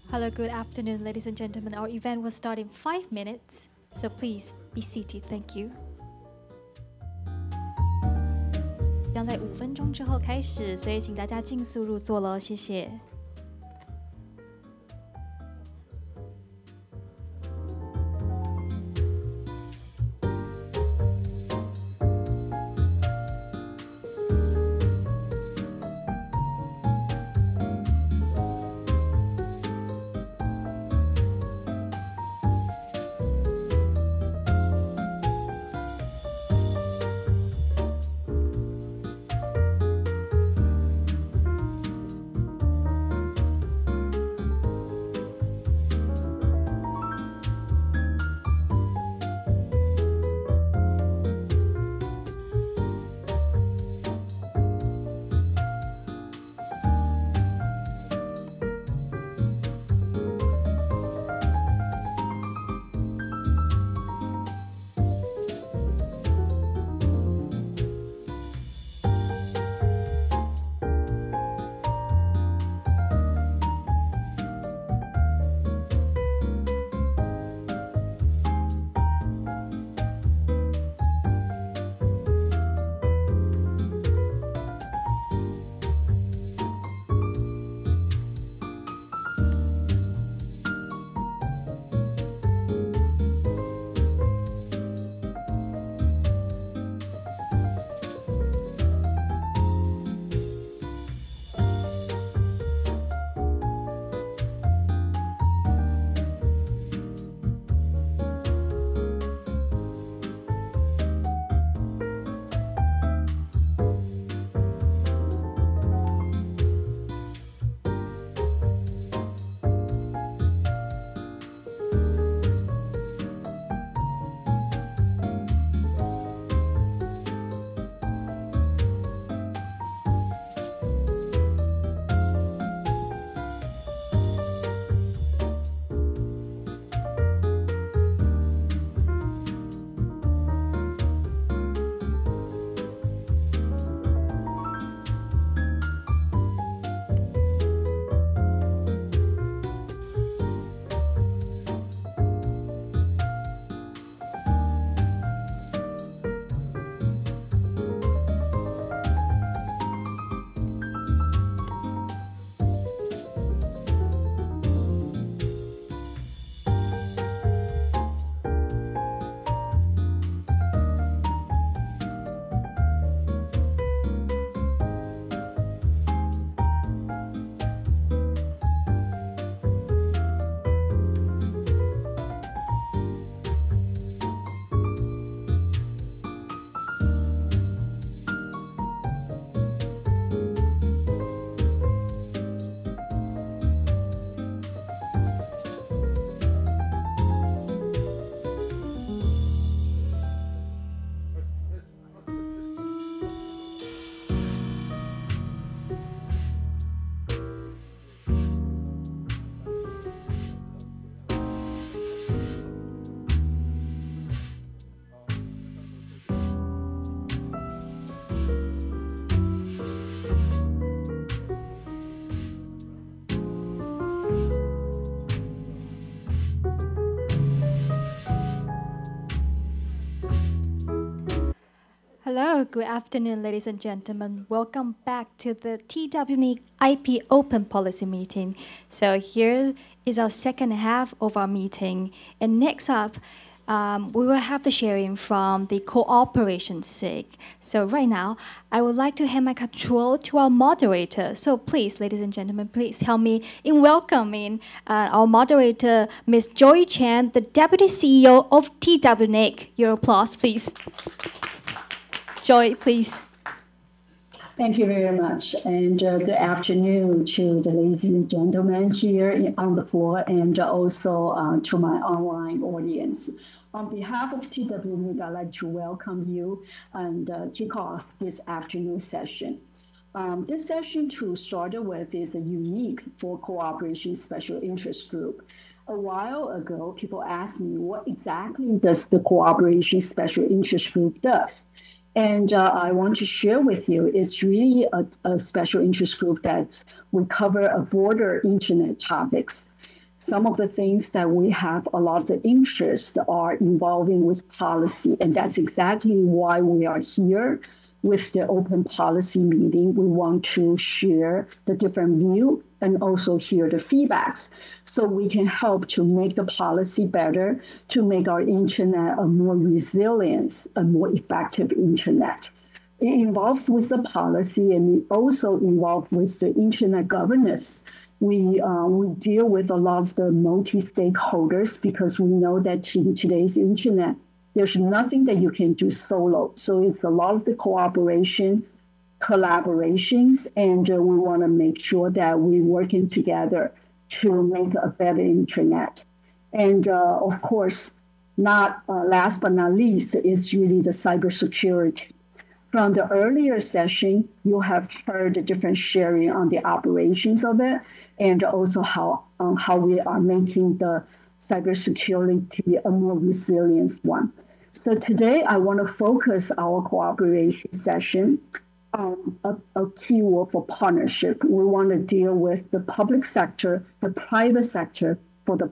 Hello, good afternoon, ladies and gentlemen. Our event will start in 5 minutes, so please be seated. Thank you. 将在5分钟之后开始，所以请大家尽速入座咯，谢谢。Hello, good afternoon, ladies and gentlemen. Welcome back to the TWNIC IP Open Policy Meeting. So here is our second half of our meeting. And next up, we will have the sharing from the cooperation SIG. So right now, I would like to hand my control to our moderator. So please, ladies and gentlemen, please help me in welcoming our moderator, Ms. Joy Chan, the Deputy CEO of TWNIC. Your applause, please. Joy, please. Thank you very much, and good afternoon to the ladies and gentlemen here on the floor, and also to my online audience. On behalf of TWNIC, I'd like to welcome you and kick off this afternoon session. This session, to start with, is unique for Cooperation Special Interest Group. A while ago, people asked me, what exactly does the Cooperation Special Interest Group does? And I want to share with you, it's really a special interest group that will cover a broader internet topics. some of the things that we have a lot of the interest are involving with policy, and that's exactly why we are here with the open policy meeting. We want to share the different view and also hear the feedbacks so we can help to make the policy better, to make our internet a more resilient, a more effective internet. It involves with the policy, and it also involves with the internet governance. We deal with a lot of the multi-stakeholders because we know that in today's internet, there's nothing that you can do solo. So it's a lot of the cooperation, collaborations, and we want to make sure that we're working together to make a better internet. And of course, not last but not least, it's really the cybersecurity. From the earlier session, you have heard the different sharing on the operations of it, and also how we are making the cybersecurity a more resilient one. So today, I want to focus our cooperation session on a keyword for partnership. We want to deal with the public sector, the private sector for the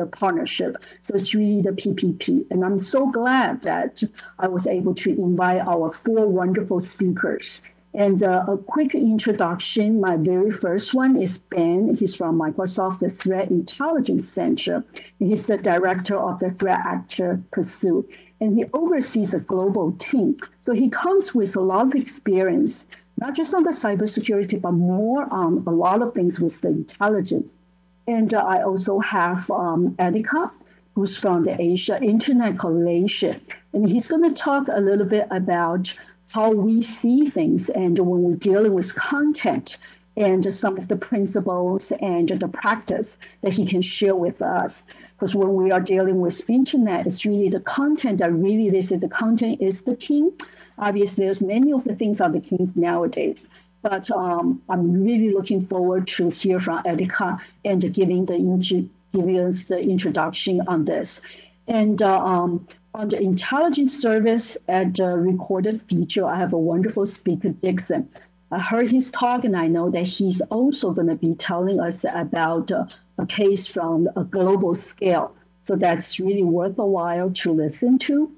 partnership. So it's really the PPP. And I'm so glad that I was able to invite our 4 wonderful speakers. And a quick introduction, my very first one is Ben. He's from Microsoft, the Threat Intelligence Center. He's the director of the Threat Actor Pursuit. And he oversees a global team. So he comes with a lot of experience, not just on the cybersecurity, but more on a lot of things with the intelligence. And I also have Edika, who's from the Asia Internet Coalition. And he's going to talk a little bit about how we see things and when we're dealing with content and some of the principles and the practice that he can share with us. Because when we are dealing with internet, it's really the content that really, they say the content is the king. Obviously, there's many of the things are the kings nowadays. But I'm really looking forward to hear from Edika and giving us the introduction on this. And on the intelligence service at the recorded feature, I have a wonderful speaker, Dixon. I heard his talk, and I know that he's also going to be telling us about a case from a global scale. So that's really worth a while to listen to.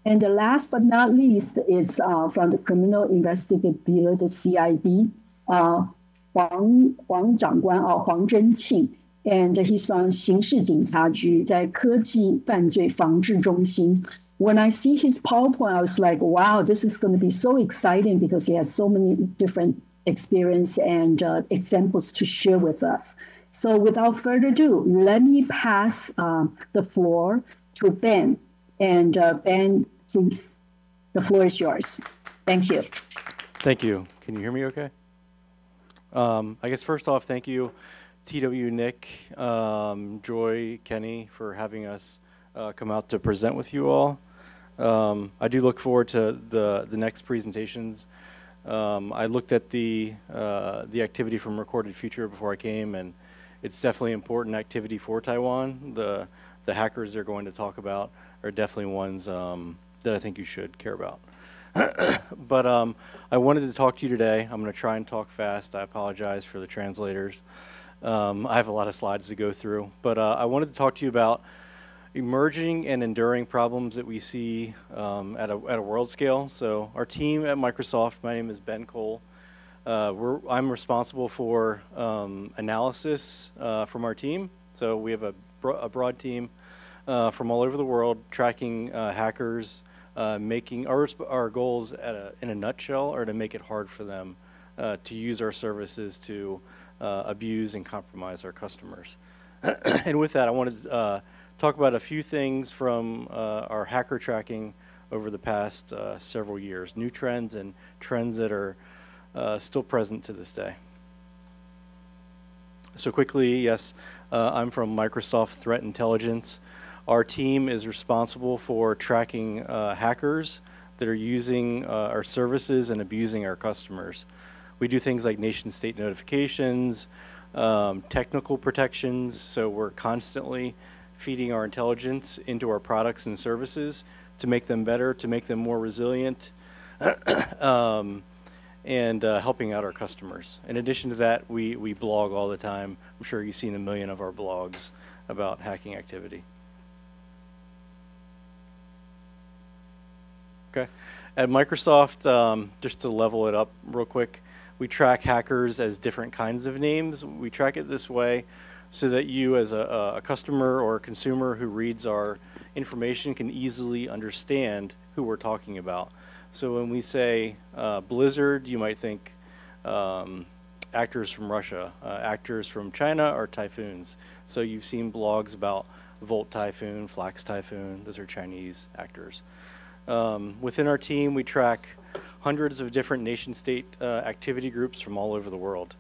And the last but not least is from the Criminal Investigative Bureau, the CID, Huang Zhenqing, and he's from 刑事警察局，在科技犯罪防治中心。When I see his PowerPoint, I was like, wow, this is going to be so exciting because he has so many different experience and examples to share with us. So without further ado, let me pass the floor to Ben. And Ben, please, the floor is yours. Thank you. Thank you. Can you hear me okay? I guess first off, thank you, TWNIC, Joy, Kenny, for having us come out to present with you all. I do look forward to the next presentations. I looked at the activity from Recorded Future before I came, and it's definitely important activity for Taiwan. The hackers they're going to talk about are definitely ones that I think you should care about. But I wanted to talk to you today. I'm going to try and talk fast. I apologize for the translators. I have a lot of slides to go through. But I wanted to talk to you about emerging and enduring problems that we see at a world scale. So our team at Microsoft, my name is Ben Cole. I'm responsible for analysis from our team. So we have a broad team from all over the world tracking hackers, making our goals in a nutshell are to make it hard for them to use our services to abuse and compromise our customers. And with that, I wanted to talk about a few things from our hacker tracking over the past several years, new trends and trends that are still present to this day. So quickly, yes, I'm from Microsoft Threat Intelligence. Our team is responsible for tracking hackers that are using our services and abusing our customers. We do things like nation-state notifications, technical protections, so we're constantly feeding our intelligence into our products and services to make them better, to make them more resilient. and helping out our customers. In addition to that, we blog all the time. I'm sure you've seen a million of our blogs about hacking activity. Okay. At Microsoft, just to level it up real quick, we track hackers as different kinds of names. We track it this way so that you as a customer or a consumer who reads our information can easily understand who we're talking about. So when we say Blizzard, you might think actors from Russia. Actors from China are typhoons. So you've seen blogs about Volt Typhoon, Flax Typhoon. Those are Chinese actors. Within our team, we track hundreds of different nation-state activity groups from all over the world.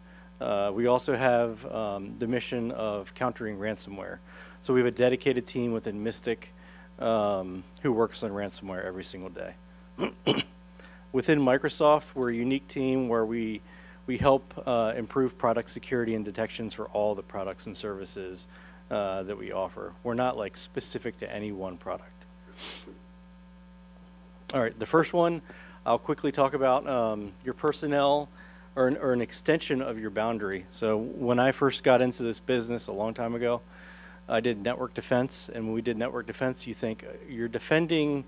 We also have the mission of countering ransomware. So we have a dedicated team within Mystic who works on ransomware every single day. Within Microsoft, we're a unique team where we help improve product security and detections for all the products and services that we offer. We're not like specific to any one product. All right, the first one I'll quickly talk about. Your personnel are an extension of your boundary. So when I first got into this business a long time ago, I did network defense, and when we did network defense, you think you're defending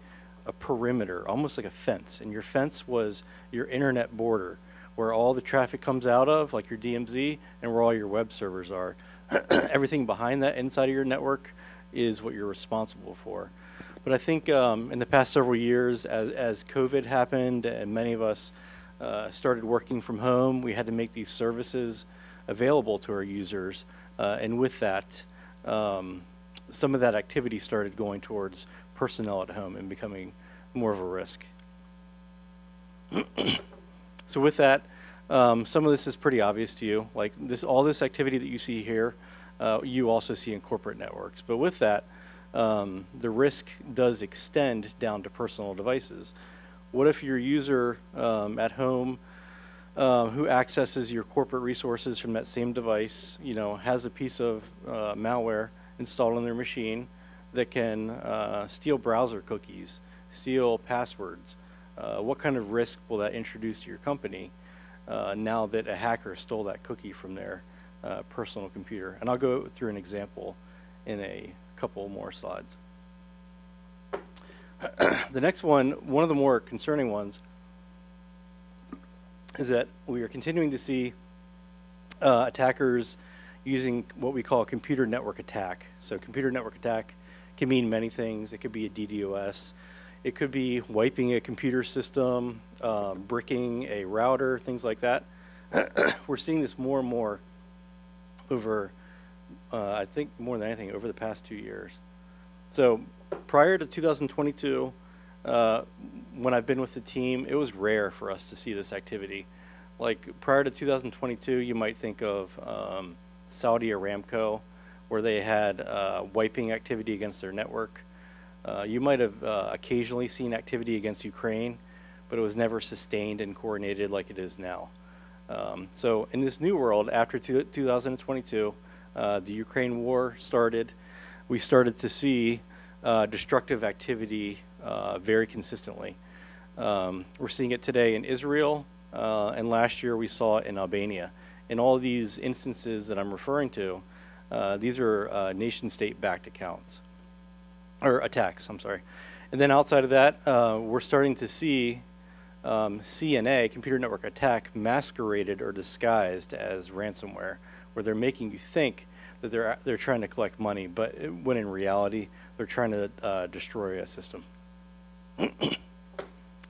a perimeter, almost like a fence, and your fence was your internet border, where all the traffic comes out of, like your DMZ, and where all your web servers are. Everything behind that inside of your network is what you're responsible for. But I think in the past several years, as COVID happened and many of us started working from home, we had to make these services available to our users. And with that, some of that activity started going towards personnel at home and becoming more of a risk. So with that, some of this is pretty obvious to you. Like all this activity that you see here, you also see in corporate networks. But with that, the risk does extend down to personal devices. What if your user at home who accesses your corporate resources from that same device, has a piece of malware installed on their machine that can steal browser cookies, steal passwords? What kind of risk will that introduce to your company now that a hacker stole that cookie from their personal computer? And I'll go through an example in a couple more slides. The next one of the more concerning ones, is that we are continuing to see attackers using what we call a computer network attack. So computer network attack can mean many things. It could be a DDoS. It could be wiping a computer system, bricking a router, things like that. We're seeing this more and more over, I think more than anything, over the past 2 years. So prior to 2022, when I've been with the team, it was rare for us to see this activity. Like prior to 2022, you might think of Saudi Aramco, where they had wiping activity against their network. You might have occasionally seen activity against Ukraine, but it was never sustained and coordinated like it is now. So in this new world, after 2022, the Ukraine war started. We started to see destructive activity very consistently. We're seeing it today in Israel, and last year we saw it in Albania. In all of these instances that I'm referring to, these are nation-state backed accounts, or attacks, I'm sorry. And then outside of that, we're starting to see CNA, computer network attack, masqueraded or disguised as ransomware, where they're making you think that they're trying to collect money, but when in reality, they're trying to destroy a system.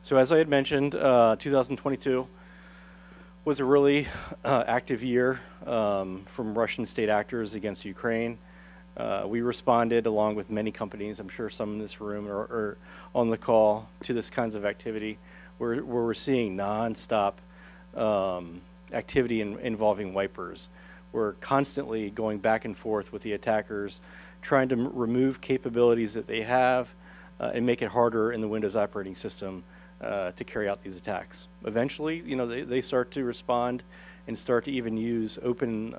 So as I had mentioned, 2022 was a really active year from Russian state actors against Ukraine. We responded along with many companies, I'm sure some in this room or on the call, to this kinds of activity where we're seeing nonstop activity involving wipers. We're constantly going back and forth with the attackers, trying to remove capabilities that they have and make it harder in the Windows operating system to carry out these attacks. Eventually, they start to respond and start to even use open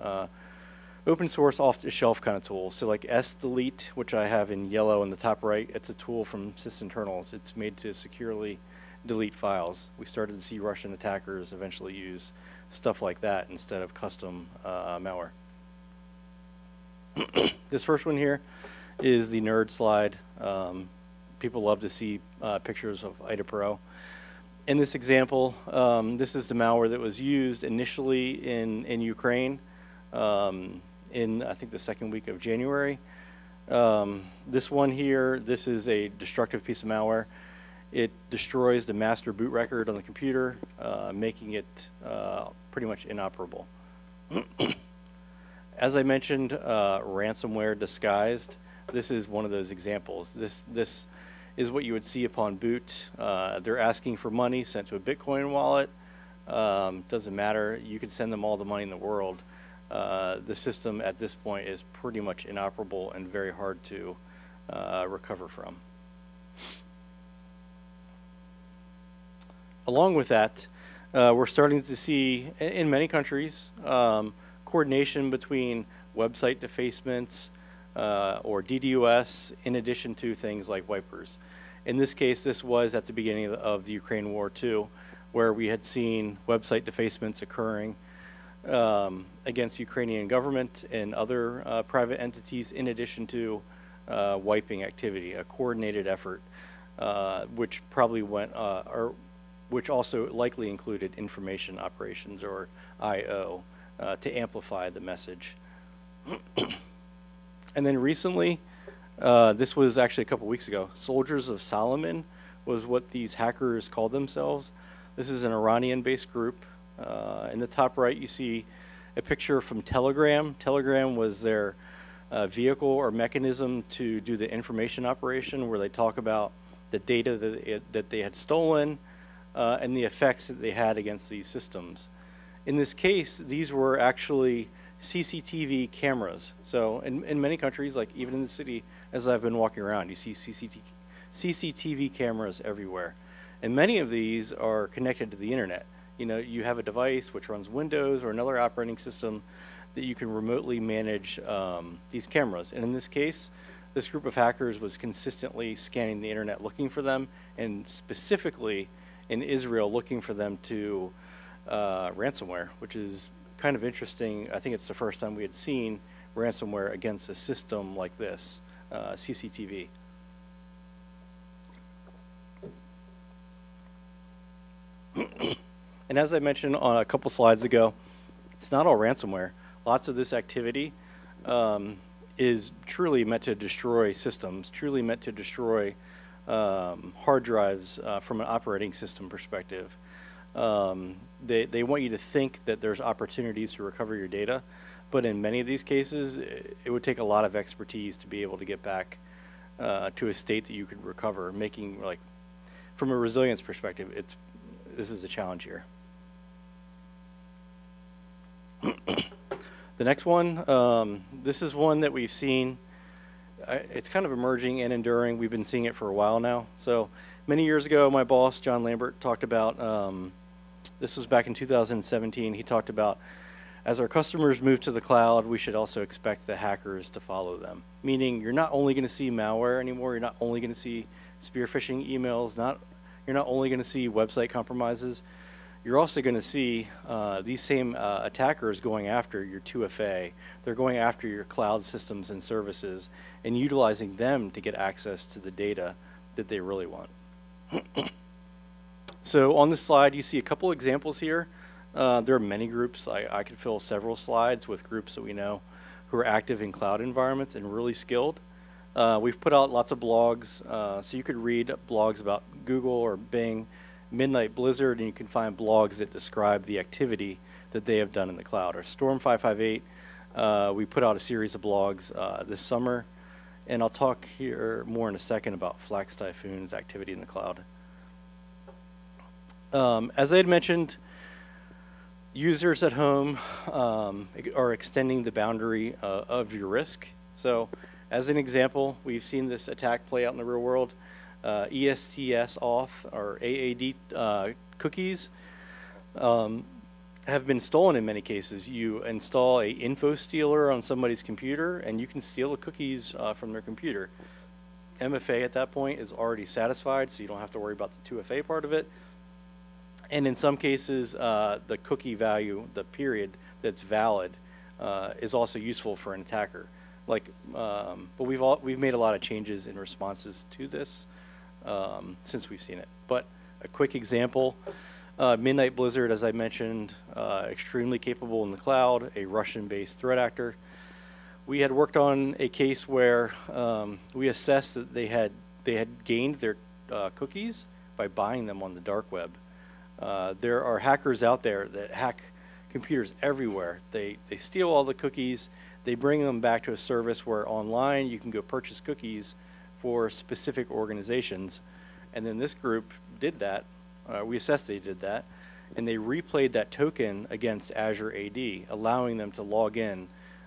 source off-the-shelf kind of tools. So like S-Delete, which I have in yellow in the top right, it's a tool from sysinternals. It's made to securely delete files. We started to see Russian attackers eventually use stuff like that instead of custom malware. This first one here is the nerd slide. People love to see pictures of Ip Pro. In this example, this is the malware that was used initially in Ukraine in, I think, the second week of January. This one here, this is a destructive piece of malware. It destroys the master boot record on the computer, making it pretty much inoperable. As I mentioned, ransomware disguised. This is one of those examples. This is what you would see upon boot. They're asking for money sent to a Bitcoin wallet. Doesn't matter. You could send them all the money in the world. The system at this point is pretty much inoperable and very hard to recover from. Along with that, we're starting to see in many countries coordination between website defacements or DDoS in addition to things like wipers. In this case, this was at the beginning of the Ukraine war too, where we had seen website defacements occurring against Ukrainian government and other private entities in addition to wiping activity, a coordinated effort, which probably went, or which also likely included information operations or I/O to amplify the message. And then recently, this was actually a couple weeks ago, Soldiers of Solomon was what these hackers called themselves. This is an Iranian-based group. In the top right, you see a picture from Telegram. Telegram was their vehicle or mechanism to do the information operation, where they talk about the data that they had stolen and the effects that they had against these systems. In this case, these were actually CCTV cameras. So in many countries, like even in the city, as I've been walking around, you see CCTV cameras everywhere. And many of these are connected to the internet. You know, you have a device which runs Windows or another operating system that you can remotely manage these cameras. And in this case, this group of hackers was consistently scanning the internet looking for them, and specifically in Israel looking for them to ransomware, which is kind of interesting. I think it's the first time we had seen ransomware against a system like this, CCTV. And as I mentioned on a couple slides ago, it's not all ransomware. Lots of this activity is truly meant to destroy systems, truly meant to destroy hard drives from an operating system perspective. They want you to think that there's opportunities to recover your data, but in many of these cases, it would take a lot of expertise to be able to get back to a state that you could recover, making, like, from a resilience perspective, this is a challenge here. The next one, this is one that we've seen. It's kind of emerging and enduring. We've been seeing it for a while now. So many years ago, my boss, John Lambert, talked about, this was back in 2017, he talked about, as our customers move to the cloud, we should also expect the hackers to follow them. Meaning you're not only going to see malware anymore, you're not only going to see spear phishing emails, you're not only going to see website compromises, you're also going to see these same attackers going after your 2FA. They're going after your cloud systems and services and utilizing them to get access to the data that they really want. So on this slide, you see a couple examples here. There are many groups. I could fill several slides with groups that we know who are active in cloud environments and really skilled. We've put out lots of blogs, so you could read blogs about Google or Bing, Midnight Blizzard, and you can find blogs that describe the activity that they have done in the cloud. Or Storm 558, we put out a series of blogs this summer, and I'll talk here more in a second about Flax Typhoon's activity in the cloud. As I had mentioned, users at home are extending the boundary of your risk. So as an example, we've seen this attack play out in the real world. ESTS auth or AAD cookies have been stolen in many cases. You install a info stealer on somebody's computer and you can steal the cookies from their computer. MFA at that point is already satisfied, so you don't have to worry about the 2FA part of it. And in some cases, the cookie value, the period that's valid, is also useful for an attacker. Like, but we've made a lot of changes in responses to this since we've seen it. But a quick example, Midnight Blizzard, as I mentioned, extremely capable in the cloud, a Russian-based threat actor. We had worked on a case where we assessed that they had gained their cookies by buying them on the dark web. There are hackers out there that hack computers everywhere. They steal all the cookies, they bring them back to a service where online you can go purchase cookies for specific organizations. And then this group did that. We assessed they did that, and they replayed that token against Azure AD, allowing them to log in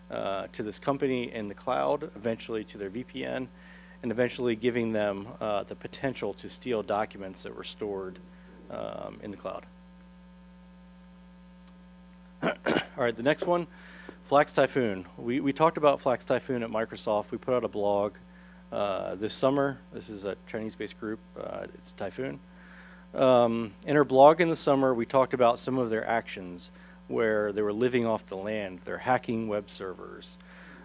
to this company in the cloud, eventually to their VPN, and eventually giving them the potential to steal documents that were stored in the cloud. All right, the next one, Flax Typhoon. We talked about Flax Typhoon at Microsoft. We put out a blog this summer. This is a Chinese-based group. It's Typhoon. In our blog in the summer, we talked about some of their actions where they were living off the land. They're hacking web servers.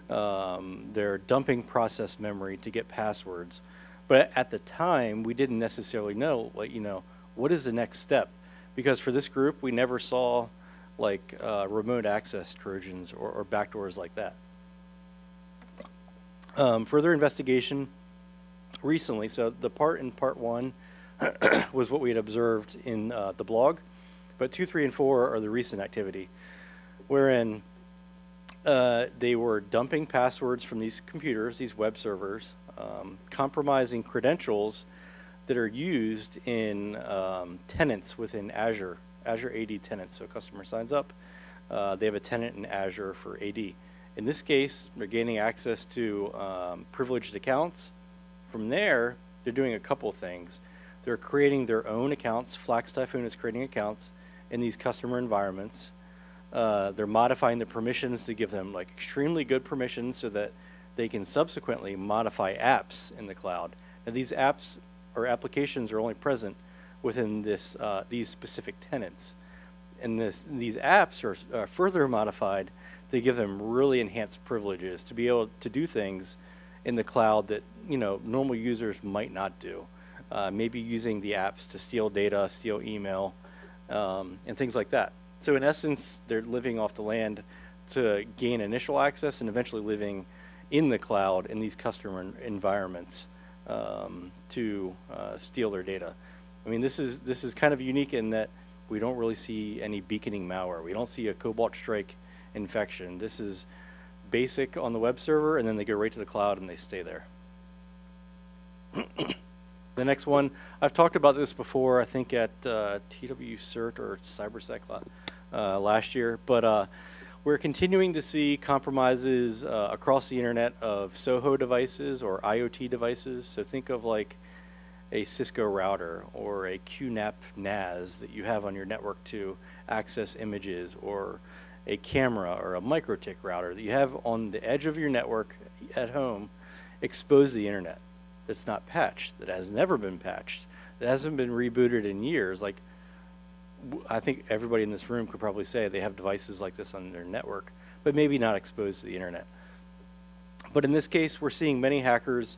They're dumping process memory to get passwords. But at the time, we didn't necessarily know, like, what is the next step? Because for this group, we never saw like remote access Trojans or backdoors like that. Further investigation recently, so the part in part 1 was what we had observed in the blog, but 2, 3, and 4 are the recent activity, wherein they were dumping passwords from these computers, these web servers, compromising credentials that are used in tenants within Azure AD tenants. So a customer signs up, they have a tenant in Azure for AD. In this case, they're gaining access to privileged accounts. From there, they're doing a couple things. They're creating their own accounts. Flax Typhoon is creating accounts in these customer environments. They're modifying the permissions to give them like extremely good permissions so that they can subsequently modify apps in the cloud. Now these apps or applications are only present within this these specific tenants. And these apps are further modified. They give them really enhanced privileges to be able to do things in the cloud that normal users might not do. Maybe using the apps to steal data, steal email, and things like that. So in essence, they're living off the land to gain initial access and eventually living in the cloud in these customer environments to steal their data. I mean, this is kind of unique in that we don't really see any beaconing malware. We don't see a Cobalt Strike infection. This is basic on the web server, and then they go right to the cloud and they stay there. The next one, I've talked about this before, I think at TWCert or CyberSec last year, but we're continuing to see compromises across the internet of SOHO devices or IoT devices. So think of like a Cisco router or a QNAP NAS that you have on your network to access images, or a camera or a MikroTik router that you have on the edge of your network at home exposed to the internet. That's not patched, that has never been patched, that hasn't been rebooted in years. Like, I think everybody in this room could probably say they have devices like this on their network, but maybe not exposed to the internet. But in this case, we're seeing many hackers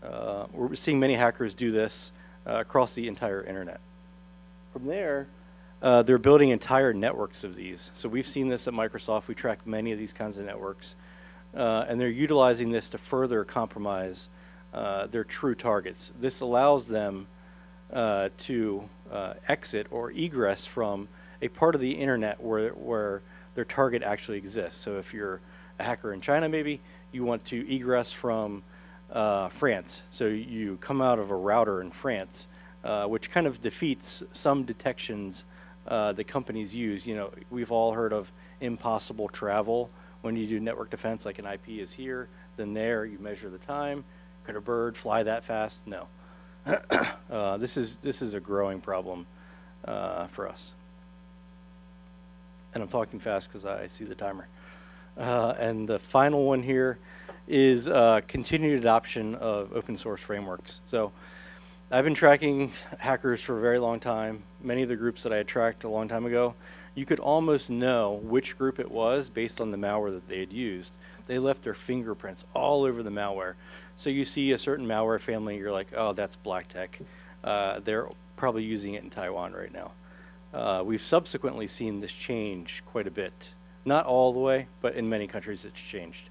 do this across the entire internet. From there, they're building entire networks of these. So we've seen this at Microsoft. We track many of these kinds of networks, and they're utilizing this to further compromise their true targets. This allows them to exit or egress from a part of the internet where their target actually exists. So if you're a hacker in China, maybe you want to egress from France. So you come out of a router in France, which kind of defeats some detections that companies use. We've all heard of impossible travel. When you do network defense, like an IP is here, then there, you measure the time. Could a bird fly that fast? No. This is a growing problem for us. And I'm talking fast because I see the timer. And the final one here is continued adoption of open source frameworks. So I've been tracking hackers for a very long time. Many of the groups that I had tracked a long time ago, you could almost know which group it was based on the malware that they had used. They left their fingerprints all over the malware. So you see a certain malware family, you're like, oh, that's Black Tech. They're probably using it in Taiwan right now. We've subsequently seen this change quite a bit. Not all the way, but in many countries it's changed.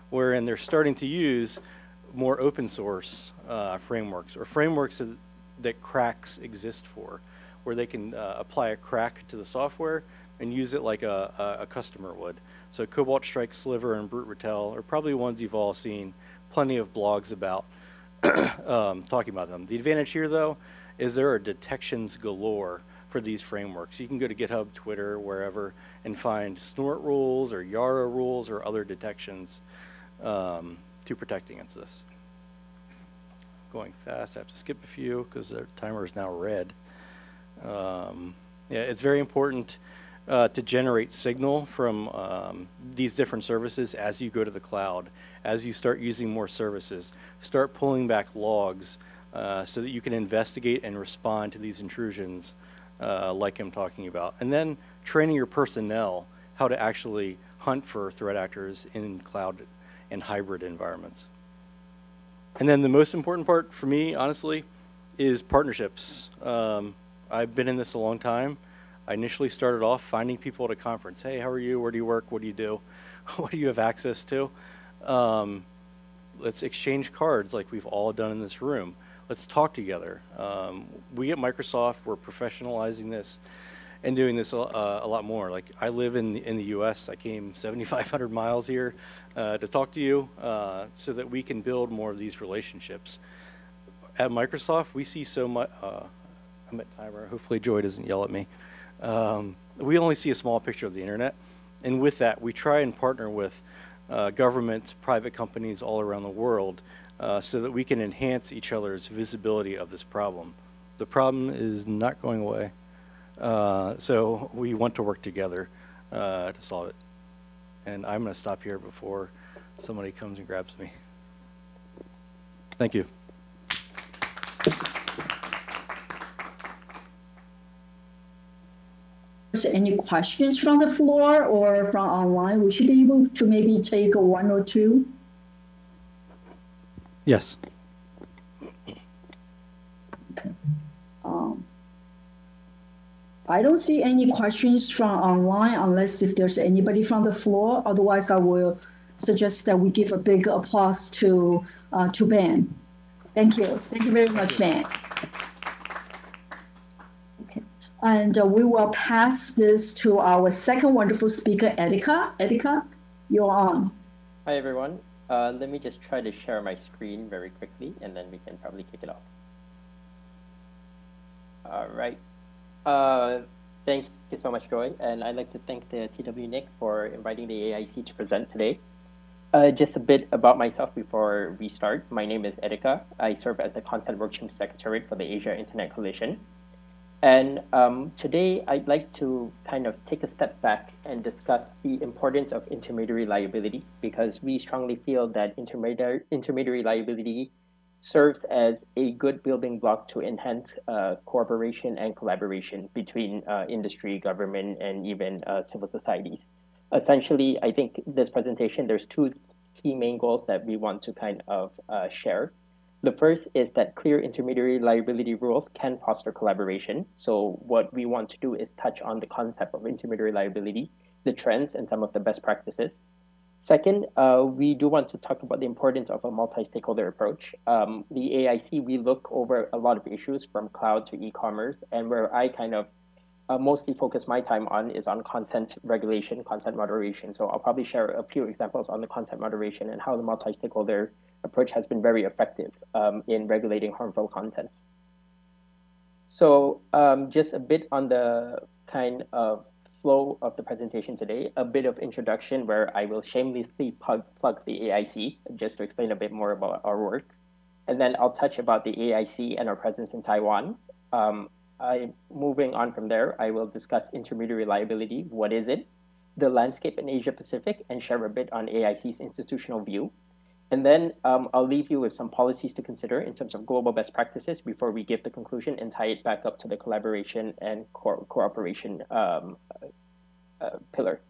Wherein they're starting to use more open source frameworks, or frameworks that cracks exist for, where they can apply a crack to the software and use it like a customer would. So Cobalt Strike, Sliver, and Brute Ratel are probably ones you've all seen plenty of blogs about talking about them. The advantage here, though, is there are detections galore for these frameworks. You can go to GitHub, Twitter, wherever, and find snort rules or Yara rules or other detections to protect against this. Going fast, I have to skip a few because the timer is now red. Yeah, it's very important to generate signal from these different services as you go to the cloud, as you start using more services. Start pulling back logs so that you can investigate and respond to these intrusions like I'm talking about. And then training your personnel how to actually hunt for threat actors in cloud and hybrid environments. And then the most important part for me, honestly, is partnerships. I've been in this a long time. I initially started off finding people at a conference. Hey, how are you? Where do you work? What do you do? What do you have access to? Let's exchange cards like we've all done in this room. Let's talk together. We at Microsoft, we're professionalizing this and doing this a lot more. Like, I live in the US. I came 7,500 miles here to talk to you so that we can build more of these relationships. At Microsoft, we see so much. I'm at timer. Hopefully Joy doesn't yell at me. We only see a small picture of the internet. And with that, we try and partner with governments, private companies all around the world so that we can enhance each other's visibility of this problem. The problem is not going away. So we want to work together to solve it. And I'm going to stop here before somebody comes and grabs me. Thank you. Any questions from the floor or from online? We should be able to maybe take one or two. Yes. Okay. I don't see any questions from online unless if there's anybody from the floor. Otherwise, I will suggest that we give a big applause to Ben. Thank you. Thank you very much, Ben. Okay. And we will pass this to our second wonderful speaker, Edika. Edika, you're on. Hi, everyone. Let me just try to share my screen very quickly, and then we can probably kick it off. All right. Thank you so much, Joy. And I'd like to thank the TWNIC for inviting the AIC to present today. Just a bit about myself before we start. My name is Edika. I serve as the Content Workstream Secretariat for the Asia Internet Coalition. And today I'd like to kind of take a step back and discuss the importance of intermediary liability, because we strongly feel that intermediary liability serves as a good building block to enhance cooperation and collaboration between industry, government, and even civil societies. Essentially, I think this presentation, there's two key main goals that we want to kind of share. The first is that clear intermediary liability rules can foster collaboration. So what we want to do is touch on the concept of intermediary liability, the trends, and some of the best practices. Second, we do want to talk about the importance of a multi-stakeholder approach. The AIC, we look over a lot of issues from cloud to e-commerce, and where I kind of mostly focus my time on is on content regulation, content moderation. So I'll probably share a few examples on the content moderation and how the multi-stakeholder approach has been very effective in regulating harmful contents. So just a bit on the kind of flow of the presentation today, a bit of introduction where I will shamelessly plug the AIC just to explain a bit more about our work. And then I'll touch about the AIC and our presence in Taiwan. Moving on from there, I will discuss intermediary liability. What is it? The landscape in Asia Pacific, and share a bit on AIC's institutional view. And then I'll leave you with some policies to consider in terms of global best practices before we give the conclusion and tie it back up to the collaboration and cooperation pillar.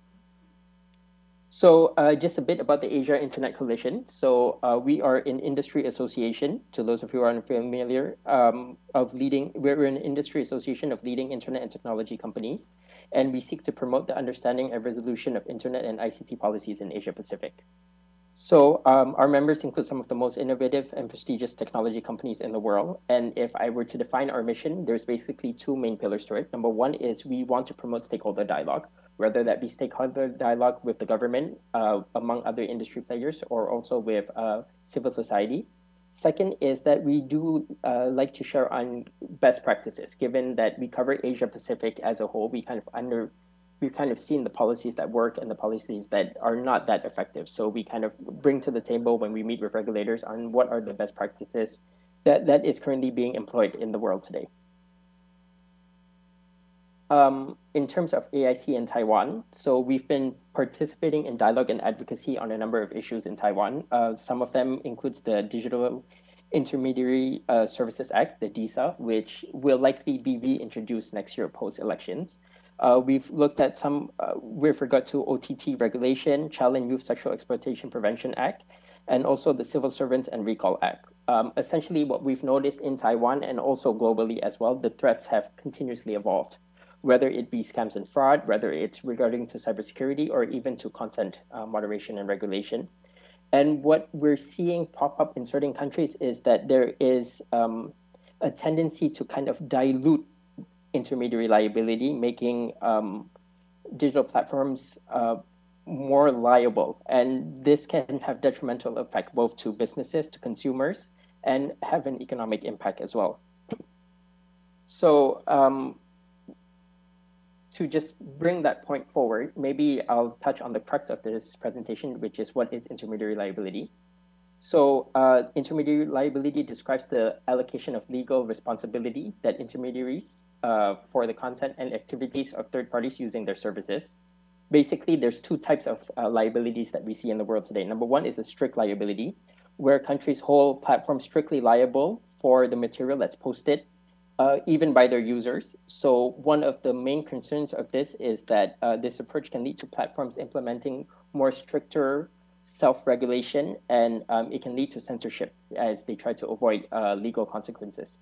So just a bit about the Asia Internet Coalition. So we are an industry association, to those of you who are unfamiliar, we're an industry association of leading internet and technology companies, and we seek to promote the understanding and resolution of internet and ICT policies in Asia Pacific. So our members include some of the most innovative and prestigious technology companies in the world. And if I were to define our mission, there's basically two main pillars to it. Number one is we want to promote stakeholder dialogue, whether that be stakeholder dialogue with the government, among other industry players, or also with civil society. Second is that we do like to share on best practices. Given that we cover Asia Pacific as a whole, we've kind of seen the policies that work and the policies that are not that effective. So we kind of bring to the table when we meet with regulators on what are the best practices that is currently being employed in the world today. In terms of AIC in Taiwan, so we've been participating in dialogue and advocacy on a number of issues in Taiwan. Some of them includes the Digital Intermediary Services Act, the DISA, which will likely be reintroduced next year post-elections. We've looked at some with regard to OTT regulation, Child and Youth Sexual Exploitation Prevention Act, and also the Civil Servants and Recall Act. Essentially, what we've noticed in Taiwan and also globally as well, the threats have continuously evolved, whether it be scams and fraud, whether it's regarding to cybersecurity, or even to content moderation and regulation. And what we're seeing pop up in certain countries is that there is a tendency to kind of dilute intermediary liability, making digital platforms more liable. And this can have detrimental effect both to businesses, to consumers, and have an economic impact as well. So to just bring that point forward, maybe I'll touch on the crux of this presentation, which is what is intermediary liability. So intermediary liability describes the allocation of legal responsibility that intermediaries for the content and activities of third parties using their services. Basically, there's two types of liabilities that we see in the world today. Number one is a strict liability, where countries hold platforms strictly liable for the material that's posted, even by their users. So one of the main concerns of this is that this approach can lead to platforms implementing more stricter self-regulation, and it can lead to censorship as they try to avoid legal consequences.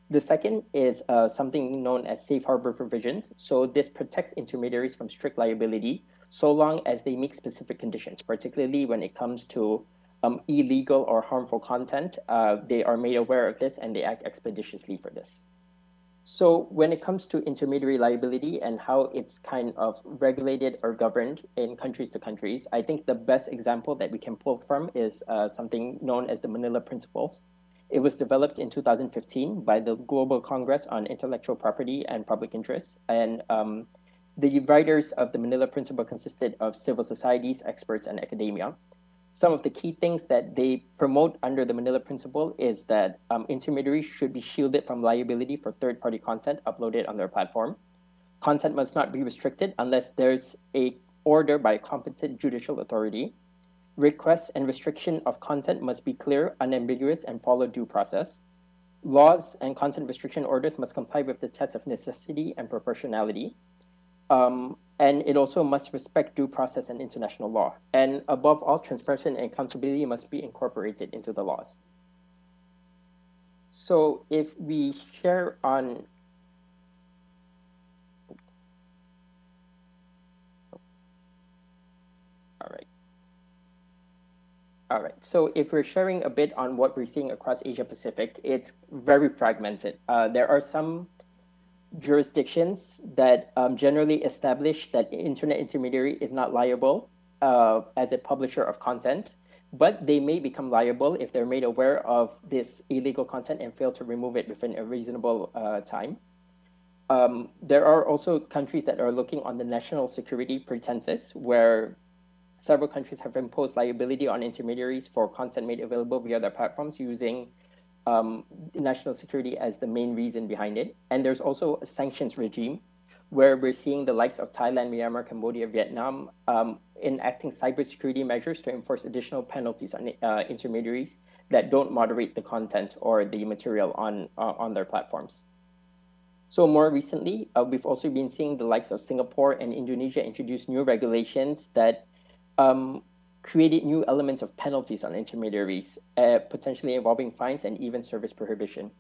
The second is something known as safe harbor provisions. So this protects intermediaries from strict liability so long as they meet specific conditions, particularly when it comes to illegal or harmful content. They are made aware of this and they act expeditiously for this. So when it comes to intermediary liability and how it's kind of regulated or governed in countries to countries, I think the best example that we can pull from is something known as the Manila Principles. It was developed in 2015 by the Global Congress on Intellectual Property and Public Interest. And the writers of the Manila Principle consisted of civil societies, experts, and academia. Some of the key things that they promote under the Manila Principle is that intermediaries should be shielded from liability for third-party content uploaded on their platform. Content must not be restricted unless there's an order by a competent judicial authority. Requests and restriction of content must be clear, unambiguous, and follow due process. Laws and content restriction orders must comply with the test of necessity and proportionality. And it also must respect due process and international law. And above all, transparency and accountability must be incorporated into the laws. So if we share on All right, so if we're sharing a bit on what we're seeing across Asia Pacific, it's very fragmented. There are some jurisdictions that generally establish that internet intermediary is not liable as a publisher of content, but they may become liable if they're made aware of this illegal content and fail to remove it within a reasonable time. There are also countries that are looking on the national security pretenses, where several countries have imposed liability on intermediaries for content made available via their platforms using national security as the main reason behind it. And there's also a sanctions regime, where we're seeing the likes of Thailand, Myanmar, Cambodia, Vietnam enacting cybersecurity measures to enforce additional penalties on intermediaries that don't moderate the content or the material on their platforms. So more recently, we've also been seeing the likes of Singapore and Indonesia introduce new regulations that created new elements of penalties on intermediaries, potentially involving fines and even service prohibition.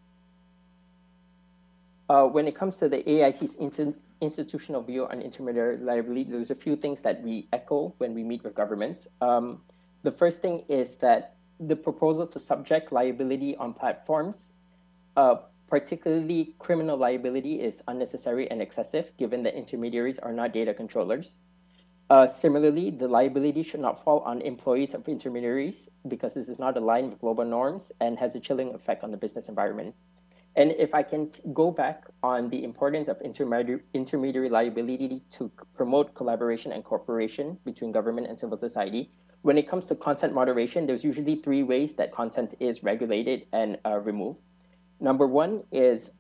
When it comes to the AIC's institutional view on intermediary liability, there's a few things that we echo when we meet with governments. The first thing is that the proposal to subject liability on platforms, particularly criminal liability, is unnecessary and excessive, given that intermediaries are not data controllers. Similarly, the liability should not fall on employees of intermediaries, because this is not aligned with global norms and has a chilling effect on the business environment. And if I can go back on the importance of intermediary liability to promote collaboration and cooperation between government and civil society, when it comes to content moderation, there's usually three ways that content is regulated and removed. Number one is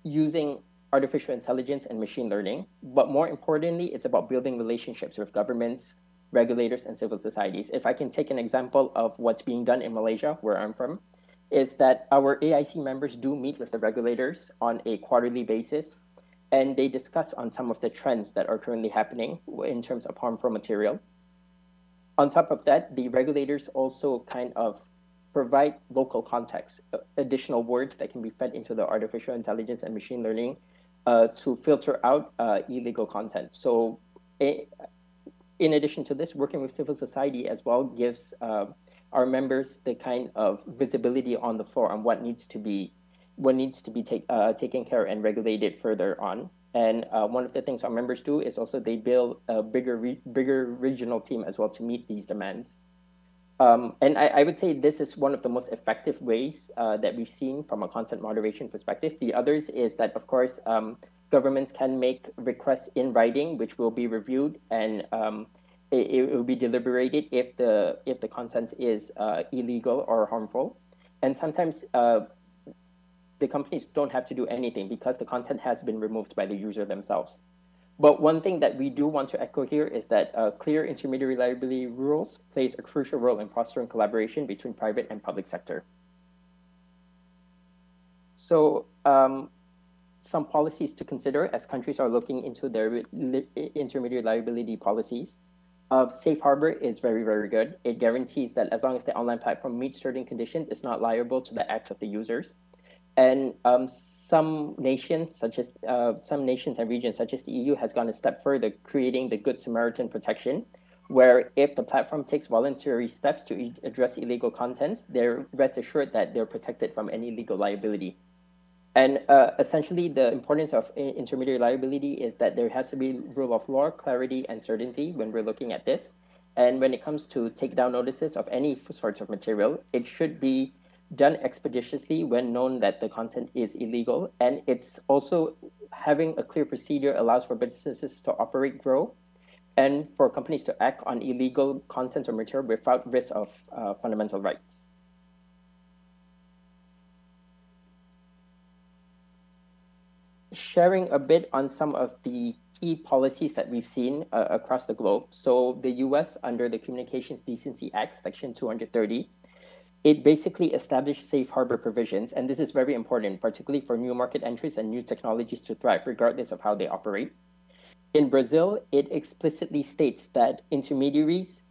using artificial intelligence and machine learning. But more importantly, it's about building relationships with governments, regulators, and civil societies. If I can take an example of what's being done in Malaysia, where I'm from, is that our AIC members do meet with the regulators on a quarterly basis, and they discuss on some of the trends that are currently happening in terms of harmful material. On top of that, the regulators also kind of provide local context, additional words that can be fed into the artificial intelligence and machine learning to filter out illegal content. So in addition to this, working with civil society as well gives our members the kind of visibility on the floor on what needs to be taken care and regulated further on. And one of the things our members do is also they build a bigger regional team as well to meet these demands. And I would say this is one of the most effective ways that we've seen from a content moderation perspective. The others is that, of course, governments can make requests in writing, which will be reviewed, and it will be deliberated if the content is illegal or harmful. And sometimes the companies don't have to do anything because the content has been removed by the user themselves. But one thing that we do want to echo here is that clear intermediary liability rules plays a crucial role in fostering collaboration between private and public sector. So some policies to consider as countries are looking into their intermediary liability policies. Safe harbor is very, very good. It guarantees that as long as the online platform meets certain conditions, it's not liable to the acts of the users. And some nations and regions, such as the EU, has gone a step further, creating the Good Samaritan protection, where if the platform takes voluntary steps to address illegal content, they're rest assured that they're protected from any legal liability. And essentially, the importance of intermediary liability is that there has to be rule of law, clarity, and certainty when we're looking at this. And when it comes to takedown notices of any sorts of material, it should be done expeditiously when known that the content is illegal. And it's also having a clear procedure allows for businesses to operate, grow, and for companies to act on illegal content or material without risk of fundamental rights. Sharing a bit on some of the key policies that we've seen across the globe. So the US, under the Communications Decency Act, Section 230, it basically established safe harbor provisions. And this is very important, particularly for new market entries and new technologies to thrive, regardless of how they operate. In Brazil, it explicitly states that intermediaries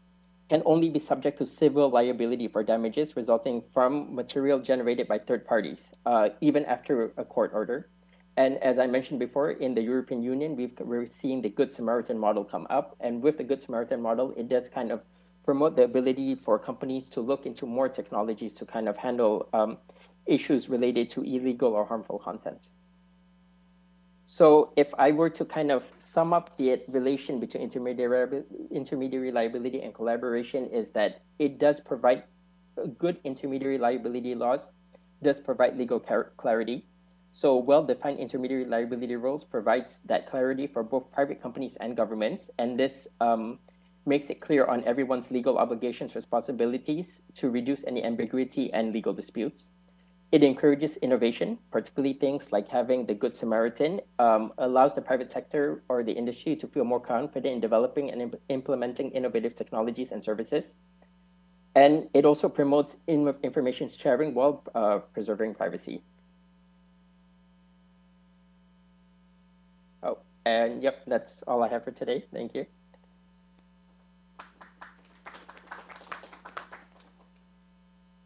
can only be subject to civil liability for damages resulting from material generated by third parties, even after a court order. And as I mentioned before, in the European Union, we're seeing the Good Samaritan model come up. And with the Good Samaritan model, it does kind of promote the ability for companies to look into more technologies to kind of handle issues related to illegal or harmful content. So if I were to kind of sum up the relation between intermediary liability and collaboration, is that it does provide good intermediary liability laws, does provide legal clarity. So well-defined intermediary liability rules provides that clarity for both private companies and governments. And this makes it clear on everyone's legal obligations, responsibilities to reduce any ambiguity and legal disputes. It encourages innovation, particularly things like having the Good Samaritan, allows the private sector or the industry to feel more confident in developing and implementing innovative technologies and services. And it also promotes information sharing while preserving privacy. Oh, and yep, that's all I have for today. Thank you.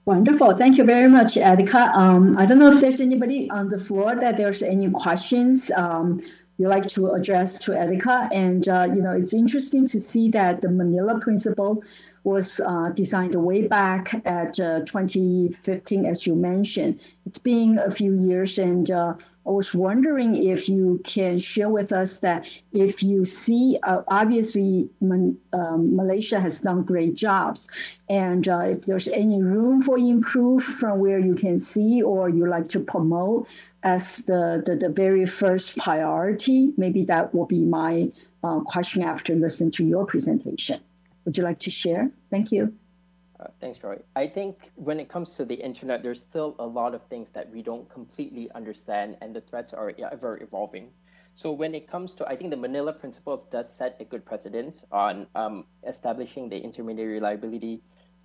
Wonderful. Thank you very much, Erica. I don't know if there's anybody on the floor that there's any questions you'd like to address to Erica. And, it's interesting to see that the Manila Principle was designed way back at 2015, as you mentioned. It's been a few years, and I was wondering if you can share with us that if you see, obviously, Malaysia has done great jobs, and if there's any room for improve from where you can see or you like to promote as the very first priority, maybe that will be my question after listening to your presentation. Would you like to share? Thank you. Thanks, Roy. I think when it comes to the internet, there's still a lot of things that we don't completely understand, and the threats are ever evolving. So when it comes to, I think the Manila Principles does set a good precedence on establishing the intermediary liability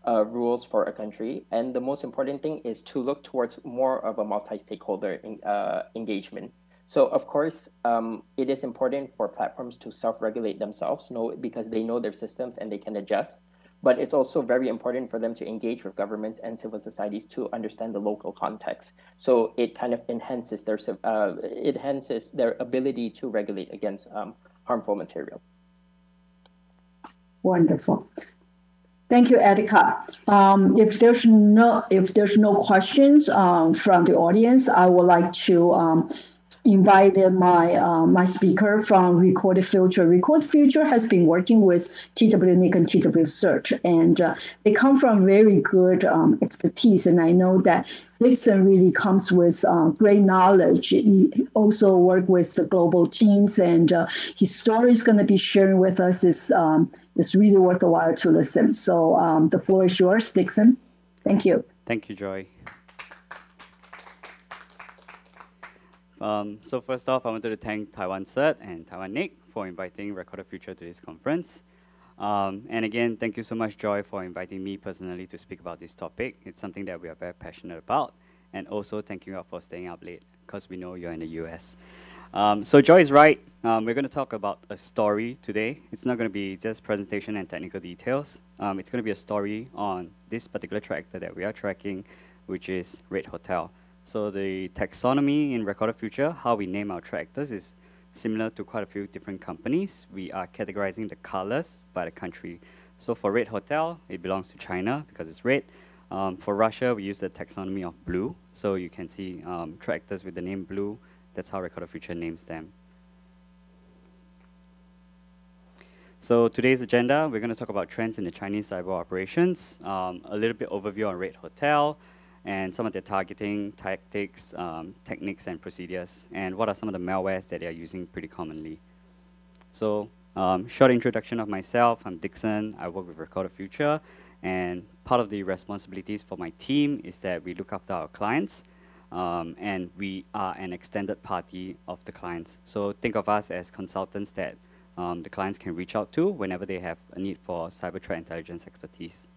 rules for a country. And the most important thing is to look towards more of a multi-stakeholder engagement. So of course, it is important for platforms to self-regulate themselves, because they know their systems and they can adjust. But it's also very important for them to engage with governments and civil societies to understand the local context. So it kind of enhances their ability to regulate against harmful material. Wonderful. Thank you, Erica. If there's no questions from the audience, I would like to invite my speaker from Record Future. Record Future has been working with TWNIC and TWCert, and they come from very good expertise. And I know that Dixon really comes with great knowledge. He also worked with the global teams, and his story is going to be sharing with us is really worth a while to listen. So the floor is yours, Dixon. Thank you. Thank you, Joy. So first off, I wanted to thank Taiwan CERT and TWNIC for inviting Record Future to this conference. And again, thank you so much, Joy, for inviting me personally to speak about this topic. It's something that we are very passionate about. And also thank you for staying up late, because we know you're in the US. So Joy is right. We're going to talk about a story today. It's not going to be just presentation and technical details. It's going to be a story on this particular tractor that we are tracking, which is Red Hotel. So the taxonomy in Record Future, how we name our tractors, is similar to quite a few different companies. We are categorizing the colors by the country. So for Red Hotel, it belongs to China because it's red. For Russia, we use the taxonomy of blue. So you can see tractors with the name blue. That's how Record Future names them. So today's agenda, we're going to talk about trends in the Chinese cyber operations, a little bit overview on Red Hotel, and some of their targeting tactics, techniques, and procedures, and what are some of the malwares that they are using pretty commonly. So short introduction of myself. I'm Dixon. I work with Record Future, and part of the responsibilities for my team is that we look after our clients, and we are an extended party of the clients. So think of us as consultants that the clients can reach out to whenever they have a need for cyber threat intelligence expertise.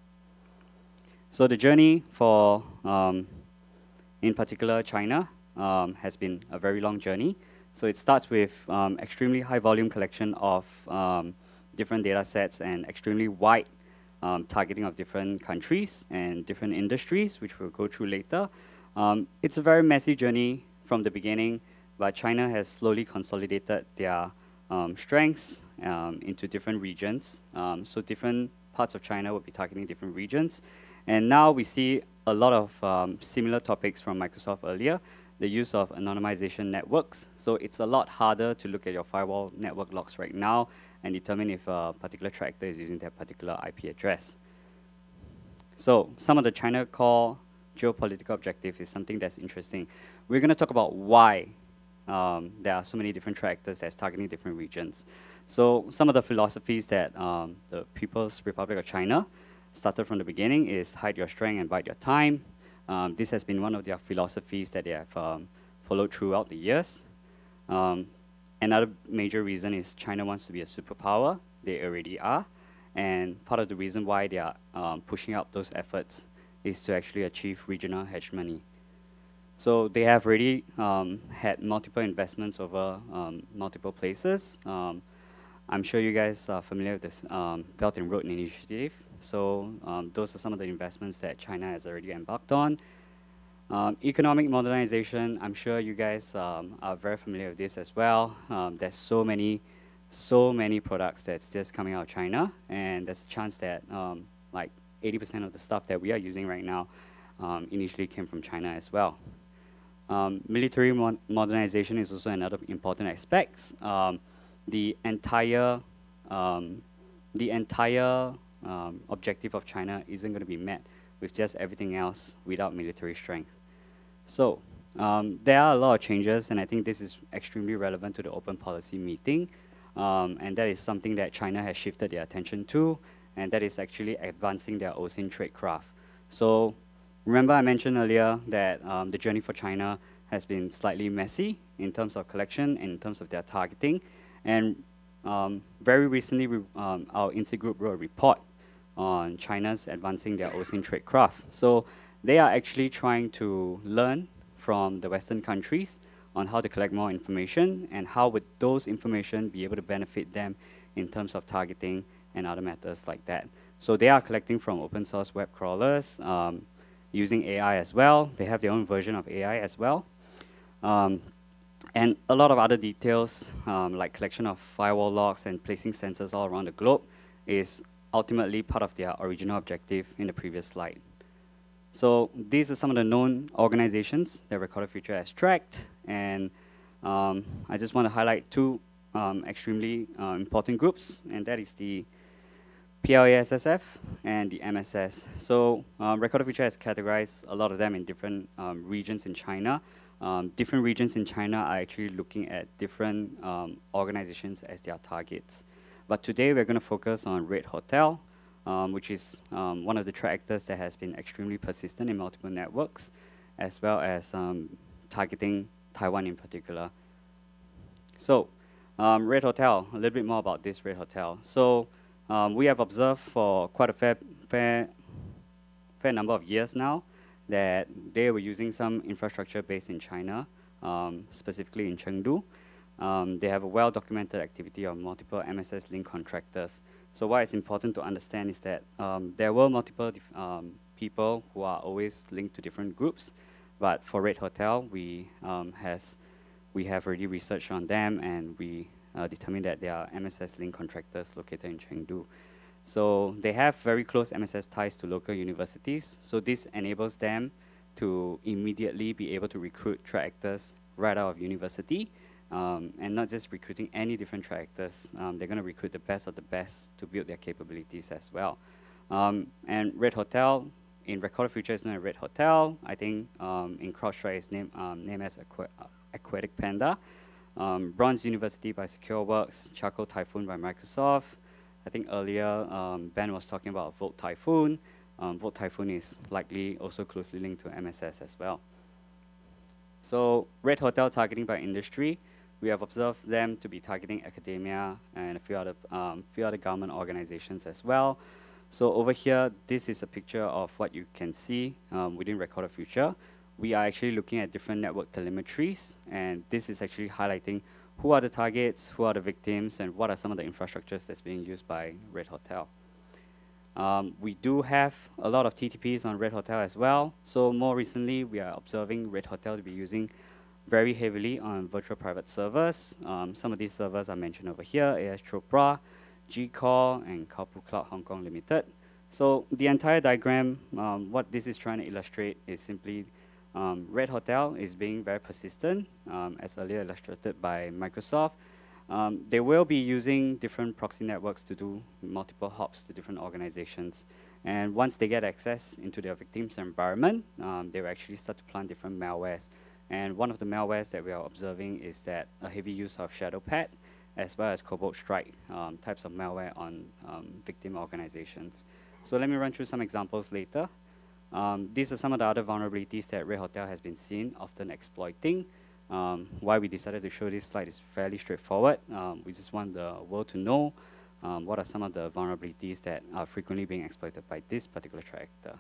So the journey for, in particular, China has been a very long journey. So it starts with extremely high volume collection of different data sets and extremely wide targeting of different countries and different industries, which we'll go through later. It's a very messy journey from the beginning, but China has slowly consolidated their strengths into different regions. So different parts of China will be targeting different regions. And now we see a lot of similar topics from Microsoft earlier, the use of anonymization networks. So it's a lot harder to look at your firewall network logs right now and determine if a particular tractor is using that particular IP address. So some of the China core geopolitical objective is something that's interesting. We're going to talk about why there are so many different tractors that's targeting different regions. So some of the philosophies that the People's Republic of China started from the beginning is hide your strength and bide your time. This has been one of their philosophies that they have followed throughout the years. Another major reason is China wants to be a superpower. They already are. And part of the reason why they are pushing up those efforts is to actually achieve regional hegemony. So they have already had multiple investments over multiple places. I'm sure you guys are familiar with this Belt and Road Initiative. So those are some of the investments that China has already embarked on. Economic modernization, I'm sure you guys are very familiar with this as well. There's so many products that's just coming out of China, and there's a chance that like 80% of the stuff that we are using right now initially came from China as well. Military modernization is also another important aspect. The entire objective of China isn't going to be met with just everything else without military strength. So there are a lot of changes, and I think this is extremely relevant to the open policy meeting. And that is something that China has shifted their attention to, and that is actually advancing their OSINT tradecraft. So remember I mentioned earlier that the journey for China has been slightly messy in terms of collection and in terms of their targeting. And very recently, our INSEE group wrote a report on China's advancing their OSINT tradecraft. So they are actually trying to learn from the Western countries on how to collect more information and how would those information be able to benefit them in terms of targeting and other matters like that. So they are collecting from open source web crawlers, using AI as well. They have their own version of AI as well. And a lot of other details, like collection of firewall logs and placing sensors all around the globe is ultimately part of their original objective in the previous slide. So these are some of the known organizations that Recorded Future has tracked, and I just want to highlight two extremely important groups, and that is the PLASSF and the MSS. So Recorded Future has categorized a lot of them in different regions in China. Different regions in China are actually looking at different organizations as their targets. But today we're going to focus on Red Hotel, which is one of the threat actors that has been extremely persistent in multiple networks, as well as targeting Taiwan in particular. So Red Hotel, a little bit more about this Red Hotel. So we have observed for quite a fair number of years now that they were using some infrastructure based in China, specifically in Chengdu. They have a well-documented activity of multiple MSS link contractors. So why it's important to understand is that there were multiple people who are always linked to different groups, but for Red Hotel, we have already researched on them, and we determined that they are MSS link contractors located in Chengdu. So they have very close MSS ties to local universities, so this enables them to immediately be able to recruit threat actors right out of university, and not just recruiting any different threat actors. They're going to recruit the best of the best to build their capabilities as well. And Red Hotel, in Recorded Future, is known as Red Hotel. I think in CrowdStrike it's named as Aquatic Panda. Bronze University by SecureWorks, Charcoal Typhoon by Microsoft. I think earlier Ben was talking about Volt Typhoon. Volt Typhoon is likely also closely linked to MSS as well. So Red Hotel targeting by industry, we have observed them to be targeting academia and a few other government organizations as well. So over here, this is a picture of what you can see within Recorded Future. We are actually looking at different network telemetries, and this is actually highlighting who are the targets, who are the victims, and what are some of the infrastructures that's being used by Red Hotel. We do have a lot of TTPs on Red Hotel as well. So more recently, we are observing Red Hotel to be using very heavily on virtual private servers. Some of these servers are mentioned over here, AS Chopra, G-Core, and Kaupu Cloud Hong Kong Limited. So the entire diagram, what this is trying to illustrate is simply Red Hotel is being very persistent, as earlier illustrated by Microsoft. They will be using different proxy networks to do multiple hops to different organizations. And once they get access into their victims' environment, they will actually start to plant different malwares. And one of the malwares that we are observing is that a heavy use of ShadowPad, as well as Cobalt Strike types of malware on victim organizations. So let me run through some examples later. These are some of the other vulnerabilities that Red Hotel has been seen often exploiting. Why we decided to show this slide is fairly straightforward. We just want the world to know what are some of the vulnerabilities that are frequently being exploited by this particular threat actor.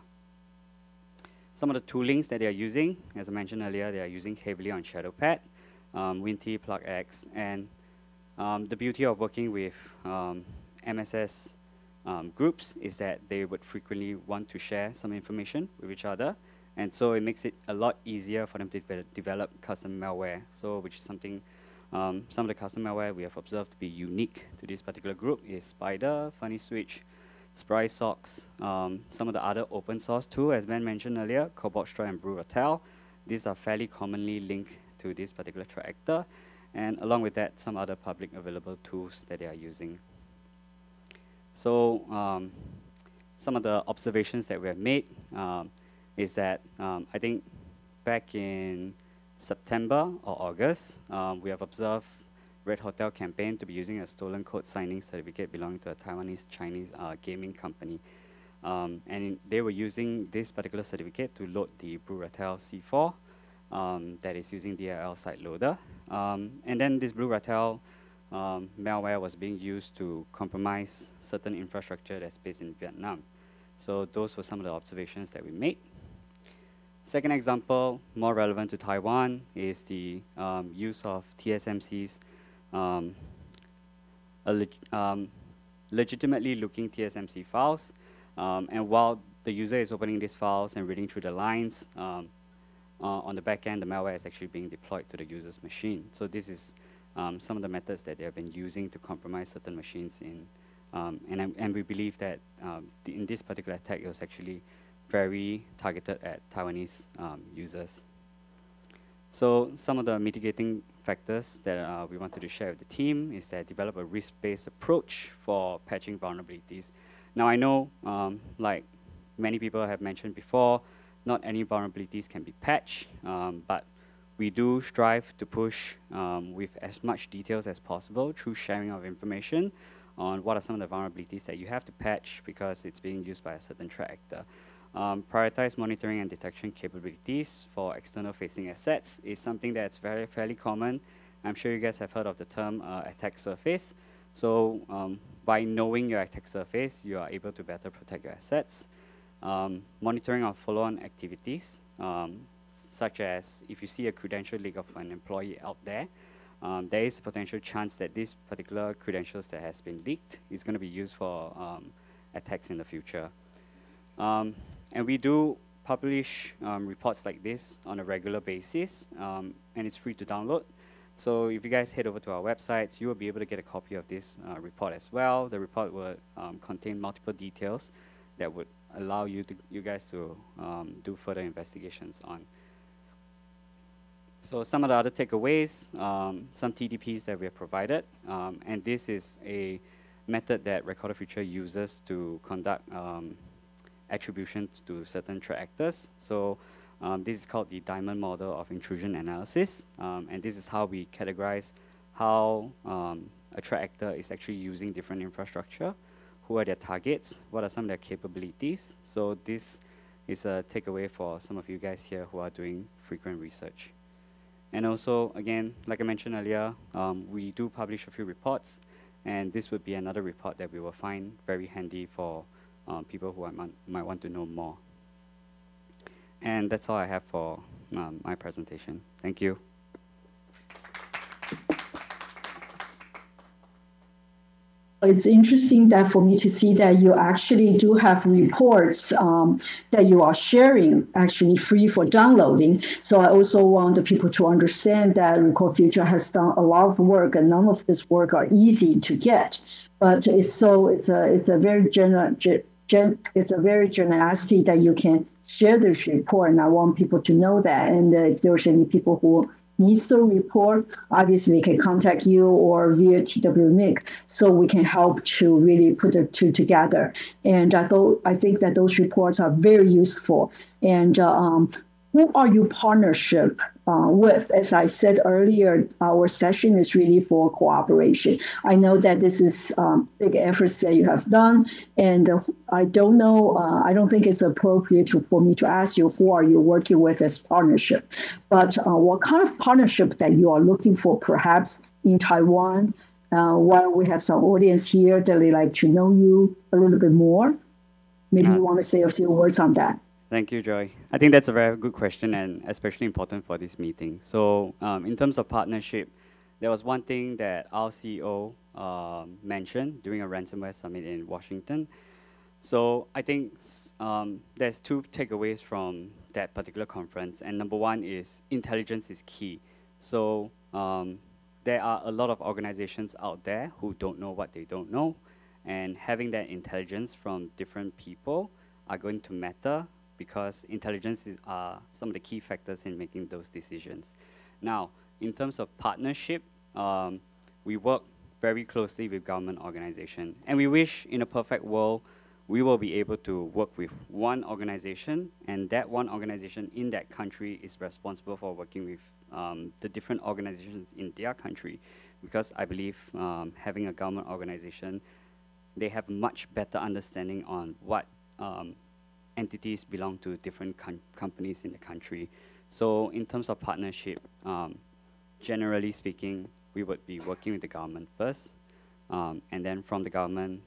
Some of the toolings that they are using, as I mentioned earlier, they are using heavily on ShadowPad, WinT, PlugX, and the beauty of working with MSS groups is that they would frequently want to share some information with each other, and so it makes it a lot easier for them to develop custom malware. So, which is something, some of the custom malware we have observed to be unique to this particular group is Spider, Funny Switch, Spry Socks, some of the other open source tools, as Ben mentioned earlier, Cobalt-Straw and Brew-Ratel. These are fairly commonly linked to this particular threat actor, and along with that, some other public available tools that they are using. So some of the observations that we have made is that I think back in September or August, we have observed Red Hotel campaign to be using a stolen code signing certificate belonging to a Taiwanese Chinese gaming company. And they were using this particular certificate to load the Brew-Ratel C4 that is using DLL site loader. And then this Brew-Ratel malware was being used to compromise certain infrastructure that's based in Vietnam. So those were some of the observations that we made. Second example, more relevant to Taiwan, is the use of TSMC's legitimately looking TSMC files. And while the user is opening these files and reading through the lines, on the back end, the malware is actually being deployed to the user's machine. So this is some of the methods that they have been using to compromise certain machines in. And we believe that in this particular attack, it was actually very targeted at Taiwanese users. So some of the mitigating factors that we wanted to share with the team is that develop a risk-based approach for patching vulnerabilities. Now I know, like many people have mentioned before, not any vulnerabilities can be patched, but we do strive to push with as much details as possible through sharing of information on what are some of the vulnerabilities that you have to patch because it's being used by a certain threat actor. Prioritize monitoring and detection capabilities for external facing assets is something that's fairly common. I'm sure you guys have heard of the term attack surface. So by knowing your attack surface, you are able to better protect your assets. Monitoring of follow-on activities, such as if you see a credential leak of an employee out there, there is a potential chance that this particular credentials that has been leaked is going to be used for attacks in the future. And we do publish reports like this on a regular basis, and it's free to download. So if you guys head over to our websites, you will be able to get a copy of this report as well. The report will contain multiple details that would allow you guys to do further investigations on. So some of the other takeaways, some TDPs that we have provided, and this is a method that Recorder Future uses to conduct attribution to certain threat actors. So this is called the diamond model of intrusion analysis, and this is how we categorize how a threat actor is actually using different infrastructure, who are their targets, what are some of their capabilities. So this is a takeaway for some of you guys here who are doing frequent research. And also, again, like I mentioned earlier, we do publish a few reports, and this would be another report that we will find very handy for people who might want to know more. And that's all I have for my presentation. Thank you. It's interesting that for me to see that you actually do have reports that you are sharing actually free for downloading. So I also want the people to understand that Record Future has done a lot of work, and none of this work are easy to get. But it's a very generosity that you can share this report, and I want people to know that. And if there's any people who needs the report, obviously they can contact you or via TWNIC, so we can help to really put the two together. And I think that those reports are very useful. And who are you partnership with? As I said earlier, our session is really for cooperation. I know that this is big efforts that you have done, and I don't know, I don't think it's appropriate for me to ask you who are you working with as partnership, but what kind of partnership that you are looking for perhaps in Taiwan, while we have some audience here that they like to know you a little bit more. Maybe you want to say a few words on that. Thank you, Joy. I think that's a very good question and especially important for this meeting. So in terms of partnership, there was one thing that our CEO mentioned during a ransomware summit in Washington. So I think there's two takeaways from that particular conference. And number one is intelligence is key. So there are a lot of organizations out there who don't know what they don't know. And having that intelligence from different people are going to matter because intelligence are some of the key factors in making those decisions. Now, in terms of partnership, we work very closely with government organizations. And we wish in a perfect world, we will be able to work with one organization, and that one organization in that country is responsible for working with the different organizations in their country. Because I believe having a government organization, they have a much better understanding on what entities belong to different companies in the country. So in terms of partnership, generally speaking, we would be working with the government first, and then from the government,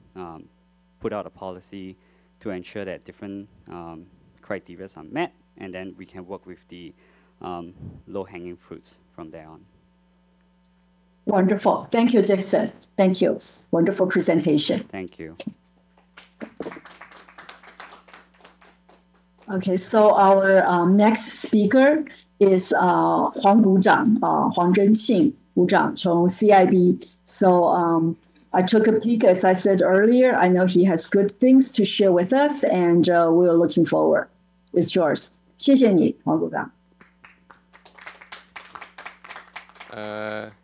put out a policy to ensure that different criteria are met, and then we can work with the low-hanging fruits from there on. Wonderful. Thank you, Dixon. Thank you. Wonderful presentation. Thank you. Okay, so our next speaker is Huang 股长, Huang Zhenqing 股长 from CIB. So I took a peek, as I said earlier. I know he has good things to share with us, and we're looking forward. It's yours. 谢谢你, Huang 股长.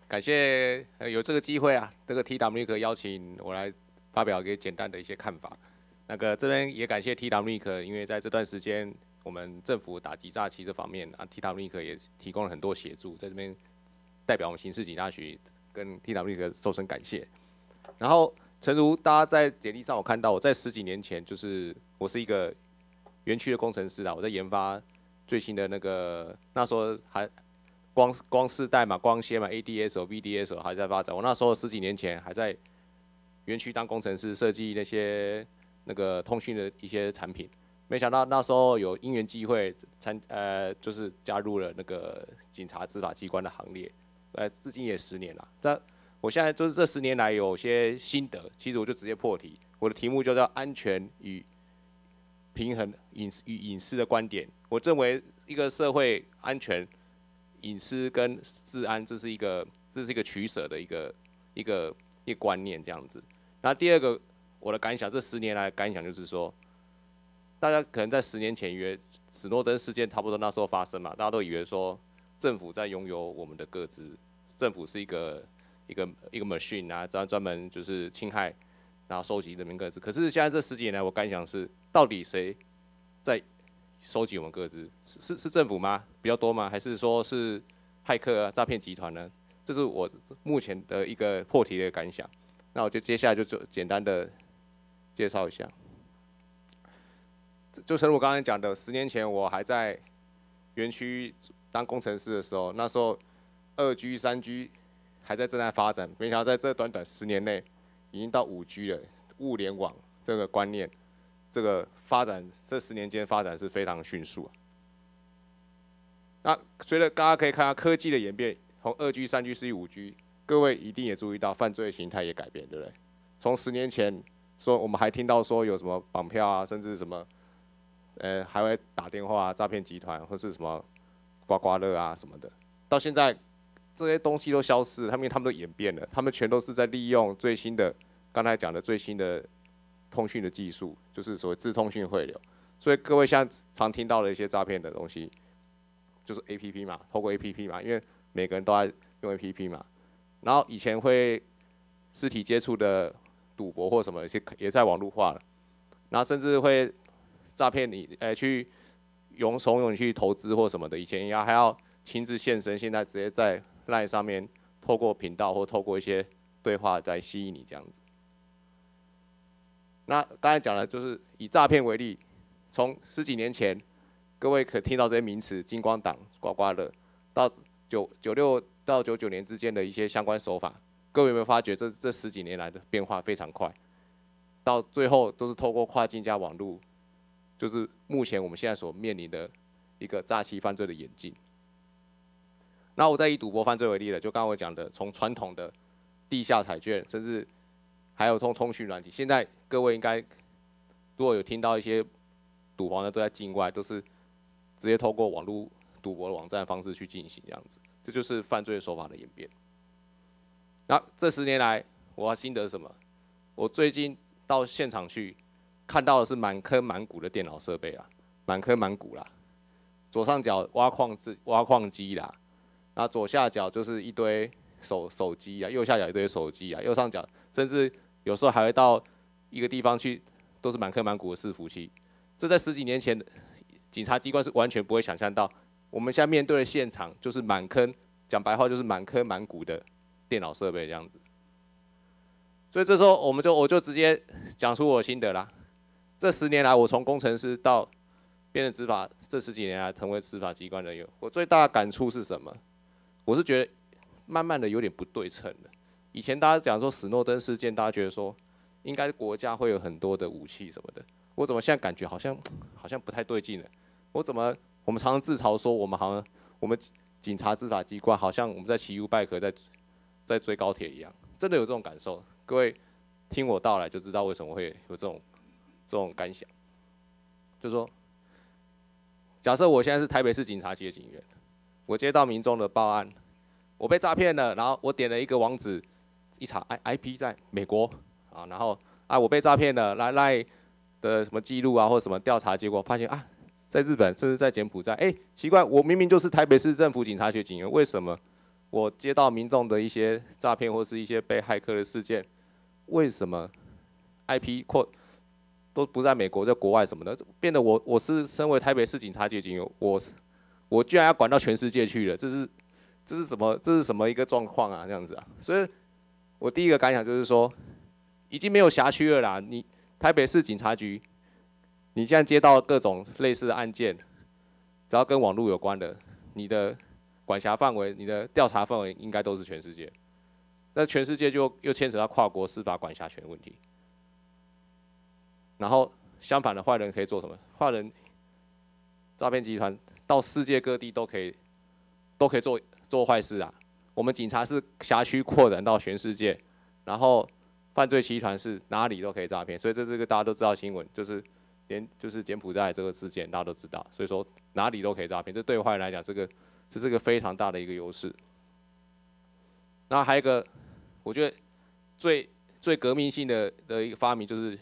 感谢有这个机会啊，这个 TWNIC 邀请我来发表一个简单的一些看法。这边也感谢 TWNIC， 因为在这段时间我们政府打击诈欺这方面啊 ，TWNIC 也提供了很多协助，在这边代表我们刑事警察局跟 TWNIC 说声感谢。然后，诚如大家在简历上我看到，我在10几年前就是我是一个园区的工程师啦，我在研发最新的那时候还。光世代嘛，光纤嘛 ，ADSL、VDSL 还在发展。我那时候10几年前还在园区当工程师，设计那些通讯的一些产品。没想到那时候有因缘机会就是加入了警察执法机关的行列。至今也10年了。但我现在就是这10年来有些心得，其实我就直接破题。我的题目就叫安全与平衡隐私的观点。我认为一个社会安全。隐私跟治安，这是一个取舍的一个观念这样子。然后第二个我的感想，这10年来的感想就是说，大家可能在10年前以为史诺登事件差不多那时候发生嘛，大家都以为说政府在拥有我们的个资，政府是一个 machine 啊，专门就是侵害，然后收集人民个资。可是现在这10几年来，我感想是，到底谁在收集我们个资是政府吗？比较多吗？还是说是骇客啊、诈骗集团呢？这是我目前的一个破题的感想。那我就接下来就简单的介绍一下。就正如我刚才讲的，10年前我还在园区当工程师的时候，那时候2G、3G 还正在发展，没想到在这短10年内，已经到5G 了，物联网这个观念。这个发展，这10年间发展是非常迅速。那随着大家可以看到科技的演变，从2G、3G、4G、5G， 各位一定也注意到犯罪形态也改变，对不对？从10年前说，我们还听到说有什么绑票啊，甚至什么，还会打电话啊，诈骗集团或是什么刮刮乐啊什么的，到现在这些东西都消失了，因为他们都演变了，他们全都是在利用最新的，刚才讲的最新的。通讯的技术就是所谓自通讯汇流，所以各位现在常听到的一些诈骗的东西，就是 APP 嘛，透过 APP 嘛，因为每个人都在用 APP 嘛。然后以前会实体接触的赌博或什么，也在网络化了。然后甚至会诈骗你，去怂恿你去投资或什么的，以前还要亲自现身，现在直接在 LINE 上面透过频道或透过一些对话来吸引你这样子。那刚才讲的就是以诈骗为例，从10几年前，各位可听到这些名词，金光党、刮刮乐，到96到99年之间的一些相关手法，各位有没有发觉这10几年来的变化非常快？到最后都是透过跨境加网络，就是目前我们现在所面临的一个诈欺犯罪的演进。那我再以赌博犯罪为例了，就刚刚我讲的，从传统的地下彩券，甚至还有通讯软体，现在各位应该如果有听到一些赌房呢都在境外，都是直接透过网络赌博的网站的方式去进行这样子，这就是犯罪手法的演变。那这10年来，我要心得什么？我最近到现场去看到的是满坑满谷的电脑设备啊，满坑满谷啦。左上角挖矿机啦，那左下角就是一堆手机啊，右下角一堆手机啊，右上角甚至有时候还会到一个地方去，都是满坑满谷的伺服器。这在10几年前，警察机关是完全不会想象到，我们现在面对的现场就是满坑，讲白话就是满坑满谷的电脑设备这样子。所以这时候我就直接讲出我的心得啦。这10年来，我从工程师到变成执法，这10几年来成为执法机关人员，我最大的感触是什么？我是觉得慢慢的有点不对称了。以前大家讲说史诺登事件，大家觉得说应该国家会有很多的武器什么的，我怎么现在感觉好像不太对劲了？我们常常自嘲说我们警察执法机关好像我们在骑 U-bike 在追高铁一样，真的有这种感受。各位听我道来就知道为什么会有这种感想。就是说，假设我现在是台北市警察局的警员，我接到民众的报案，我被诈骗了，然后我点了一个网址，一查 IP 在美国啊，然后我被诈骗了，来的什么记录啊或者什么调查结果发现在日本甚至在柬埔寨，奇怪，我明明就是台北市政府警察局警员，为什么我接到民众的一些诈骗或是一些被骇客的事件，为什么 IP 都不在美国，在国外什么的，变得我是身为台北市警察局警员，我居然要管到全世界去了，这是什么一个状况啊？这样子啊，所以我第一个感想就是说，已经没有辖区了啦。你台北市警察局，你现在接到各种类似的案件，只要跟网络有关的，你的管辖范围、你的调查范围应该都是全世界。那全世界就又牵扯到跨国司法管辖权的问题。然后相反的，坏人可以做什么？坏人诈骗集团到世界各地都可以做坏事啊。我们警察是辖区扩展到全世界，然后犯罪集团是哪里都可以诈骗，所以这个大家都知道新闻，就是柬埔寨这个事件大家都知道，所以说哪里都可以诈骗，这对坏人来讲，这是个非常大的一个优势。那还有一个，我觉得最革命性的一个发明就是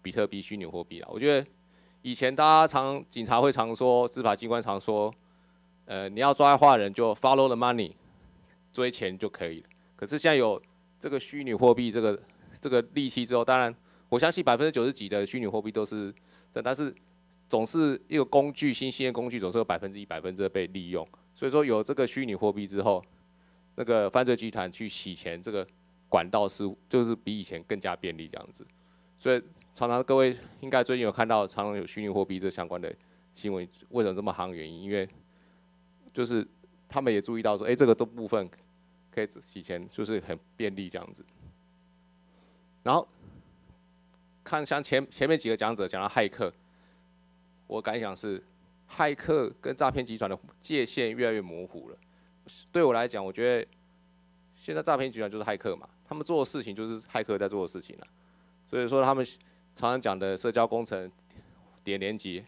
比特币虚拟货币啦。我觉得以前大家警察会常说，执法机关常说，你要抓坏人就 follow the money， 追钱就可以了。可是现在有这个虚拟货币这个利器之后，当然我相信90%几的虚拟货币都是，但是总是一个工具，新兴的工具总是有1%、2%被利用。所以说有这个虚拟货币之后，那个犯罪集团去洗钱这个管道就是比以前更加便利这样子。所以常常各位应该最近有看到，常常有虚拟货币这相关的新闻，为什么这么夯？原因因为就是他们也注意到说，这个的部分可以洗钱，就是很便利这样子。然后看像前面几个讲者讲到骇客，我感想是，骇客跟诈骗集团的界限越来越模糊了。对我来讲，我觉得现在诈骗集团就是骇客嘛，他们做的事情就是骇客在做的事情了。所以说他们常常讲的社交工程、点连结，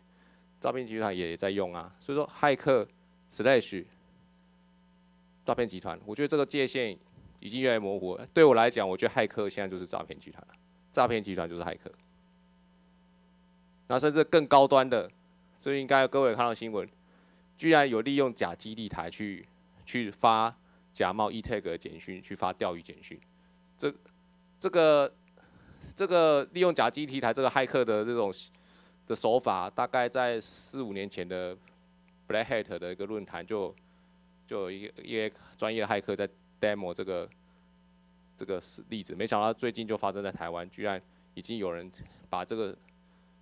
诈骗集团也在用啊。所以说骇客/诈骗集团，我觉得这个界限已经越来越模糊了。对我来讲，我觉得骇客现在就是诈骗集团了，诈骗集团就是骇客。那甚至更高端的，所以应该各位有看到新闻，居然有利用假基地台去发假冒 e-tag 的简讯，去发钓鱼简讯。这个利用假基地台这个骇客的这种的手法，大概在4、5年前的 Black Hat 的一个论坛就有一些专业骇客在 demo 这个例子，没想到最近就发生在台湾，居然已经有人把这个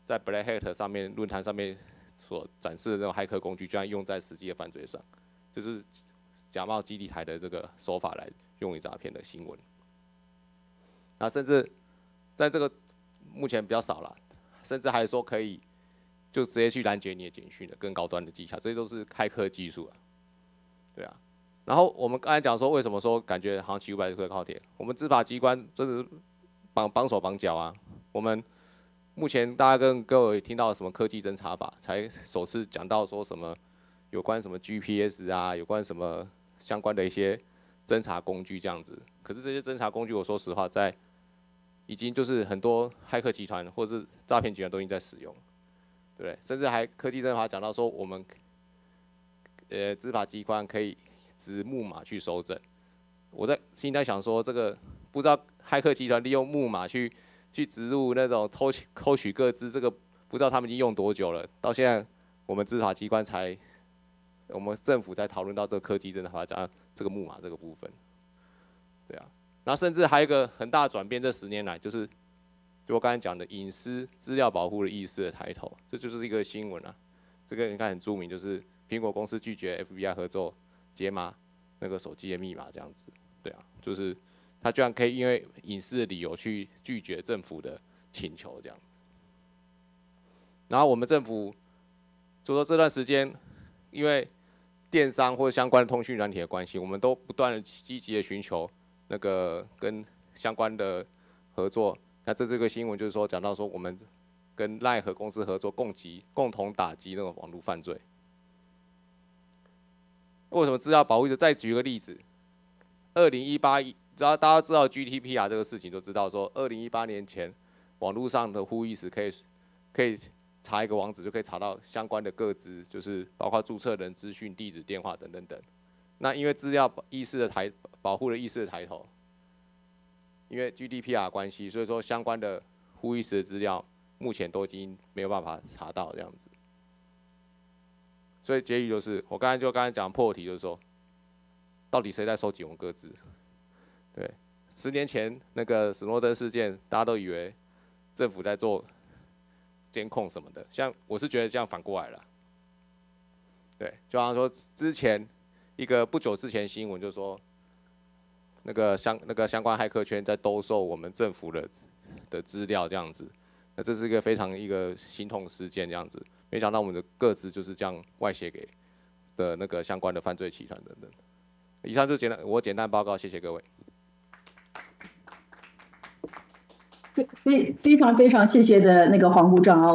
在 Black Hat 上面论坛上面所展示的那种骇客工具，居然用在实际的犯罪上，就是假冒基地台的这个手法来用于诈骗的新闻。那甚至在这个目前比较少了，甚至还说可以就直接去拦截你的简讯的更高端的技巧，这些都是骇客技术啊，对啊。然后我们刚才讲说，为什么说感觉好像骑500克高铁？我们执法机关真的是绑手绑脚啊。我们目前大家跟各位听到什么科技侦查法，才首次讲到说什么有关什么 GPS 啊，有关什么相关的一些侦查工具这样子。可是这些侦查工具，我说实话，在已经就是很多骇客集团或是诈骗集团都已经在使用，对不对？甚至还科技侦查讲到说，我们执法机关可以指木马去搜证。我心里在想说，这个不知道骇客集团利用木马去植入那种偷取个资，这个不知道他们已经用多久了。到现在，我们执法机关我们政府在讨论到这个科技侦查讲这个木马这个部分，对啊。然后甚至还有一个很大的转变，这10年来就我刚才讲的隐私资料保护的意识的抬头，这就是一个新闻啊。这个你看很著名，就是苹果公司拒绝 FBI 合作解码那个手机的密码这样子，对啊，就是他居然可以因为隐私的理由去拒绝政府的请求这样。然后我们政府就说这段时间，因为电商或相关的通讯软体的关系，我们都不断的积极的寻求那个跟相关的合作。那这个新闻就是说讲到说，我们跟赖和公司合作，共同打击那种网络犯罪。为什么资料保护者？再举个例子，2018，只要大家知道 GDPR 这个事情，就知道说，2018年前，网络上的呼吁时可以查一个网址，就可以查到相关的个资，就是包括注册人资讯、地址、电话等等等。那因为资料保护的意识的抬头，因为 GDPR 关系，所以说相关的呼吁时的资料，目前都已经没有办法查到这样子。所以结语就是，我刚才讲破题，就是说，到底谁在收集我们个资？对，10年前那个史诺登事件，大家都以为政府在做监控什么的，我是觉得这样反过来了。对，就好像说之前不久之前新闻就说，那个相关骇客圈在兜售我们政府的资料这样子，那这是一个非常心痛事件这样子。没想到我们的个资就是这样外泄给的那个相关的犯罪集团等等。以上就我简单报告，谢谢各位。非常谢谢的那个黄部长啊！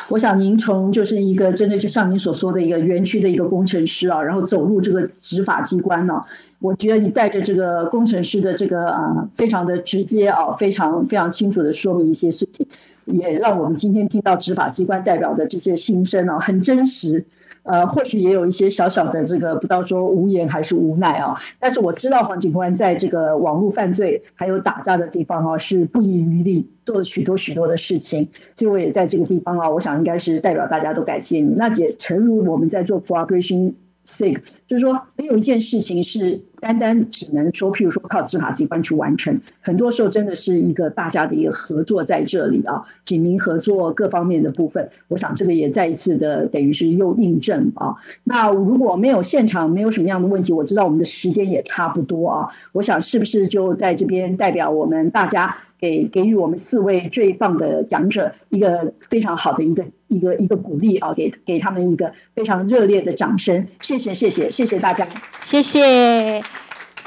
我想您从就是一个真的就像您所说的一个园区的一个工程师啊，然后走入这个执法机关呢，我觉得你带着这个工程师的这个非常的直接啊，非常清楚的说明一些事情，也让我们今天听到执法机关代表的这些心声啊，很真实。或许也有一些小小的这个不知道说无言还是无奈啊，但是我知道黄警官在这个网络犯罪还有打诈的地方啊，是不遗余力做了许多的事情，所以我也在这个地方啊，我想应该是代表大家都感谢你。那也诚如我们在做 cooperation SIG， 就是说没有一件事情是单只能说譬如说靠执法机关去完成，很多时候真的是一个大家的一个合作在这里啊，警民合作各方面的部分，我想这个也再一次的等于是又印证啊。那如果没有现场没有什么样的问题，我知道我们的时间也差不多啊，我想是不是就在这边代表我们大家给予我们4位最棒的讲者一个非常好的一个鼓励啊，给他们一个非常热烈的掌声，谢谢大家，谢谢。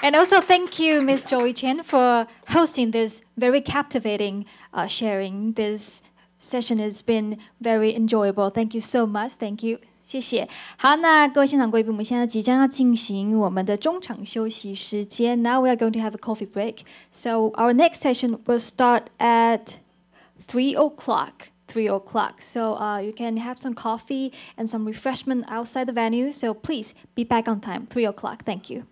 And also thank you, Ms. Joey Chen, for hosting this very captivating sharing. This session has been very enjoyable. Thank you so much. Thank you. 谢谢。好，那各位现场贵宾，我们现在即将要进行我们的中场休息时间。Now we are going to have a coffee break. So our next session will start at 3 o'clock. 3 o'clock. So you can have some coffee and some refreshment outside the venue. So please be back on time. 3 o'clock. Thank you.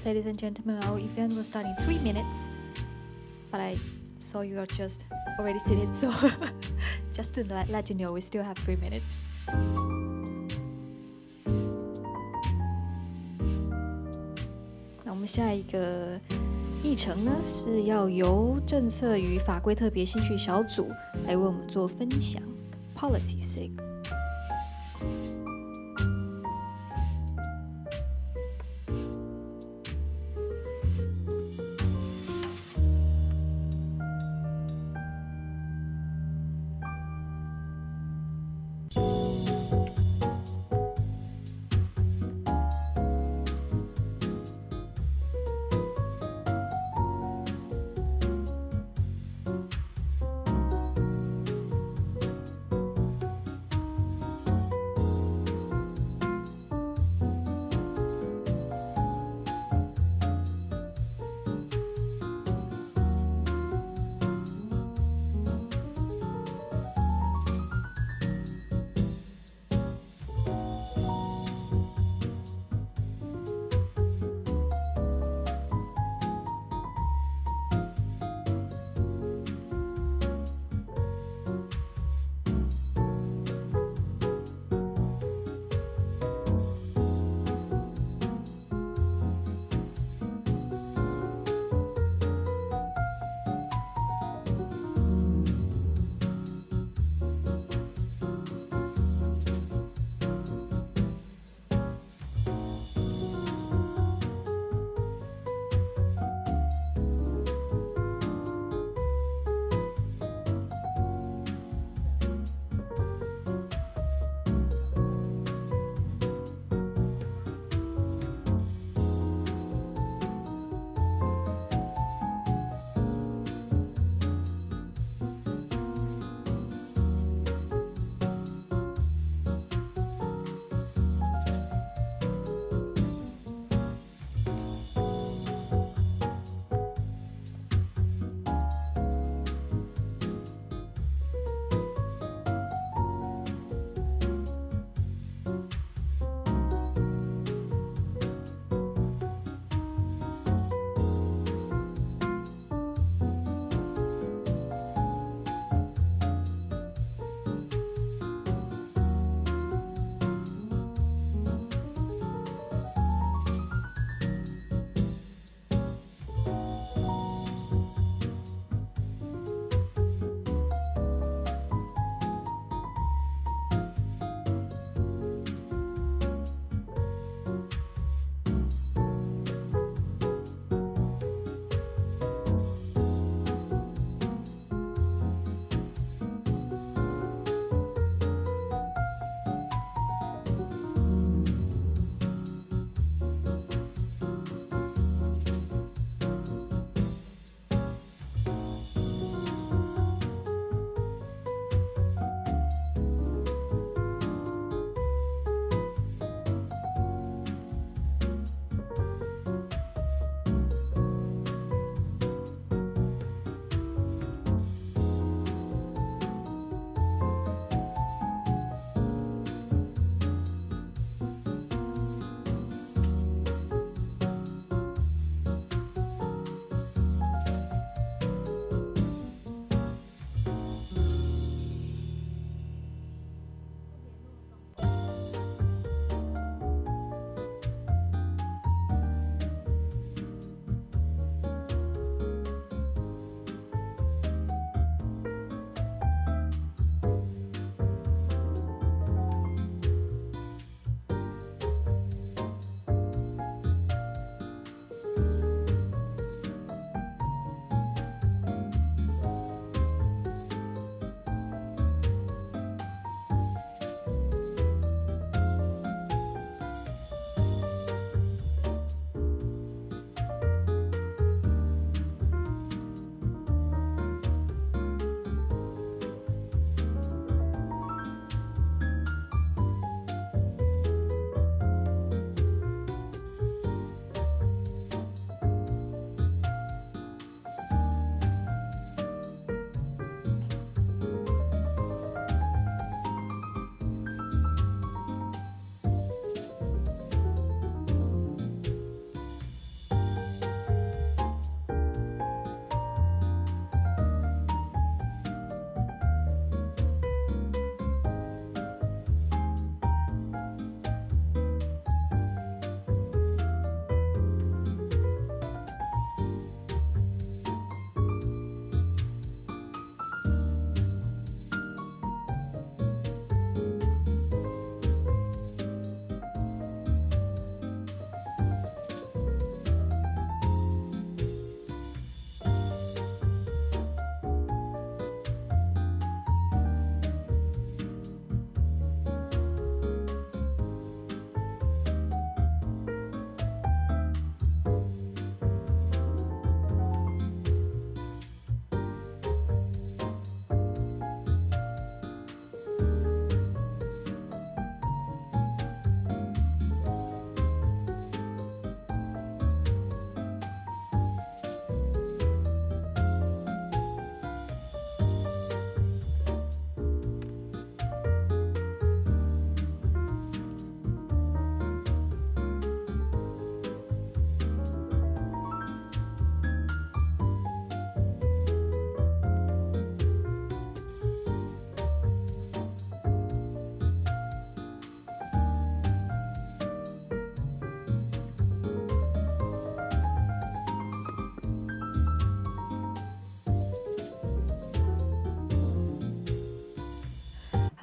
ladies and gentlemen, our event will start in 3 minutes. But I saw you are just already seated, so just to let you know, we still have 3 minutes. 那我们下一个议程呢，是要由政策与法规特别兴趣小组来为我们做分享 ，Policy SIG。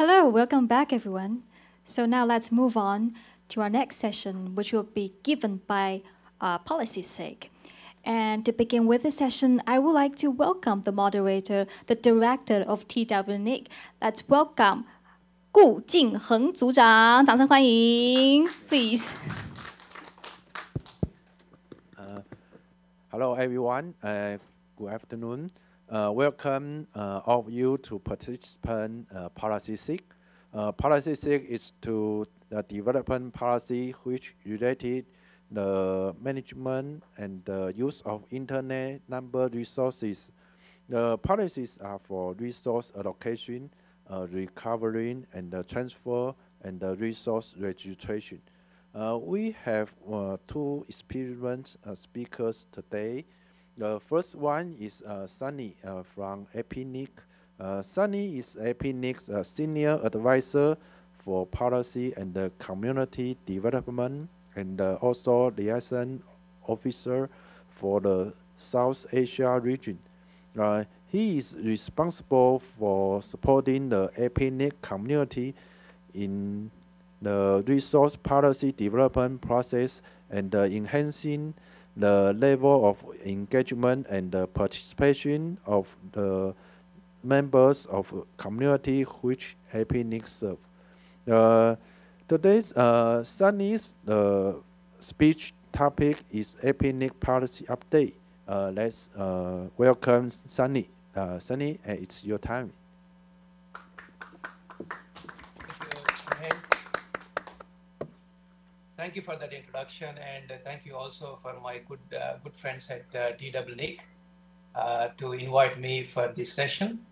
Hello, welcome back everyone. So now let's move on to our next session, which will be given by policy's sake. And to begin with the session, I would like to welcome the moderator, the director of TWNIC. Let's welcome 顾敬恒组长，掌声欢迎 ，please. Hello everyone, good afternoon. Welcome all of you to participate Policy SIG. Policy SIG is to the development policy which related the management and the use of internet number resources. The policies are for resource allocation, recovery, and the transfer, and the resource registration. We have two experienced speakers today. The first one is Sunny from IPNIC. Sunny is IPNIC's senior advisor for policy and community development, and also liaison officer for the South Asia region. He is responsible for supporting the IPNIC community in the resource policy development process and enhancing the level of engagement and the participation of the members of community which IPNIC serve. Today's Sunny's speech topic is IPNIC policy update. Let's welcome Sunny. Sunny, it's your time. Thank you for that introduction, and thank you also for my good friends at TWNIC to invite me for this session.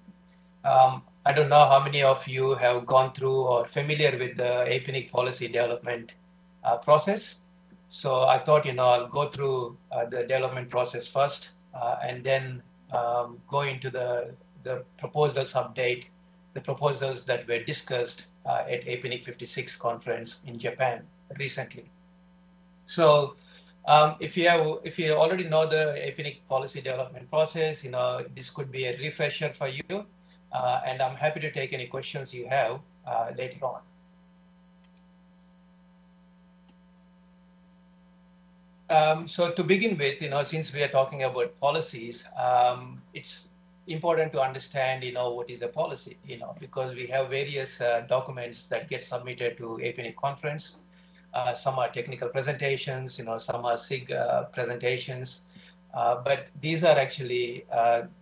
I don't know how many of you have gone through or familiar with the IPNIC policy development process. So I thought, I'll go through the development process first, and then go into the proposals update, the proposals that were discussed at IPNIC 56 conference in Japan recently. So if you already know the IPNIC policy development process, this could be a refresher for you, and I'm happy to take any questions you have later on. So to begin with, since we are talking about policies, it's important to understand, what is a policy, because we have various documents that get submitted to IPNIC conference. Some are technical presentations, some are SIG presentations, but these are actually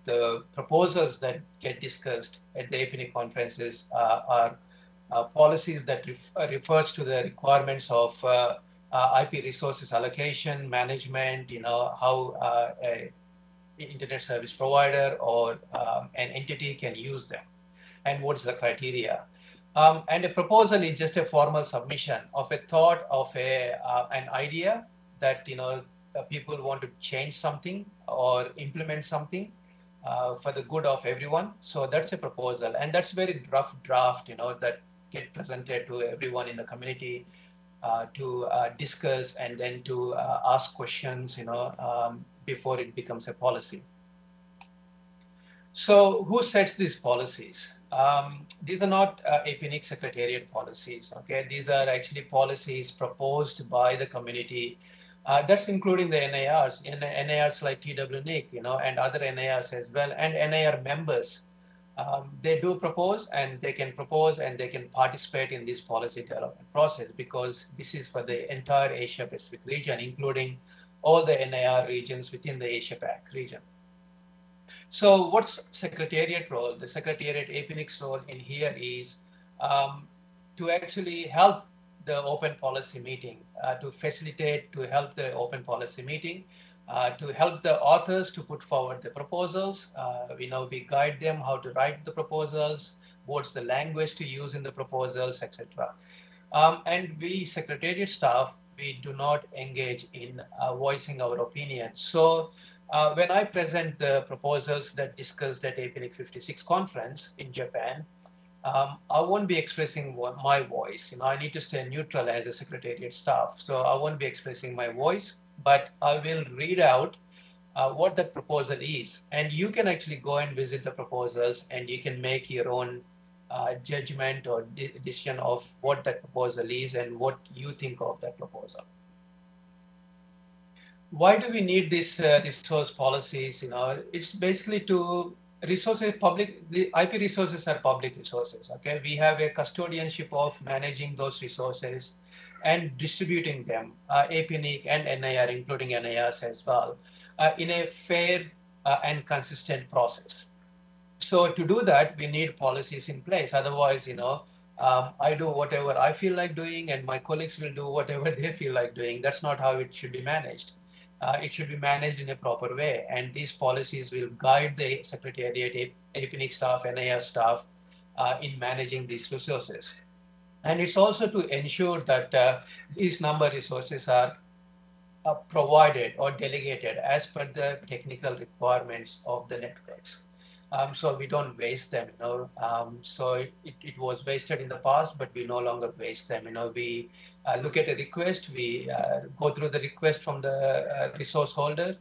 the proposals that get discussed at the IPNIC conferences are policies that refers to the requirements of IP resources allocation, management, how a internet service provider or an entity can use them, and what is the criteria. And a proposal is just a formal submission of a thought, of an idea that people want to change something or implement something for the good of everyone. So that's a proposal, and that's very rough draft, that get presented to everyone in the community to discuss and then to ask questions, before it becomes a policy. So who sets these policies? These are not IPNIC Secretariat policies, okay? These are actually policies proposed by the community. That's including the NIRs, NIRs like TWNIC, and other NIRs as well, and NIR members. They do propose, and they can participate in this policy development process, because this is for the entire Asia Pacific region, including all the NIR regions within the Asia Pac region. So what's Secretariat role? The Secretariat IPNIC's role in here is to actually help the open policy meeting, to facilitate, to help the open policy meeting, to help the authors to put forward the proposals. We guide them how to write the proposals, what's the language to use in the proposals, etc. And we Secretariat staff, we do not engage in voicing our opinion. So when I present the proposals that discussed at IPNIC 56 conference in Japan, I won't be expressing my voice. I need to stay neutral as a Secretariat staff. So I won't be expressing my voice, but I will read out what the proposal is. And you can actually go and visit the proposals, and you can make your own judgment or decision of what that proposal is and what you think of that proposal. Why do we need these resource policies? It's basically to resources the IP resources are public resources. Okay, we have a custodianship of managing those resources and distributing them, APNIC and NIR, including NIRs as well, in a fair and consistent process. So to do that, we need policies in place. Otherwise, I do whatever I feel like doing, and my colleagues will do whatever they feel like doing. That's not how it should be managed. It should be managed in a proper way, and these policies will guide the Secretariat, APNIC staff, NIR staff in managing these resources. And it's also to ensure that these number resources are provided or delegated as per the technical requirements of the networks. So we don't waste them, so it was wasted in the past, but we no longer waste them. We look at a request, we go through the request from the resource holder,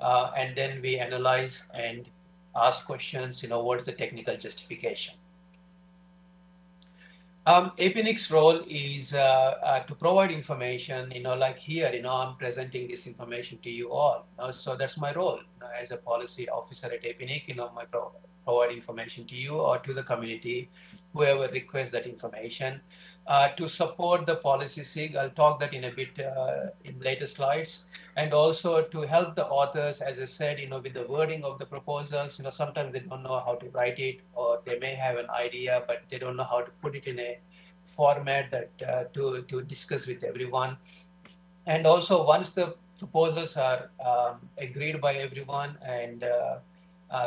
and then we analyze and ask questions, what's the technical justification. APNIC's role is to provide information, like here, I'm presenting this information to you all. So that's my role as a policy officer at APNIC, my provide information to you or to the community, whoever requests that information. To support the policy SIG, I'll talk that in a bit in later slides. And also to help the authors, as I said, with the wording of the proposals, sometimes they don't know how to write it, or they may have an idea, but they don't know how to put it in a format that to discuss with everyone. And also once the proposals are agreed by everyone, and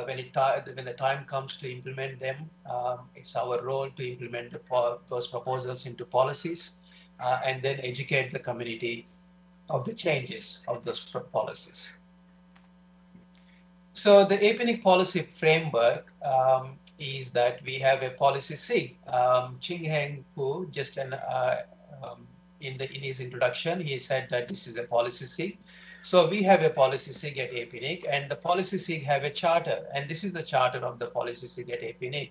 when the time comes to implement them, it's our role to implement those proposals into policies and then educate the community of the changes of those policies. So the APNIC policy framework is that we have a policy SIG. Ching Heng Pu, just in his introduction, he said that this is a policy SIG. So we have a policy SIG at APNIC, and the policy SIG have a charter, and this is the charter of the policy SIG at APNIC.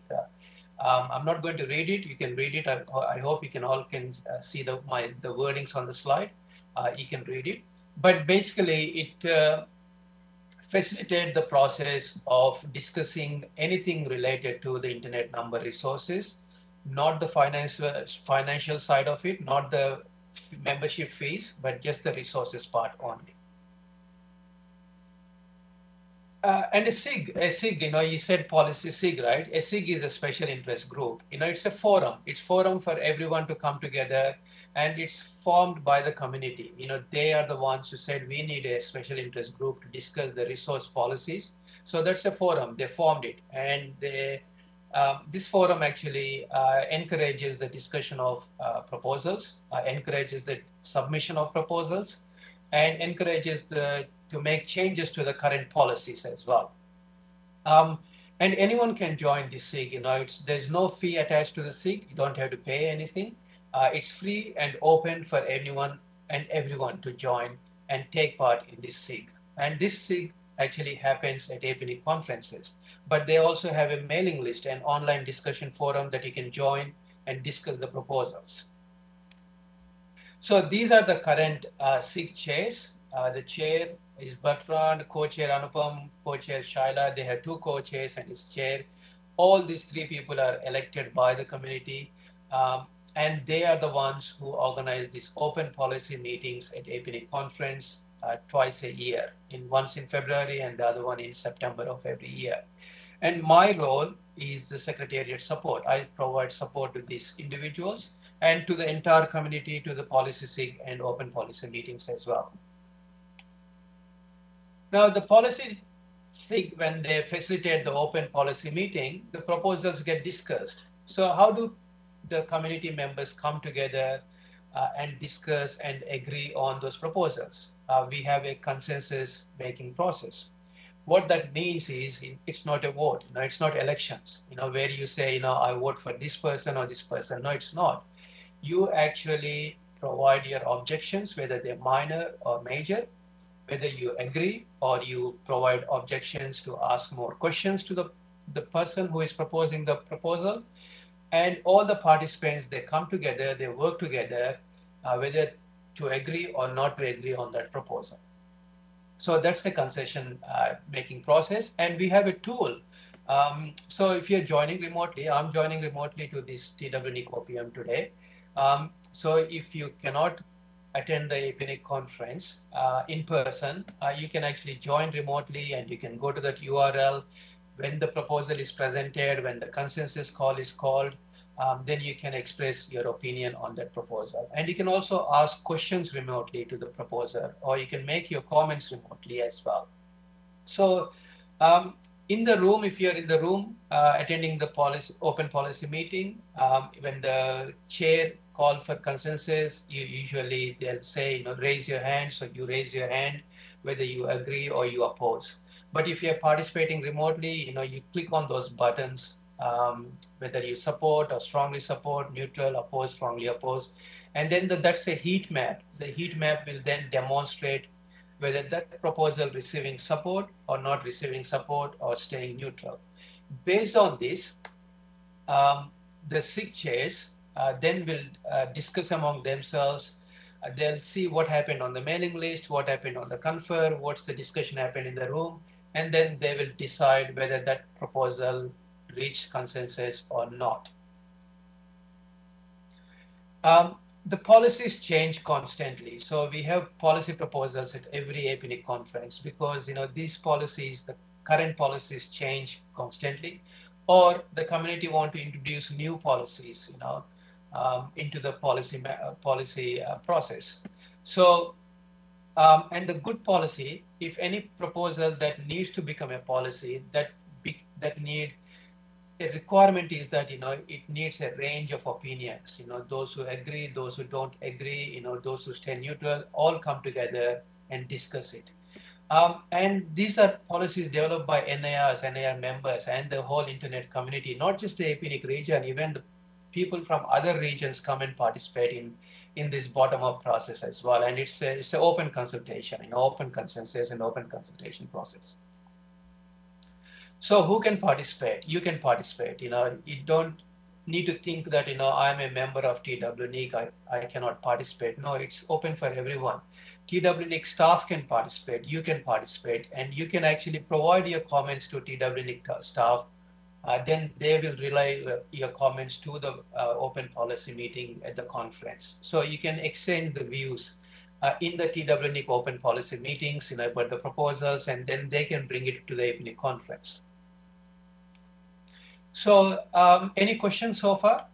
I'm not going to read it. You can read it. I hope you can all see the wordings on the slide. You can read it. But basically, it facilitates the process of discussing anything related to the internet number resources, not the financial side of it, not the membership fees, but just the resources part only. And a SIG, you said policy SIG, right? A SIG is a special interest group. It's a forum. It's forum for everyone to come together, and it's formed by the community. They are the ones who said we need a special interest group to discuss the resource policies. So that's a forum. They formed it, and this forum actually encourages the discussion of proposals, encourages the submission of proposals, and encourages to make changes to the current policies as well. And anyone can join this SIG. There's no fee attached to the SIG. You don't have to pay anything. It's free and open for anyone and everyone to join and take part in this SIG. And this SIG actually happens at APNIC conferences, but they also have a mailing list and online discussion forum that you can join and discuss the proposals. So these are the current SIG chairs. The chair is Bertrand, co-chair Anupam, co-chair Shaila. They have two co-chairs and his chair. All these three people are elected by the community, and they are the ones who organize these open policy meetings at APNIC conference twice a year, once in February and the other one in September of every year. And my role is the secretariat support. I provide support to these individuals and to the entire community, to the policy SIG and open policy meetings as well. Now, the policy SIG, when they facilitate the open policy meeting, the proposals get discussed. So how do the community members come together and discuss and agree on those proposals? We have a consensus making process. What that means is it's not a vote. It's not elections, where you say, I vote for this person or this person. No, it's not. You actually provide your objections, whether they're minor or major, whether you agree or you provide objections to ask more questions to the person who is proposing the proposal. And all the participants, they come together, they work together, whether to agree or not to agree on that proposal. So that's the concession making process. And we have a tool. So if you're joining remotely, I'm joining remotely to this TWNIC OPM today. So if you cannot attend the APNIC conference in person, you can actually join remotely, and you can go to that URL. When the proposal is presented, when the consensus call is called, then you can express your opinion on that proposal. And you can also ask questions remotely to the proposer, or you can make your comments remotely as well. So in the room, if you're in the room attending the open policy meeting, when the chair call for consensus, usually they'll say, raise your hand. So you raise your hand whether you agree or you oppose. But if you're participating remotely, you click on those buttons, whether you support or strongly support, neutral, oppose, strongly oppose. And then that's a heat map. The heat map will then demonstrate whether that proposal receiving support or not receiving support or staying neutral. Based on this, the SIG chairs then will discuss among themselves. They'll see what happened on the mailing list, what happened on the confer, what's the discussion happened in the room, and then they will decide whether that proposal reached consensus or not. The policies change constantly. So we have policy proposals at every APNIC conference because these policies, the current policies change constantly, or the community want to introduce new policies, into the policy process. So, and the good policy, if any proposal that needs to become a policy, a requirement is that it needs a range of opinions. Those who agree, those who don't agree, those who stay neutral, all come together and discuss it. And these are policies developed by NIRs, NIR members, and the whole internet community, not just the APNIC region. Even the people from other regions come and participate in this bottom-up process as well. And it's an open consultation, open consensus and open consultation process. So who can participate? You can participate. You don't need to think that I'm a member of TWNIC, I cannot participate. No, it's open for everyone. TWNIC staff can participate. You can participate, and you can actually provide your comments to TWNIC staff. Then they will relay your comments to the open policy meeting at the conference. So you can exchange the views in the TWNIC open policy meetings, about the proposals, and then they can bring it to the APNIC conference. So any questions so far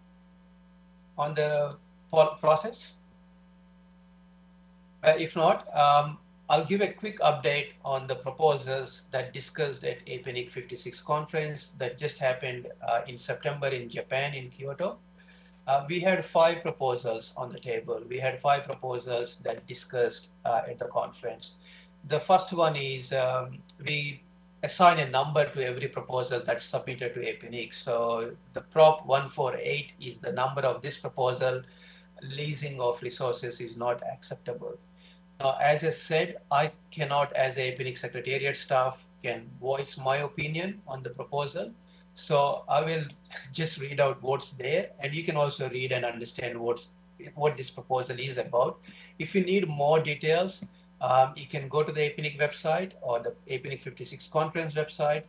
on the process? If not, I'll give a quick update on the proposals that discussed at APNIC 56 conference that just happened in September in Japan, in Kyoto. We had 5 proposals on the table. We had 5 proposals that discussed at the conference. The first one is we assign a number to every proposal that's submitted to APNIC. So the Prop 148 is the number of this proposal. Leasing of resources is not acceptable. Now, as I said, I cannot, as a APNIC Secretariat staff, can voice my opinion on the proposal. So I will just read out what's there, and you can also read and understand what this proposal is about. If you need more details, you can go to the APNIC website or the APNIC 56 conference website,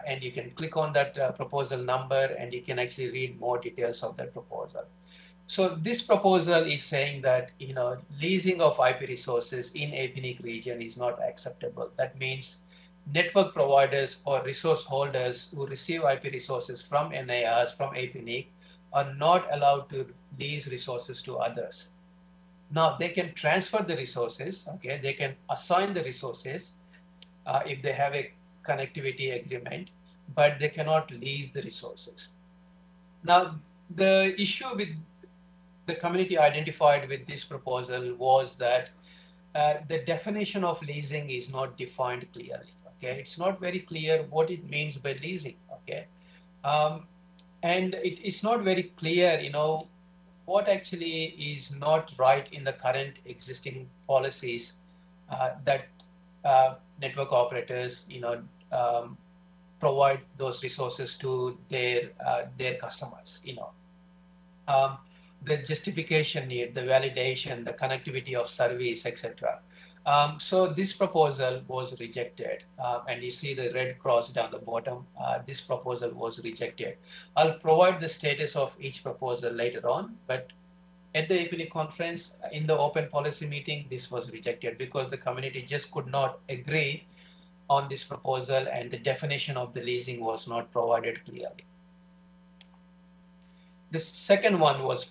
and you can click on that proposal number, and you can actually read more details of that proposal. So this proposal is saying that leasing of IP resources in APNIC region is not acceptable. That means network providers or resource holders who receive IP resources from NIRs, from APNIC, are not allowed to lease resources to others. Now they can transfer the resources, okay? They can assign the resources if they have a connectivity agreement, but they cannot lease the resources. Now the issue with the community identified with this proposal was that the definition of leasing is not defined clearly. Okay, it's not very clear what it means by leasing. Okay, and it's not very clear, what actually is not right in the current existing policies that network operators, provide those resources to their customers. The justification need, the validation, the connectivity of service, etc. So this proposal was rejected, and you see the red cross down the bottom. This proposal was rejected. I'll provide the status of each proposal later on, but at the IPNIC conference, in the open policy meeting, this was rejected because the community just could not agree on this proposal, and the definition of the leasing was not provided clearly. The second one was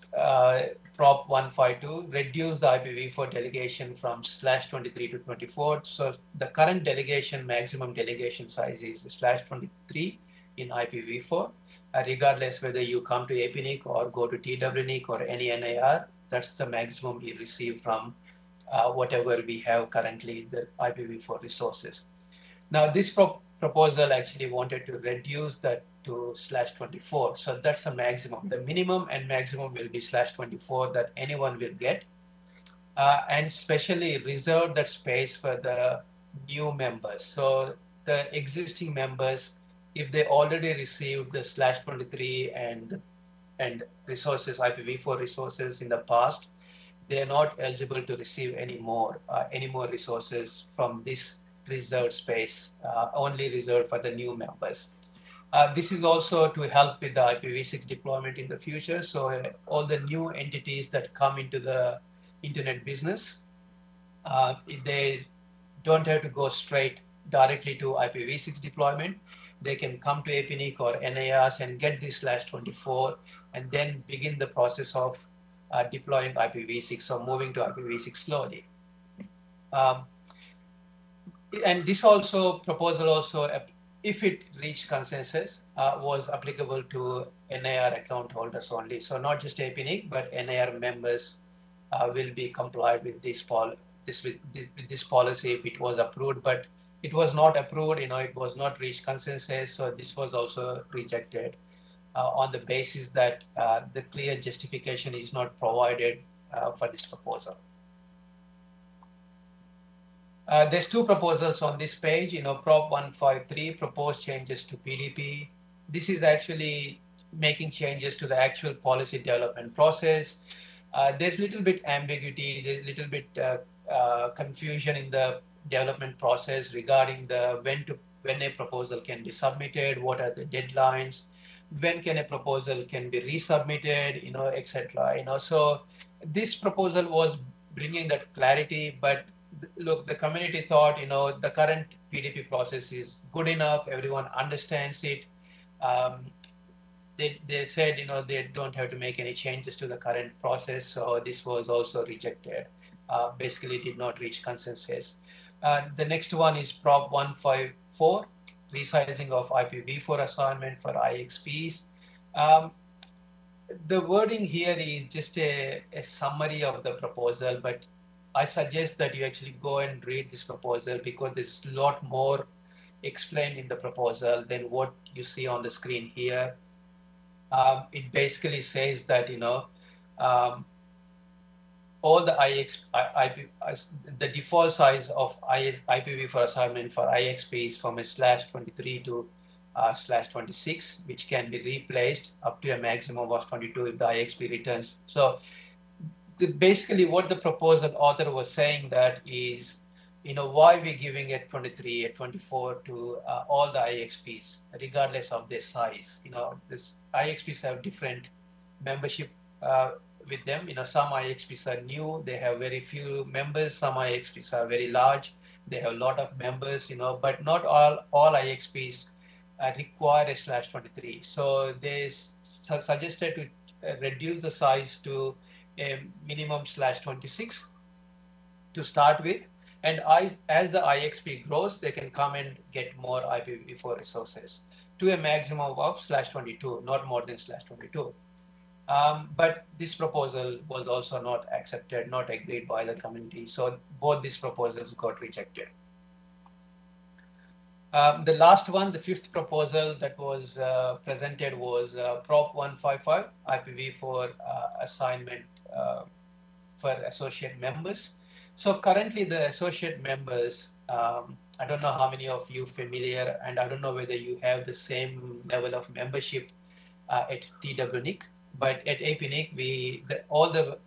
Prop 152, reduce the IPv4 delegation from /23 to 24. So the current delegation, maximum delegation size is /23 in IPv4. Regardless whether you come to IPNIC or go to TWNIC or any NIR, that's the maximum we receive from whatever we have currently, the IPv4 resources. Now this proposal actually wanted to reduce that to /24. So that's the maximum. The minimum and maximum will be /24 that anyone will get. And especially reserve that space for the new members. So the existing members, if they already received the /23 and resources, IPv4 resources in the past, they are not eligible to receive any more resources from this reserved space, only reserved for the new members. This is also to help with the IPv6 deployment in the future. So all the new entities that come into the internet business, they don't have to go straight directly to IPv6 deployment. They can come to IPNIC or NIRs and get this /24 and then begin the process of deploying IPv6 or moving to IPv6 slowly. And this proposal also, if it reached consensus, was applicable to NIR account holders only. So not just IPNIC, but NIR members will be complied with this policy if it was approved. But it was not approved, it was not reached consensus. So this was also rejected on the basis that the clear justification is not provided for this proposal. There's two proposals on this page, Prop 153, proposed changes to PDP. This is actually making changes to the actual policy development process. There's a little bit ambiguity, there's a little bit confusion in the development process regarding when a proposal can be submitted, what are the deadlines, when can a proposal can be resubmitted, etc. So this proposal was bringing that clarity, but look, the community thought, the current PDP process is good enough, everyone understands it. They said, they don't have to make any changes to the current process, so this was also rejected. Basically, did not reach consensus. The next one is Prop 154, resizing of IPv4 assignment for IXPs. The wording here is just a summary of the proposal, but I suggest that you actually go and read this proposal because there's a lot more explained in the proposal than what you see on the screen here. It basically says that, all the the default size of IPv4 assignment for IXPs from a /23 to /26, which can be replaced up to a maximum of 22 if the IXP returns. So basically what the proposal author was saying that is, why we're giving it 23, 24 to all the IXPs, regardless of their size. This IXPs have different membership with them. Some IXPs are new, they have very few members. Some IXPs are very large, they have a lot of members, but not all IXPs require a /23. So they suggested to reduce the size to a minimum /26 to start with. And as the IXP grows, they can come and get more IPv4 resources to a maximum of /22, not more than /22. But this proposal was also not accepted, not agreed by the community. So both these proposals got rejected. The last one, the fifth proposal that was presented was Prop 155, IPv4 assignment for associate members. So currently the associate members I don't know how many of you familiar, and I don't know whether you have the same level of membership at TWNIC, but at APNIC, all the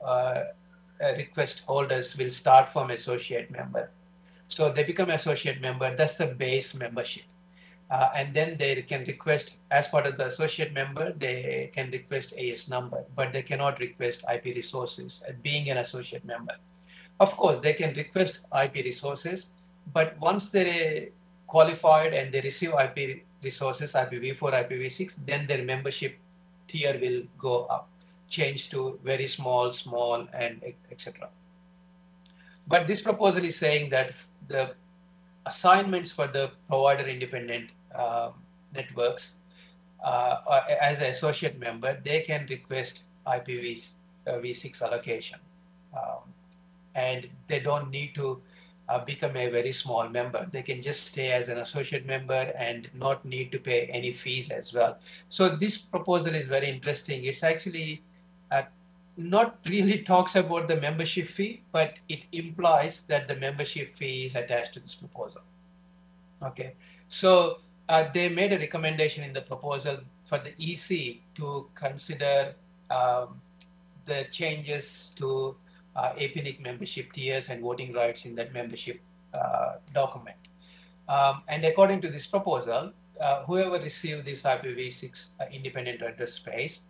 request holders will start from associate member. So they become associate member, that's the base membership. And then they can request, as part of the associate member, they can request AS number, but they cannot request IP resources being an associate member. Of course, they can request IP resources, but once they're qualified and they receive IP resources, IPv4, IPv6, then their membership tier will go up, change to very small, and etc. But this proposal is saying that the assignments for the provider independent networks as an associate member, they can request IPv6 allocation. And they don't need to become a very small member. They can just stay as an associate member and not need to pay any fees as well. So this proposal is very interesting. It's actually not really talks about the membership fee, but it implies that the membership fee is attached to this proposal. Okay, so they made a recommendation in the proposal for the EC to consider the changes to APNIC membership tiers and voting rights in that membership document. And according to this proposal, whoever received this IPv6 independent address space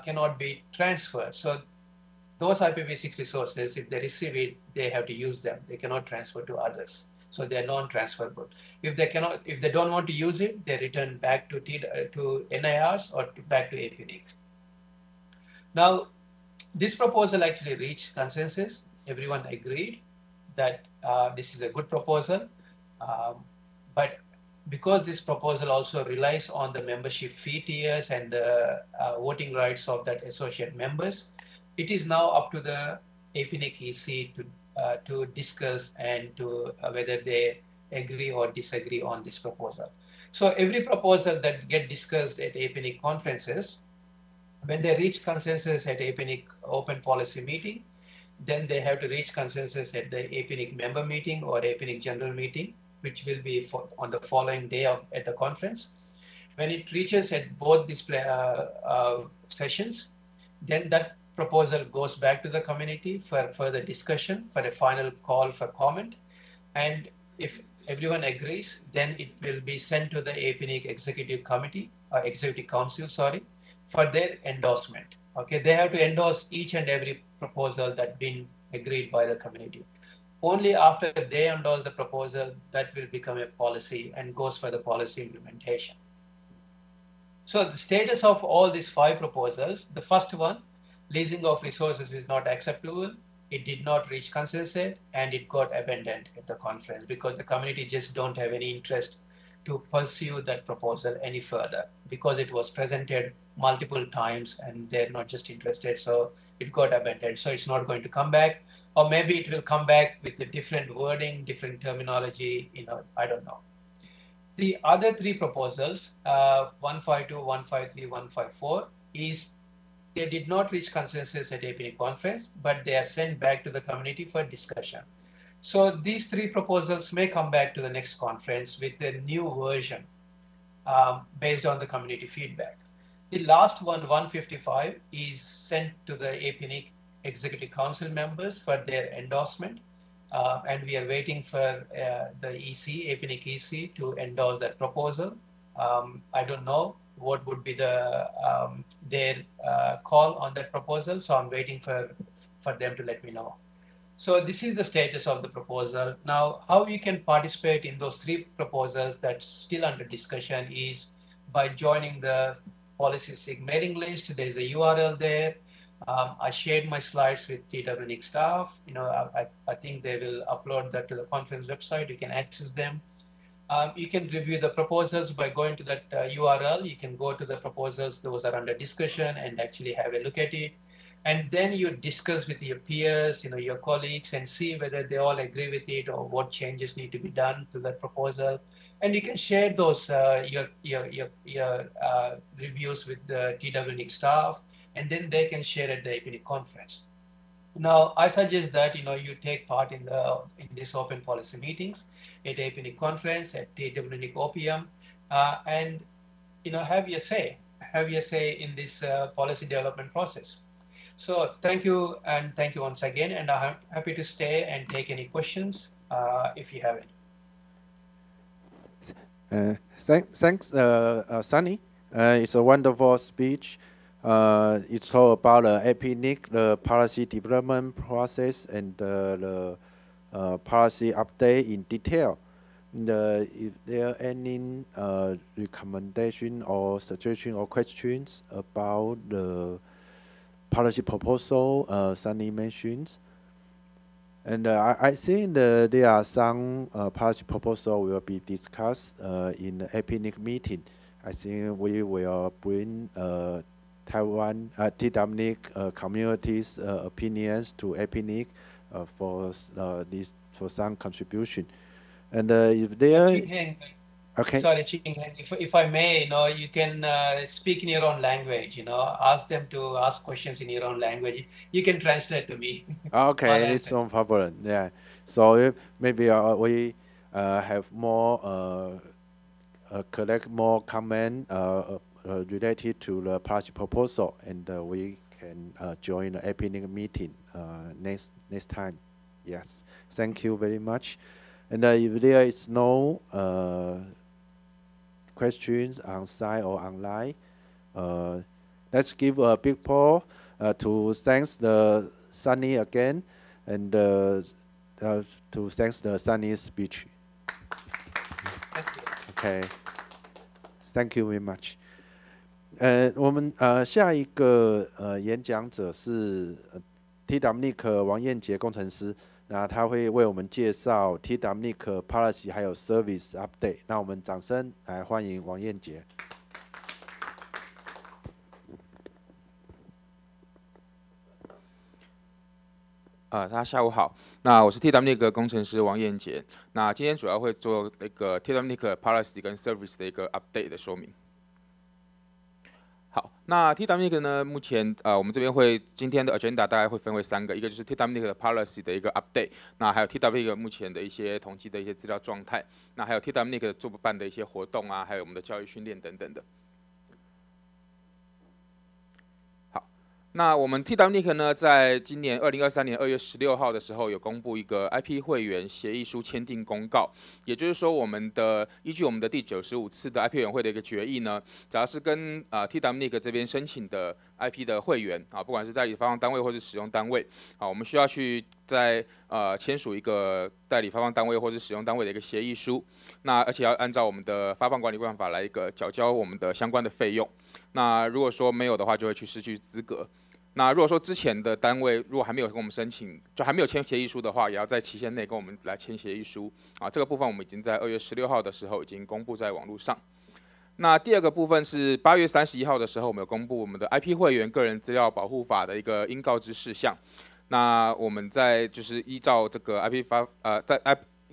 cannot be transferred. So those IPv6 resources, if they receive it, they have to use them. They cannot transfer to others. So they're non-transferable. If they don't want to use it, they return back to NIRs or back to APNIC. Now, this proposal actually reached consensus. Everyone agreed that this is a good proposal. But because this proposal also relies on the membership fee tiers and the voting rights of that associate members, it is now up to the APNIC EC to discuss and to whether they agree or disagree on this proposal. So every proposal that get discussed at APNIC conferences, when they reach consensus at APNIC open policy meeting, then they have to reach consensus at the APNIC member meeting or APNIC general meeting, which will be on the following day at the conference. When it reaches at both these sessions, then that proposal goes back to the community for further discussion, for a final call for comment. And if everyone agrees, then it will be sent to the APNIC executive committee, or executive council, sorry, for their endorsement. Okay, they have to endorse each and every proposal that's been agreed by the community. Only after they endorse the proposal, that will become a policy and goes for the policy implementation. So the status of all these 5 proposals, the first one, leasing of resources is not acceptable. It did not reach consensus and it got abandoned at the conference because the community just don't have any interest to pursue that proposal any further because it was presented multiple times and they're not just interested. So it got abandoned. So it's not going to come back, or maybe it will come back with a different wording, different terminology, I don't know. The other 3 proposals, 152, 153, 154, they did not reach consensus at APNIC conference, but they are sent back to the community for discussion. So these 3 proposals may come back to the next conference with a new version based on the community feedback. The last one, 155, is sent to the APNIC Executive Council members for their endorsement. And we are waiting for the EC, APNIC EC, to endorse that proposal. I don't know what would be their call on that proposal, so I'm waiting for them to let me know. So this is the status of the proposal. Now, how you can participate in those 3 proposals that's still under discussion is by joining the Policy SIG mailing list. There's a URL there. I shared my slides with TWNIC staff. I think they will upload that to the conference website. You can access them. You can review the proposals by going to that URL. You can go to the proposals, those are under discussion, and actually have a look at it. And then you discuss with your peers, your colleagues, and see whether they all agree with it or what changes need to be done to that proposal. And you can share those your reviews with the TWNIC staff, and then they can share at the APNIC conference. Now, I suggest that you take part in these open policy meetings at APNIC conference, at TWNIC OPM, and have your say in this policy development process. So thank you, and thank you once again, and I'm happy to stay and take any questions if you have any. Thanks, Sunny. It's a wonderful speech. It's all about APNIC, the policy development process, and the policy update in detail. If there are any recommendation or suggestion or questions about the policy proposal Sunny mentions, and I think there are some policy proposal will be discussed in the APNIC meeting. I think we will bring Taiwan TWNIC communities' opinions to APNIC for some contribution. And if there, okay. Sorry, Ching-Heng, if I may, you can speak in your own language. Ask them to ask questions in your own language. You can translate to me. Okay, it's no problem. Yeah. So maybe we have more collect more comment related to the policy proposal, and we can join the APNIC meeting next time. Yes. Thank you very much. And if there is no questions on site or online, let's give a big applause to thanks the Sunny again, and to thanks the Sunny's speech. Okay, thank you very much. 我们下一个演讲者是TWNIC 王彦杰工程师。那他会为我们介绍 TWNIC Policy 还有 Service Update。那我们掌声来欢迎王彦杰。大家下午好。那我是 TWNIC 工程师王彦杰。那今天主要会做一个 TWNIC Policy 跟 Service 的一个 Update 的说明。好，那 TWNIC 呢，目前我们这边今天的 agenda 大概会分为3个，一个就是 TWNIC 的 policy 的一个 update， 那还有 TWNIC 目前的一些统计的一些资料状态，那还有 TWNIC 做办的一些活动啊，还有我们的教育训练等等的。那我们 TWNIC 呢，在今年2023年2月16号的时候，有公布一个 IP 会员协议书签订公告，也就是说，依据我们的第95次的 IP 委员会的一个决议呢，只要是跟TWNIC 这边申请的 IP 的会员啊，不管是代理发放单位或是使用单位啊，我们需要去在签署一个代理发放单位或是使用单位的一个协议书，那而且要按照我们的发放管理办法来缴交我们的相关的费用。那如果说没有的话，就会去失去资格。那如果说之前的单位如果还没有跟我们申请，就还没有签协议书的话，也要在期限内跟我们来签协议书啊。这个部分我们已经在2月16号的时候已经公布在网络上。那第二个部分是8月31号的时候，我们有公布我们的 IP 会员个人资料保护法的一个应告知事项。那我们就是依照这个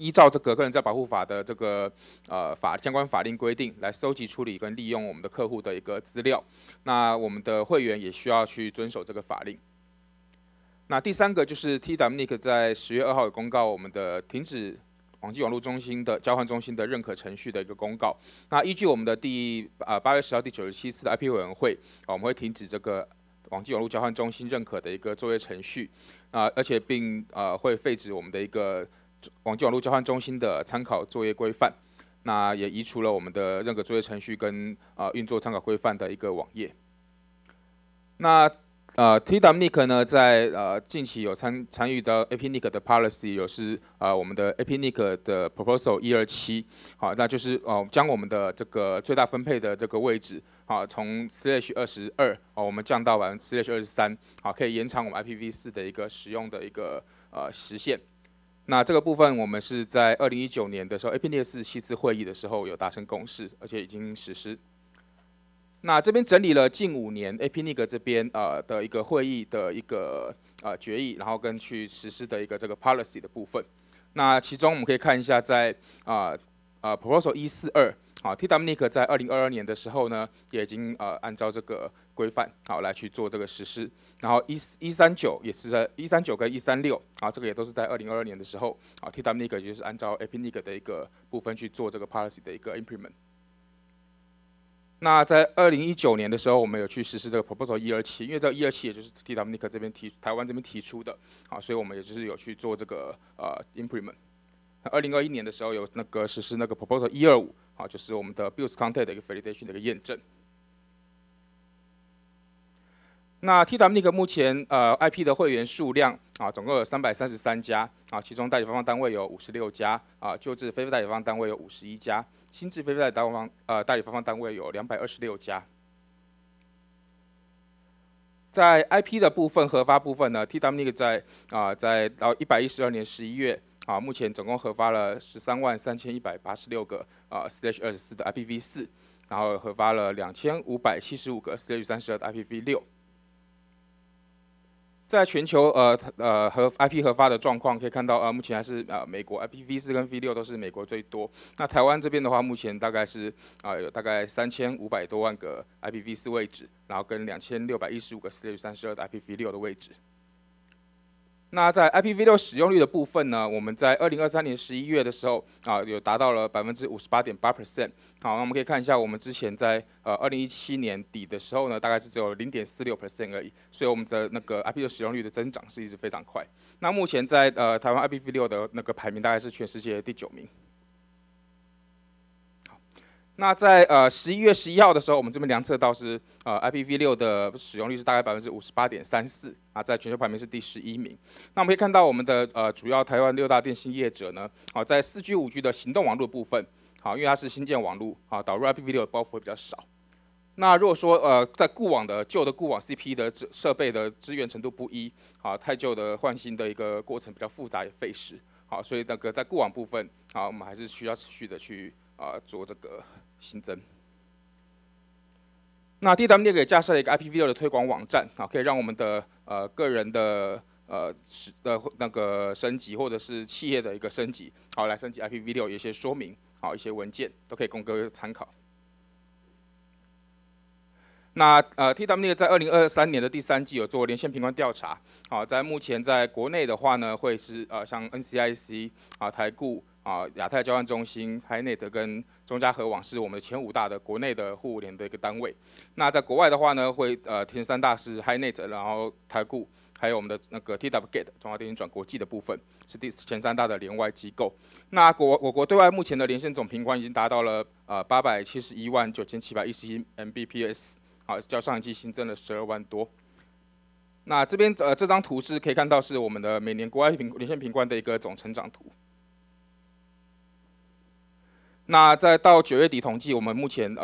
依照这个个人资料保护法的这个相关法令规定来收集、处理跟利用我们的客户的一个资料。那我们的会员也需要去遵守这个法令。那第3个就是 TWNIC 在10月2号有公告我们的停止网际网络中心的交换中心的认可程序的一个公告。那依据我们的8月10号第97次的 IP 委员会我们会停止这个网际网络交换中心认可的一个作业程序而且并会废止我们的一个网际网络交换中心的参考作业规范，那也移除了我们的认可作业程序跟运作参考规范的一个网页。那TWNIC 呢，在近期有参与到 APNIC 的 policy， 我们的 APNIC 的 proposal 127，好，那就是将我们的这个最大分配的这个位置，好，从 /22，我们降到/23，好，可以延长我们 IPv4 的一个使用的一个时限。那这个部分我们是在2019年的时候 APNIC 47次会议的时候有达成共识，而且已经实施。那这边整理了近5年 APNIC 这边的一个会议的一个决议，然后跟去实施的一个这个 policy 的部分。那其中我们可以看一下在proposal 142，TWNIC 在2022年的时候呢，也已经按照这个规范，好来去做这个实施。然后139也是在139跟136，啊，这个也都是在2022年的时候，啊 TWNIC 就是按照 IPNIC 的一个部分去做这个 policy 的一个 implement。那在2019年的时候，我们有去实施这个 proposal 127，因为这个127也就是 TWNIC 这边台湾这边提出的，啊，所以我们也就是有去做这个implement。2021年的时候有那个实施那个 proposal 125，啊，就是我们的 build content 的一个 validation 的一个验证。那 TWNIC 目前IP 的会员数量啊，总共有333家啊，其中代理发放单位有56家啊，旧制非代理发放单位有51家，新制非代理代理发放单位有226家。在 IP 的部分核发部分呢 ，TWNIC 在到112年11月啊，目前总共核发了133186个/24的 IPv4，然后核发了2575个/32的 IPv6。在全球和 IP 核发的状况可以看到，目前还是美国 IPv4 跟 V6都是美国最多。那台湾这边的话，目前大概是有大概3500多万个 IPv4 位置，然后跟2615个/32的 IPv6的位置。那在 IPv6 使用率的部分呢，我们在2023年11月的时候有达到了58.8%。好，那我们可以看一下，我们之前在2017年底的时候呢，大概是只有0.46% 而已，所以我们的那个 IP 的使用率的增长是一直非常快。那目前在台湾 IPv6 的那个排名大概是全世界第9名。那在11月11号的时候，我们这边量测到是IPv6 的使用率是大概58.34%啊，在全球排名是第11名。那我们可以看到我们的主要台湾6大电信业者呢，在4G、5G 的行动网络部分，好，因为它是新建网络啊，导入 IPv6 的包袱会比较少。那如果说在固网的旧的固网 CP 的设备的支援程度不一，啊，太旧的换新的一个过程比较复杂也费时，好，所以那个在固网部分，啊，我们还是需要持续的去做这个新增。那 TWNIC 也架设了一个 IPv6 的推广网站，啊，可以让我们的个人的那个升级，或者是企业的一个升级，好，来升级 IPv6 有一些说明，好，一些文件都可以供各位参考。那TWNIC 在2023年的第3季有做连线频宽调查，好，在目前在国内的话呢，会是像 NCIC 啊、台固啊、亚太交换中心、HiNet 跟中嘉核网是我们的前5大的国内的互联的一个单位。那在国外的话呢，会前3大是 HiNet， 然后台固，还有我们的那个 TWGate 中华电信转国际的部分是前3大的联外机构。那我国对外目前的连线总频宽已经达到了8719711 Mbps。好，较上一季新增了12万多。那这边这张图是可以看到是我们的每年国外连线频宽的一个总成长图。那在到9月底统计，我们目前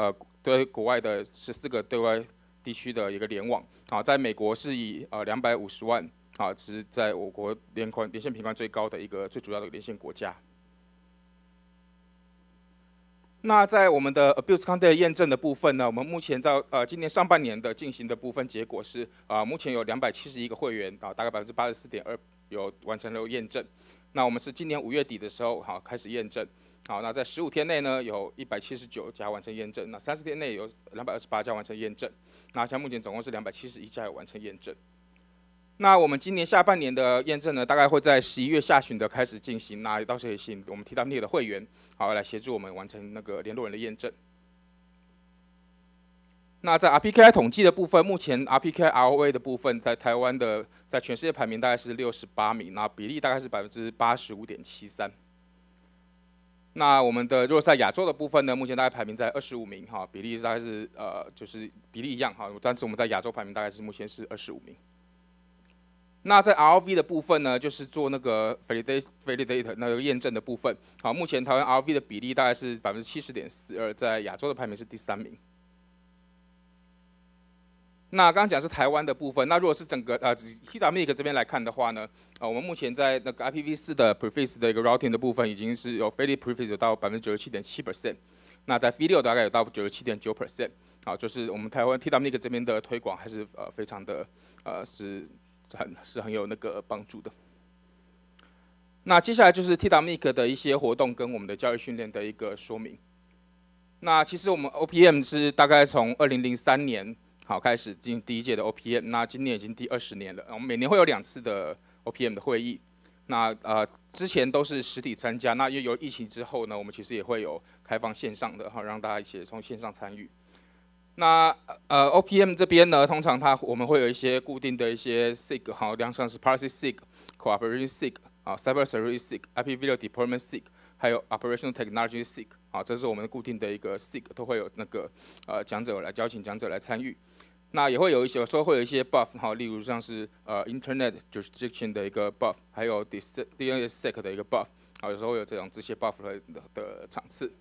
对国外的14个对外地区的一个联网，啊，在美国是以250万，啊，是在我国连线频宽最高的一个最主要的连线国家。那在我们的 abuse content 验证的部分呢，我们目前在今年上半年的进行的部分结果是目前有271个会员啊，大概84.2%有完成了验证。那我们是今年5月底的时候开始验证，好，那在15天内呢有179家完成验证，那30天内有228家完成验证，那像目前总共是271家有完成验证。那我们今年下半年的验证呢，大概会在11月下旬的开始进行。那到时候也请我们 TWNIC 的会员，好来协助我们完成那个联络人的验证。那在 RPKI 统计的部分，目前 RPKI ROA 的部分在台湾的在全世界排名大概是68名，那比例大概是85.73%。那我们的如果在亚洲的部分呢，目前大概排名在25名，哈，比例大概是就是比例一样哈，但是我们在亚洲排名大概是目前是25名。那在 ROV 的部分呢，就是做那个 validate 那个验证的部分。好，目前台湾 ROV 的比例大概是70.42%，在亚洲的排名是第3名。那刚刚讲是台湾的部分，那如果是整个TWNIC 这边来看的话呢，我们目前在那个 IPv4 的 preface 的一个 routing 的部分，已经是有 valid preface 有到97.7%，那在 V6 大概有到97.9%。好，就是我们台湾 TWNIC 这边的推广还是非常的是很有那个帮助的。那接下来就是 TWNIC 的一些活动跟我们的教育训练的一个说明。那其实我们 OPM 是大概从2003年好开始进行第1届的 OPM， 那今年已经第20年了，我们每年会有2次的 OPM 的会议。那之前都是实体参加，那又有疫情之后呢，我们其实也会有开放线上的，让大家一起从线上参与。那OPM 这边呢，通常我们会有一些固定的一些 SIG， 好，像是 Policy SIG、Cooperation SIG、Cyber Security SIG、IP Video Deployment SIG， 还有 Operational Technology SIG， 好，这是我们固定的一个 SIG， 都会有那个邀请讲者来参与。那也会有时候会有一些 buff， 好，例如像是Internet Jurisdiction 的一个 buff， 还有 DNSSEC 的一个 buff， 好，有时候会有这些 buff 的场次。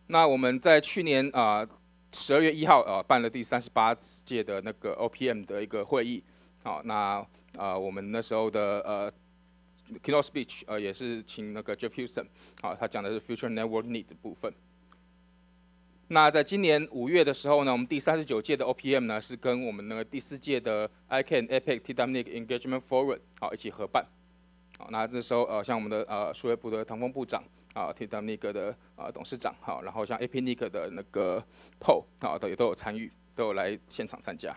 那我们在去年12月1号办了第38届的那个 OPM 的一个会议，好，那我们那时候的keynote speech 也是请那个 Jeff Houston， 好，他讲的是 Future Network Need 的部分。那在今年5月的时候呢，我们第39届的 OPM 呢是跟我们那个第4届的 ICANN APEC TWNIC Engagement Forum 好一起合办。好，那这时候像我们的数位部的唐峰部长TWNIC 的董事长好，然后像 APNIC 的那个 PO 也都有参与，都有来现场参加。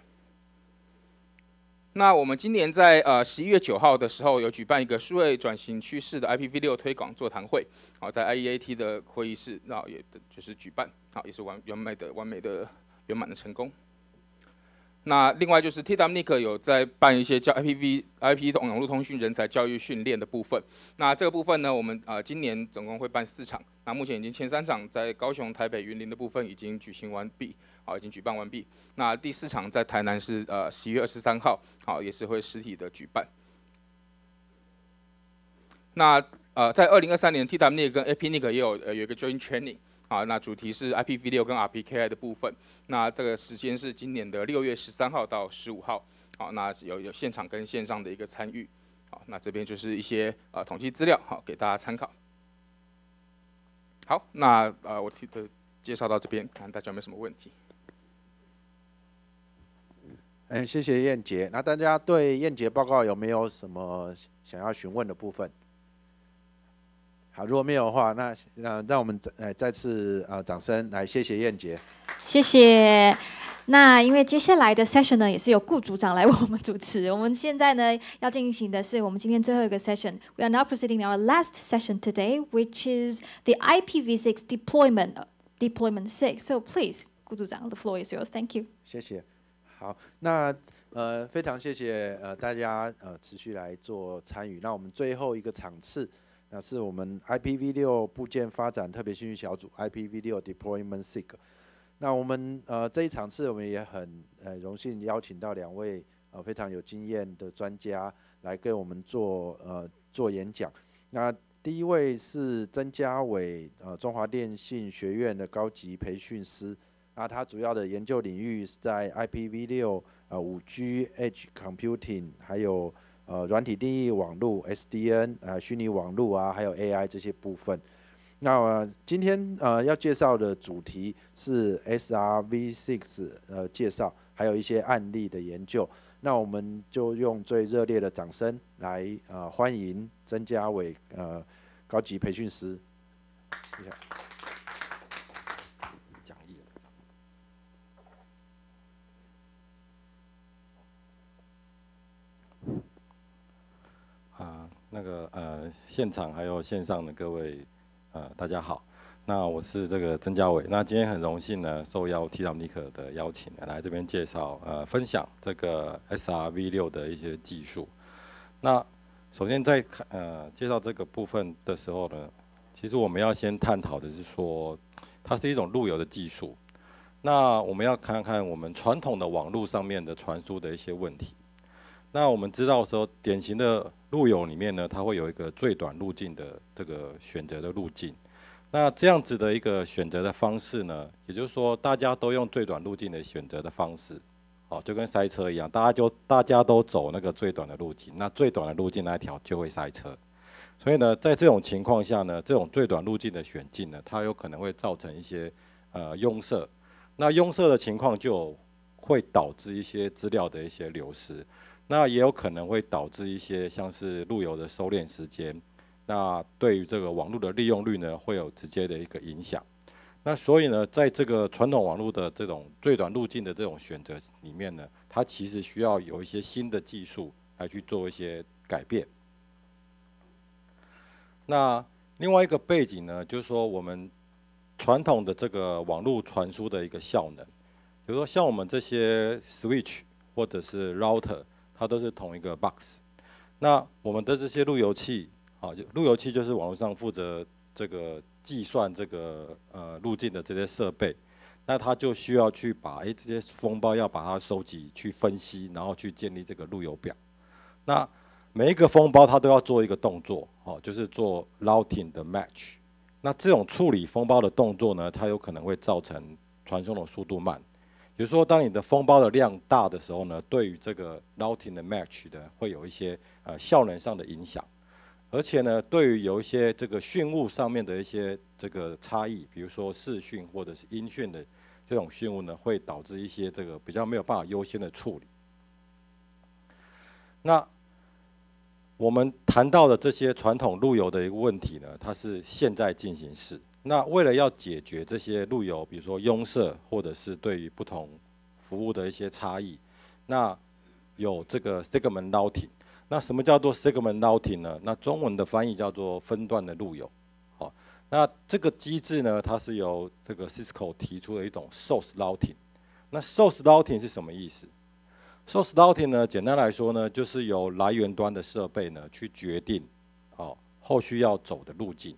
那我们今年在11月9号的时候有举办一个数位转型趋势的 IPv6 推广座谈会，好，在 IEAT 的会议室，然后也就是举办，好，也是完美的圆满的成功。那另外就是 TWNIC 有在办一些IP 网络通讯人才教育训练的部分。那这个部分呢，我们今年总共会办4场，那目前已经前3场在高雄、台北、云林的部分已经举行完毕。好，已经举办完毕。那第4场在台南是11月23号，好，也是会实体的举办。那在2023年 TWNIC 跟 APNIC 也有一个 joint training， 好，那主题是 IPv6 跟 RPKI 的部分。那这个时间是今年的6月13号到15号，好，那有现场跟线上的一个参与。好，那这边就是一些统计资料，好，给大家参考。好，那我介绍到这边，看大家有没有什么问题。谢谢燕杰。那大家对燕杰报告有没有什么想要询问的部分？好，如果没有的话，那让我们再次掌声来谢谢燕杰。谢谢。那因为接下来的 session 呢，也是由顾组长来为我们主持。我们现在呢要进行的是我们今天最后一个 session。We are now proceeding our last session today, which is the IPv6 deployment 6. So please, 顾组长 the floor is yours. Thank you. 谢谢。好，那非常谢谢大家持续来做参与。那我们最后一个场次，那是我们 IPv6 部件发展特别兴趣小组 IPv6 Deployment SIG。那我们这一场次我们也很荣幸邀请到2位非常有经验的专家来给我们做演讲。那第一位是曾家伟，中华电信学院的高级培训师。那他主要的研究领域是在 IPv6、5G、Edge Computing， 还有软体定义网络 SDN、虚拟网络啊，还有 AI 这些部分。那今天要介绍的主题是 SRv6 介绍，还有一些案例的研究。那我们就用最热烈的掌声来欢迎曾家伟高级培训师。谢谢。现场还有线上的各位大家好。那我是这个曾家伟。那今天很荣幸呢，受邀 TWNIC 的邀请来这边介绍分享这个 SRv6 的一些技术。那首先在介绍这个部分的时候呢，其实我们要先探讨的是说，它是一种路由的技术。那我们要看看我们传统的网络上面的传输的一些问题。那我们知道说，典型的路由里面呢，它会有一个最短路径的这个选择的路径。那这样子的一个选择的方式呢，也就是说，大家都用最短路径的选择的方式，好，就跟塞车一样，大家都走那个最短的路径，那最短的路径那一条就会塞车。所以呢，在这种情况下呢，这种最短路径的选进呢，它有可能会造成一些拥塞。那拥塞的情况就会导致一些资料的一些流失。那也有可能会导致一些像是路由的收敛时间，那对于这个网络的利用率呢，会有直接的一个影响。那所以呢，在这个传统网络的这种最短路径的这种选择里面呢，它其实需要有一些新的技术来去做一些改变。那另外一个背景呢，就是说我们传统的这个网络传输的一个效能，比如说像我们这些 switch 或者是 router， 它都是同一个 box。那我们的这些路由器，路由器就是网络上负责这个计算这个路径的这些设备，那它就需要去把这些封包要把它收集、去分析，然后去建立这个路由表。那每一个封包它都要做一个动作，就是做 routing 的 match。那这种处理封包的动作呢，它有可能会造成传送的速度慢。比如说，当你的封包的量大的时候呢，对于这个 routing 的 match 的会有一些效能上的影响。而且呢，对于有一些这个讯务上面的一些这个差异，比如说视讯或者是音讯的这种讯务呢，会导致一些这个比较没有办法优先的处理。那我们谈到的这些传统路由的一个问题呢，它是现在进行式。那为了要解决这些路由，比如说拥塞或者是对于不同服务的一些差异，那有这个 segment routing。那什么叫做 segment routing 呢？那中文的翻译叫做分段的路由。好，那这个机制呢，它是由这个 Cisco 提出的一种 source routing。那 source routing 是什么意思？ source routing 呢，简单来说呢，就是由来源端的设备呢去决定后续要走的路径。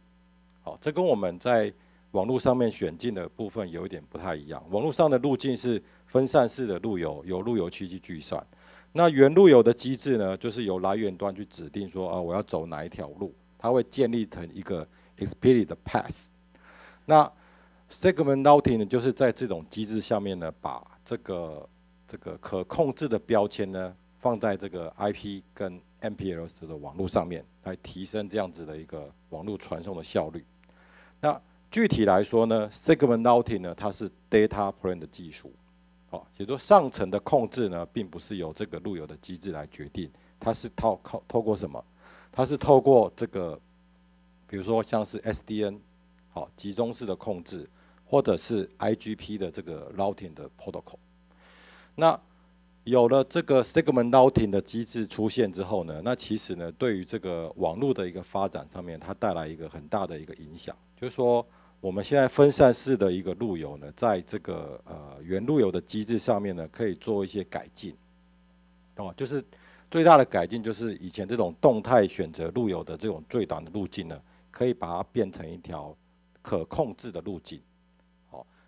这跟我们在网络上面选进的部分有一点不太一样。网络上的路径是分散式的路由，由路由器去计算。那原路由的机制呢，就是由来源端去指定说我要走哪一条路，它会建立成一个 explicit 的 path。那 segment routing 呢，就是在这种机制下面呢，把这个可控制的标签呢，放在这个 IP 跟 MPLS 的网络上面，来提升这样子的一个网络传送的效率。那具体来说呢 ，segment routing 呢，它是 data plane 的技术。也就是说，上层的控制呢，并不是由这个路由的机制来决定，它是透过什么？它是透过这个，比如说像是 SDN， 集中式的控制，或者是 IGP 的这个 routing 的 protocol。那有了这个 segment routing 的机制出现之后呢，那其实呢，对于这个网络的一个发展上面，它带来一个很大的一个影响，就是说，我们现在分散式的一个路由呢，在这个原路由的机制上面呢，可以做一些改进，就是最大的改进就是以前这种动态选择路由的这种最短的路径呢，可以把它变成一条可控制的路径。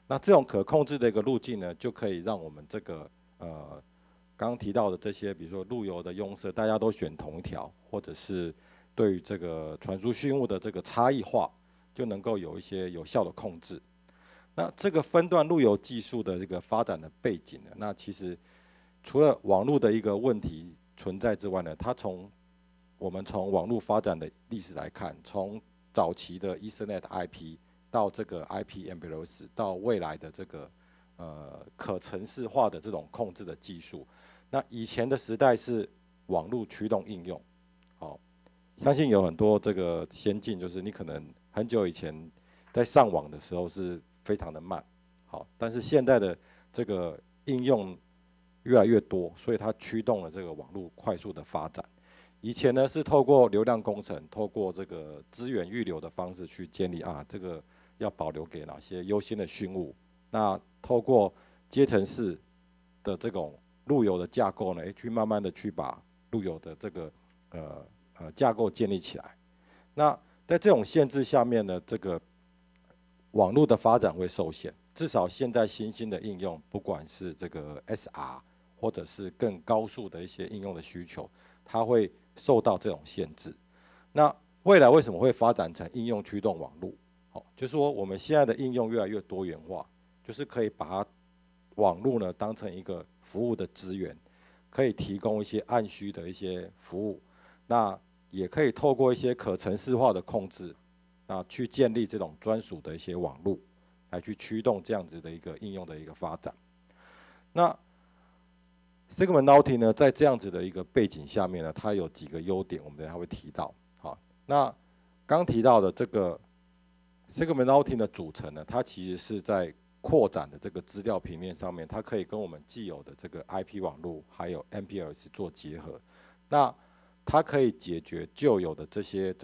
那这种可控制的一个路径呢，就可以让我们这个刚刚提到的这些，比如说路由的拥塞，大家都选同一条，或者是对于这个传输讯务的这个差异化，就能够有一些有效的控制。那这个分段路由技术的这个发展的背景呢，那其实除了网络的一个问题存在之外呢，我们从网络发展的历史来看，从早期的 Ethernet IP 到这个 IP MPLS， 到未来的这个可程式化的这种控制的技术。那以前的时代是网络驱动应用，相信有很多这个先进，就是你可能很久以前在上网的时候是非常的慢，但是现在的这个应用越来越多，所以它驱动了这个网络快速的发展。以前呢是透过流量工程，透过这个资源预留的方式去建立这个要保留给哪些优先的讯务。那透过阶层式的这种路由的架构呢，去慢慢的去把路由的这个架构建立起来。那在这种限制下面呢，这个网络的发展会受限。至少现在新兴的应用，不管是这个 SR 或者是更高速的一些应用的需求，它会受到这种限制。那未来为什么会发展成应用驱动网络？就是说我们现在的应用越来越多元化，就是可以把它网络呢当成一个服务的资源，可以提供一些按需的一些服务，那也可以透过一些可程式化的控制，去建立这种专属的一些网络，来去驱动这样子的一个应用的一个发展。那 segment routing 呢，在这样子的一个背景下面呢，它有几个优点，我们等一下会提到。那刚提到的这个 segment routing 的组成呢，它其实是在扩展的这个资料平面上面，它可以跟我们既有的这个 IP 网络还有 MPLS 做结合。那它可以解决旧有的这些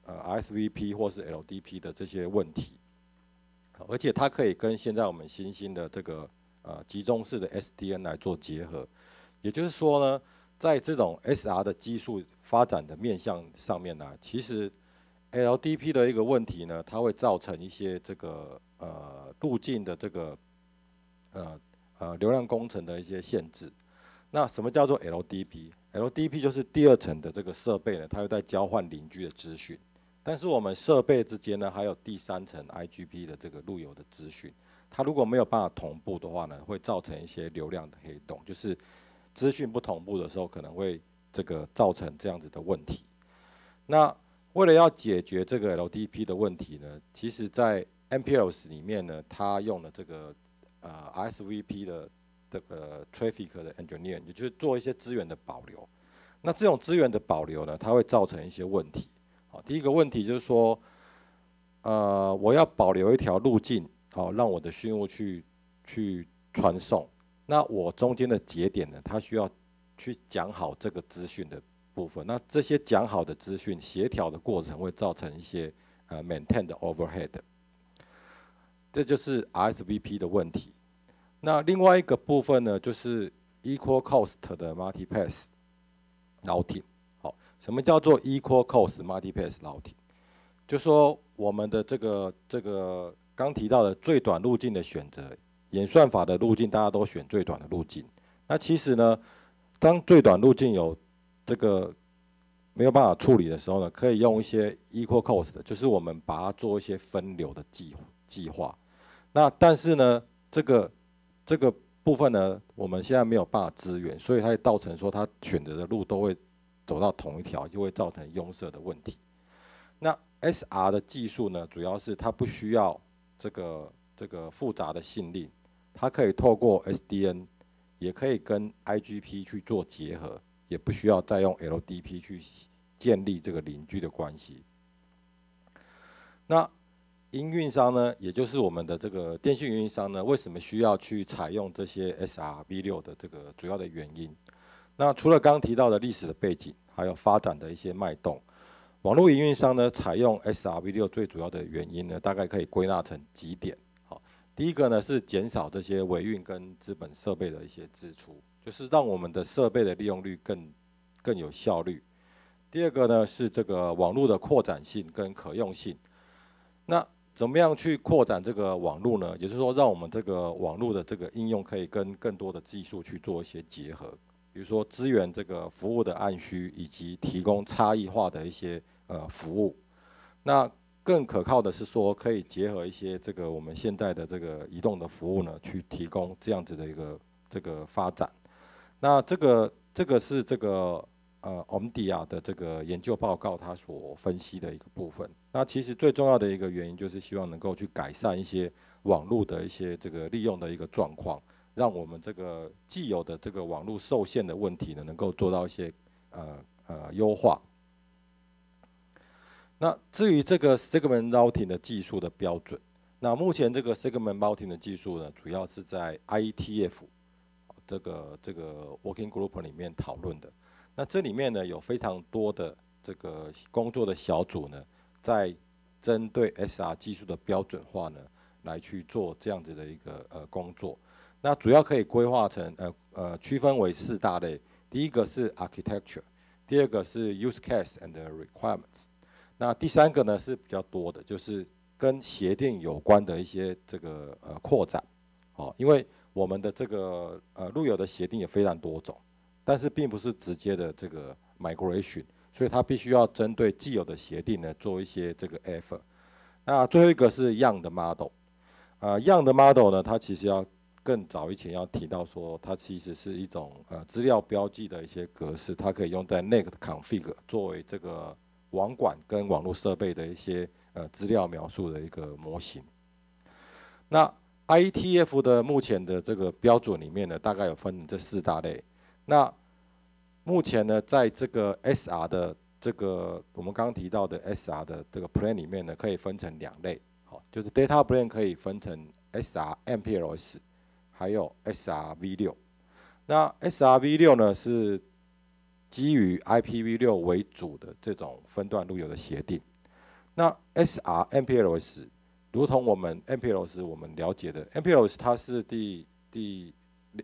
RSVP 或是 LDP 的这些问题，而且它可以跟现在我们新兴的这个集中式的 SDN 来做结合。也就是说呢，在这种 SR 的技术发展的面向上面呢，其实 LDP 的一个问题呢，它会造成一些这个路径的这个流量工程的一些限制。那什么叫做 LDP？LDP 就是第二层的这个设备呢，它会在交换邻居的资讯，但是我们设备之间呢，还有第三层 IGP 的这个路由的资讯，它如果没有办法同步的话呢，会造成一些流量的黑洞，就是资讯不同步的时候，可能会这个造成这样子的问题。那为了要解决这个 LDP 的问题呢，其实在 MPLS 里面呢，它用了这个RSVP 的这个 traffic 的 engineer， 也就是做一些资源的保留。那这种资源的保留呢，它会造成一些问题。好，第一个问题就是说，我要保留一条路径，好，让我的讯务去传送。那我中间的节点呢，它需要去讲好这个资讯的部分。那这些讲好的资讯协调的过程会造成一些maintain 的 overhead， 这就是 RSVP 的问题。那另外一个部分呢，就是 equal cost 的 multipath routing。好，什么叫做 equal cost multipath routing？ 就说我们的这个刚提到的最短路径的选择，演算法的路径大家都选最短的路径。那其实呢，当最短路径有这个没有办法处理的时候呢，可以用一些 equal cost， 就是我们把它做一些分流的计划。那但是呢，这个部分呢，我们现在没有办法支援，所以它会造成说它选择的路都会走到同一条，就会造成拥塞的问题。那 SR 的技术呢，主要是它不需要这个复杂的信令，它可以透过 SDN， 也可以跟 IGP 去做结合，也不需要再用 LDP 去建立这个邻居的关系。那营运商呢，也就是我们的这个电信运营商呢，为什么需要去采用这些 SRv6 的这个主要的原因？那除了刚提到的历史的背景，还有发展的一些脉动，网络营运商呢采用 SRv6 最主要的原因呢，大概可以归纳成几点。好，第一个呢是减少这些维运跟资本设备的一些支出，就是让我们的设备的利用率更有效率。第二个呢是这个网络的扩展性跟可用性。那怎么样去扩展这个网络呢？也就是说，让我们这个网络的这个应用可以跟更多的技术去做一些结合，比如说支援这个服务的按需，以及提供差异化的一些服务。那更可靠的是说，可以结合一些这个我们现在的这个移动的服务呢，去提供这样子的一个这个发展。那这个是这个Omdia 的这个研究报告它所分析的一个部分。那其实最重要的一个原因就是希望能够去改善一些网络的一些这个利用的一个状况，让我们这个既有的这个网络受限的问题呢，能够做到一些优化。那至于这个 segment routing 的技术的标准，那目前这个 segment routing 的技术呢，主要是在 IETF 这个 working group 里面讨论的。那这里面呢，有非常多的这个工作的小组呢，在针对 SR 技术的标准化呢，来去做这样子的一个工作。那主要可以规划成区分为4大类。第一个是 architecture， 第二个是 use case and requirements。那第三个呢是比较多的，就是跟协定有关的一些这个扩展。好，因为我们的这个路由的协定也非常多种。但是并不是直接的这个 migration， 所以它必须要针对既有的协定呢做一些这个 effort。那最后一个是 Young 的 model，Young 的 model 呢，它其实要更早以前要提到说，它其实是一种资料标记的一些格式，它可以用在 NIC config 作为这个网管跟网络设备的一些资料描述的一个模型。那 IETF 的目前的这个标准里面呢，大概有分这4大类。那目前呢，在这个 SR 的这个我们刚刚提到的 SR 的这个 plan 里面呢，可以分成2类，好，就是 data plan 可以分成 SR MPLS， 还有 SR V6。那 SR V6呢是基于 IPv6 为主的这种分段路由的协定。那 SR MPLS 如同我们 MPLS 我们了解的 MPLS 它是第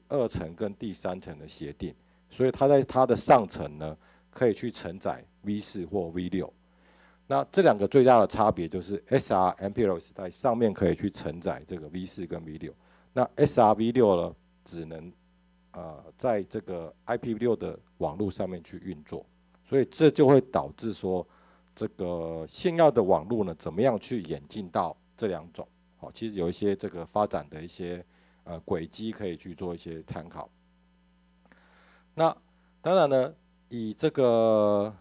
2层跟第3层的协定，所以它在它的上层呢可以去承载 V4 或 V6。那这2个最大的差别就是 SR MPLS 在上面可以去承载这个 V4 跟 V6， 那 SR V6 呢只能在这个 IPv6 的网络上面去运作，所以这就会导致说这个现要的网络呢怎么样去演进到这2种，好，其实有一些这个发展的一些轨迹可以去做一些参考。那当然呢，以这个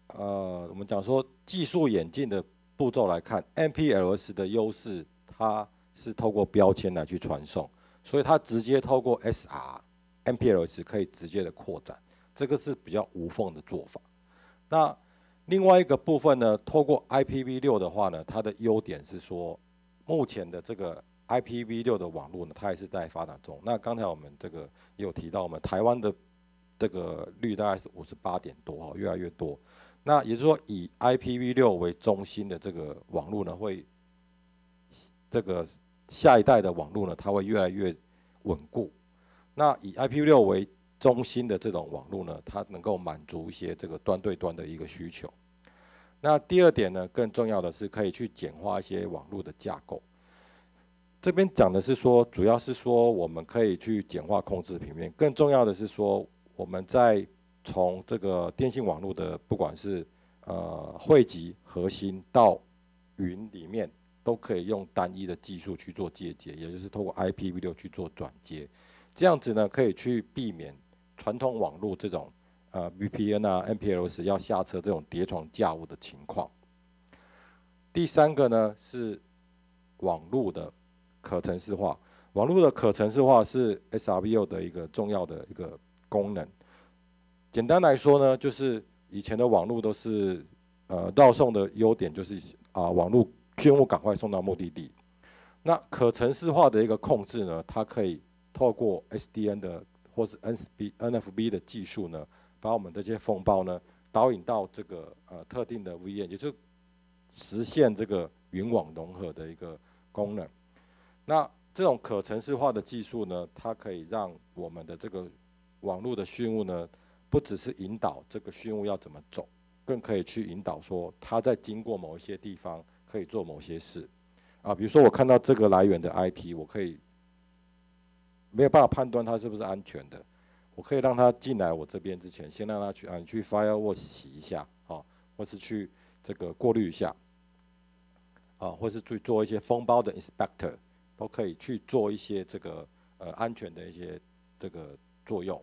我们讲说技术演进的步骤来看 ，MPLS 的优势它是透过标签来去传送，所以它直接透过 SR、MPLS 可以直接的扩展，这个是比较无缝的做法。那另外一个部分呢，透过 IPv6 的话呢，它的优点是说，目前的这个 IPv6 的网络呢，它也是在发展中。那刚才我们这个也有提到，我们台湾的这个率大概是58点多，越来越多。那也就是说，以 IPv6 为中心的这个网络呢，会这个下一代的网络呢，它会越来越稳固。那以 IPv6 为中心的这种网络呢，它能够满足一些这个端对端的一个需求。那第2点呢，更重要的是可以去简化一些网络的架构。这边讲的是说，主要是说我们可以去简化控制平面，更重要的是说，我们在从这个电信网络的不管是汇集核心到云里面，都可以用单一的技术去做接接，也就是透过 IPv6 去做转接，这样子呢可以去避免传统网络这种VPN 啊 MPLS 要下车这种叠床架屋的情况。第3个呢是网络的可程式化，网络的可程式化是 SRV6 的一个重要的一个功能。简单来说呢，就是以前的网络都是绕送的优点就是网络讯务赶快送到目的地。那可程式化的一个控制呢，它可以透过 SDN 的或是 NFB 的技术呢，把我们这些封包呢导引到这个特定的 VM， 也就是实现这个云网融合的一个功能。那这种可程式化的技术呢，它可以让我们的这个网络的讯务呢，不只是引导这个讯务要怎么走，更可以去引导说它在经过某一些地方可以做某些事比如说我看到这个来源的 IP， 我可以没有办法判断它是不是安全的，我可以让它进来我这边之前，先让它去你去 firewall 洗一下或是去这个过滤一下或是去做一些封包的 inspector， 都可以去做一些这个安全的一些这个作用。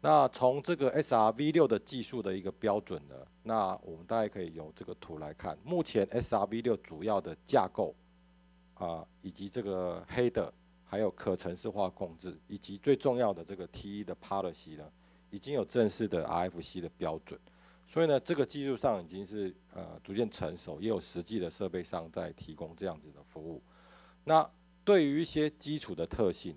那从这个 SRV6 的技术的一个标准呢，那我们大概可以有这个图来看，目前 SRV6 主要的架构以及这个 header， 还有可程式化控制，以及最重要的这个 TE 的 policy 呢，已经有正式的 RFC 的标准。所以呢，这个技术上已经是逐渐成熟，也有实际的设备商在提供这样子的服务。那对于一些基础的特性，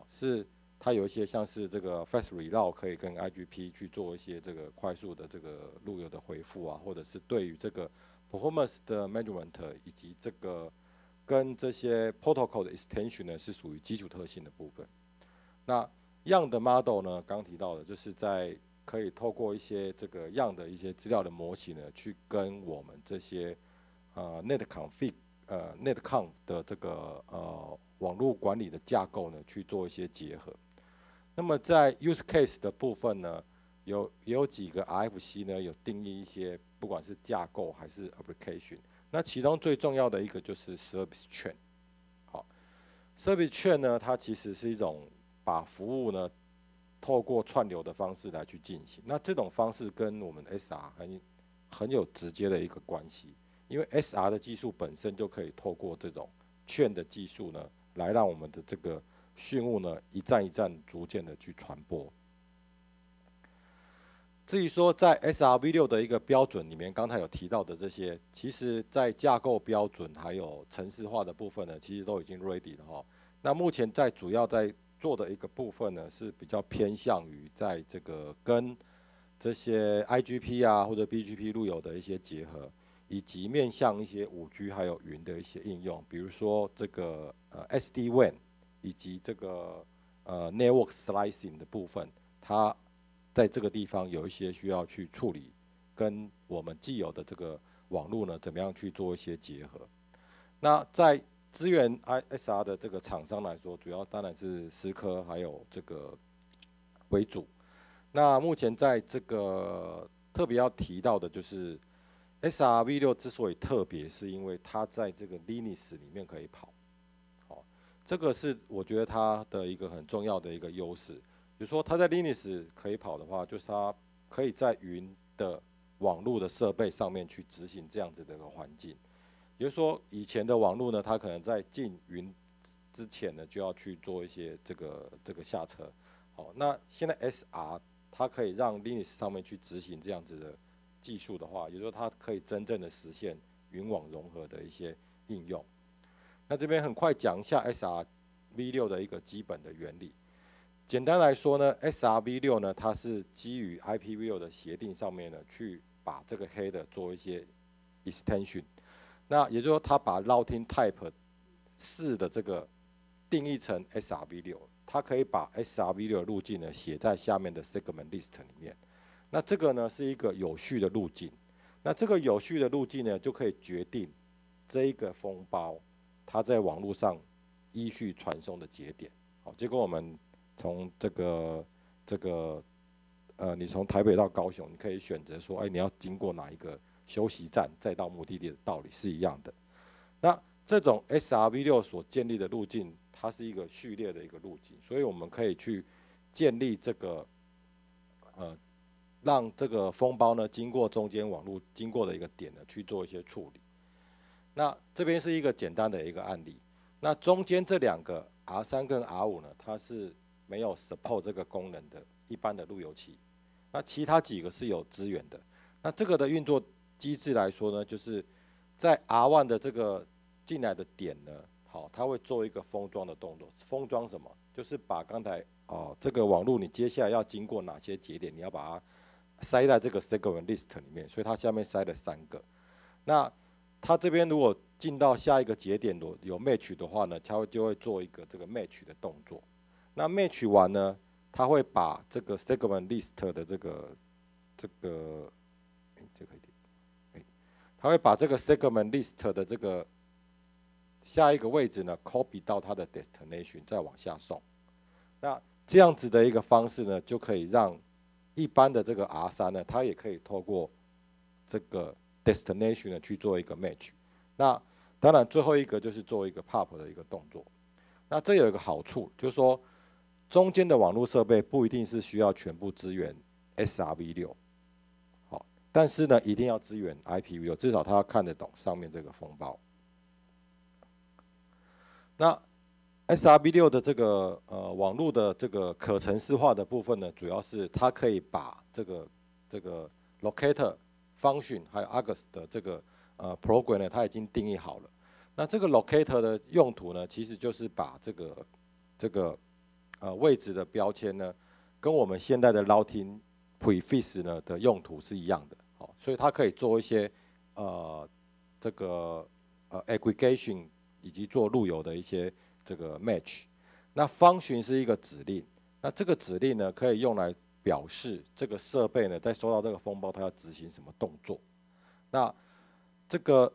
是它有一些像是这个 fast reload 可以跟 IGP 去做一些这个快速的这个路由的回复或者是对于这个 performance 的 measurement 以及这个跟这些 protocol 的 extension 呢，是属于基础特性的部分。那样的 model 呢，刚提到的就是在可以透过一些这个样的一些资料的模型呢，去跟我们这些netcom 的这个网络管理的架构呢，去做一些结合。那么在 use case 的部分呢，有几个 RFC 呢有定义一些，不管是架构还是 application。那其中最重要的一个就是 service chain。service chain 呢，它其实是一种把服务呢透过串流的方式来去进行。那这种方式跟我们 SR 很有直接的一个关系，因为 SR 的技术本身就可以透过这种券的技术呢，来让我们的这个讯务呢一站一站逐渐的去传播。至于说在 SRv6的一个标准里面，刚才有提到的这些，其实在架构标准还有程式化的部分呢，其实都已经 ready 了哈。那目前主要在做的一个部分呢，是比较偏向于在这个跟这些 IGP 啊或者 BGP 路由的一些结合，以及面向一些5G 还有云的一些应用，比如说这个SD-WAN 以及这个network slicing 的部分，它在这个地方有一些需要去处理，跟我们既有的这个网络呢，怎么样去做一些结合。那在支援 ISR 的这个厂商来说，主要当然是思科还有这个为主。那目前在这个特别要提到的就是 SRv6之所以特别，是因为它在这个 Linux 里面可以跑，好，这个是我觉得它的一个很重要的一个优势。比如说它在 Linux 可以跑的话，就是它可以在云的网络的设备上面去执行这样子的一个环境。也就是说，以前的网络呢，它可能在进云之前呢，就要去做一些这个下车。好，那现在 SR 它可以让 Linux 上面去执行这样子的技术的话，也就是说它可以真正的实现云网融合的一些应用。那这边很快讲一下 SRv6的一个基本的原理。简单来说呢 ，SRv6呢，它是基于 IPv6的协定上面呢，去把这个 header 做一些 extension。那也就是说，它把 routing type 4的这个定义成 SRv6，它可以把 SRv6的路径呢写在下面的 segment list 里面。那这个呢是一个有序的路径。那这个有序的路径呢，就可以决定这一个封包它在网络上依序传送的节点。好，结果我们从你从台北到高雄，你可以选择说，你要经过哪一个休息站，再到目的地的道理是一样的。那这种 SRv6所建立的路径，它是一个序列的一个路径，所以我们可以去建立这个让这个封包呢经过中间网络经过的一个点呢去做一些处理。那这边是一个简单的一个案例。那中间这两个 R3 跟 R5呢，它是没有 support 这个功能的一般的路由器。那其他几个是有支援的。那这个的运作机制来说呢，就是在 R1 的这个进来的点呢，好，它会做一个封装的动作。封装什么？就是把刚才这个网络你接下来要经过哪些节点，你要把它塞在这个 segment list 里面，所以它下面塞了3个。那它这边如果进到下一个节点有 match 的话呢，它就会做一个这个 match 的动作。那 match 完呢，它会把这个 segment list 的它会把这个 segment list 的这个下一个位置呢 copy 到它的 destination， 再往下送。那这样子的一个方式呢，就可以让一般的这个 R3 呢，它也可以透过这个 destination 呢去做一个 match。那当然最后一个就是做一个 pop 的一个动作。那这有一个好处，就是说中间的网络设备不一定是需要全部支援 SRv6， 好，但是呢一定要支援 IPv6， 至少它要看得懂上面这个封包。那 SRv6的这个网络的这个可程式化的部分呢，主要是它可以把这个 locator function 还有 args 的这个program 呢，它已经定义好了。那这个 locator 的用途呢，其实就是把这个位置的标签呢，跟我们现在的 routing prefix 呢的用途是一样的，好，所以它可以做一些aggregation 以及做路由的一些这个 match。那 function 是一个指令，那这个指令呢可以用来表示这个设备呢在收到这个封包它要执行什么动作。那这个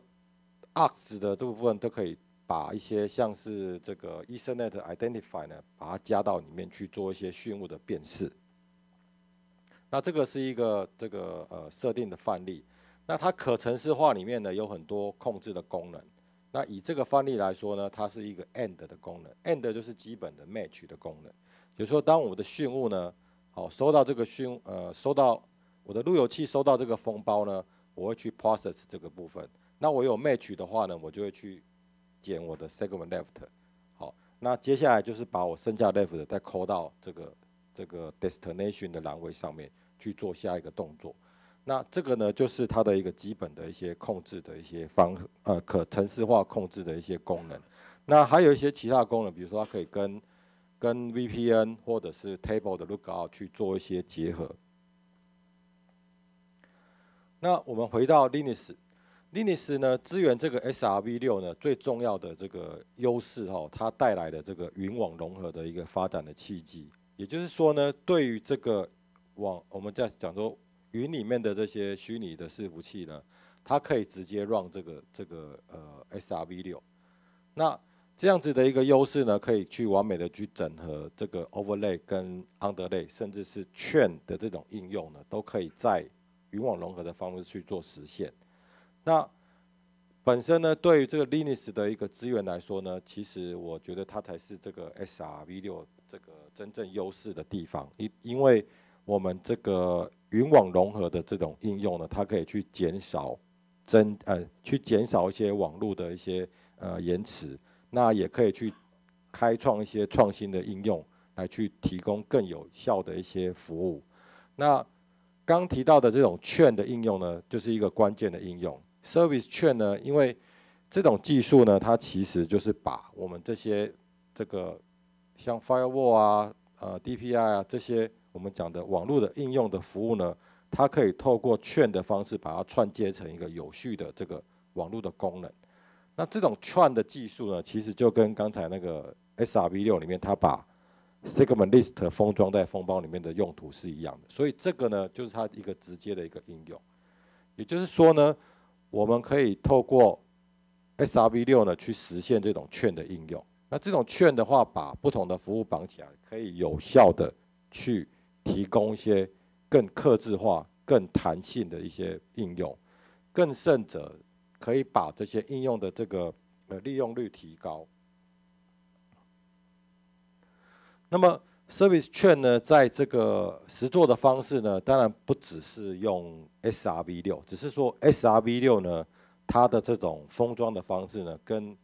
args 的这部分都可以把一些像是这个 Ethernet identify 呢，把它加到里面去做一些讯物的辨识。那这个是一个设定的范例。那它可程式化里面呢有很多控制的功能。那以这个范例来说呢，它是一个 AND 的功能 ，AND 就是基本的 match 的功能。比如说，当我们的讯物呢，好收到这个收到我的路由器收到这个封包呢，我会去 process 这个部分。那我有 match 的话呢，我就会去减我的 segment left。好，那接下来就是把我剩下 left 的再 call 到这个 destination 的栏位上面去做下一个动作。那这个呢，就是它的一个基本的一些控制的一些可程式化控制的一些功能。那还有一些其他的功能，比如说它可以跟 VPN 或者是 Table 的 Lookout 去做一些结合。那我们回到 Linux 呢，支援这个 SRv6呢，最重要的这个优势它带来的这个云网融合的一个发展的契机。也就是说呢，对于这个我们在讲说云里面的这些虚拟的伺服器呢，它可以直接 run 这个SRv6。那这样子的一个优势呢，可以去完美的去整合这个 overlay 跟 underlay， 甚至是券的这种应用呢，都可以在云网融合的方式去做实现。那本身呢，对于这个 Linux 的一个资源来说呢，其实我觉得它才是这个 SRv6 这个真正优势的地方，因为我们这个云网融合的这种应用呢，它可以去减少一些网络的一些延迟，那也可以去开创一些创新的应用，来去提供更有效的一些服务。那刚提到的这种券的应用呢，就是一个关键的应用。Service 券呢，因为这种技术呢，它其实就是把我们这些像 Firewall 啊、DPI 啊这些我们讲的网络的应用的服务呢，它可以透过券的方式把它串接成一个有序的这个网络的功能。那这种串的技术呢，其实就跟刚才那个 SRv6 里面它把 Segment List 封装在封包里面的用途是一样的，所以这个呢，就是它一个直接的一个应用。也就是说呢，我们可以透过 SRv6 呢去实现这种券的应用。那这种券的话，把不同的服务绑起来，可以有效的去提供一些更客制化、更弹性的一些应用，更甚者可以把这些应用的这个利用率提高。那么 Service 券呢，在这个实作的方式呢，当然不只是用 SRv6， 只是说 SRv6 呢，它的这种封装的方式呢，跟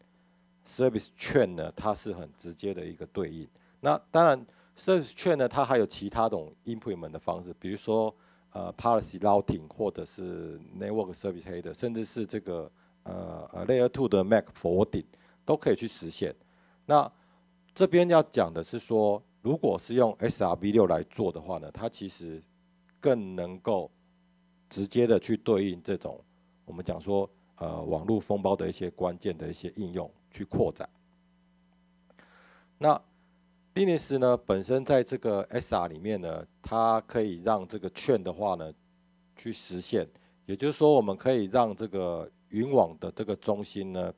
Service 券呢，它是很直接的一个对应。那当然 Service 券呢，它还有其他种 implement 的方式，比如说Policy Routing 或者是 Network Service Header， 甚至是这个Layer 2的 MAC Forwarding 都可以去实现。那这边要讲的是说，如果是用 SRv6 来做的话呢，它其实更能够直接的去对应这种我们讲说网络封包的一些关键的一些应用去扩展。那 Linux 呢本身在这个 SR 里面呢，它可以让这个券的话呢去实现，也就是说我们可以让这个云网的这个中心呢，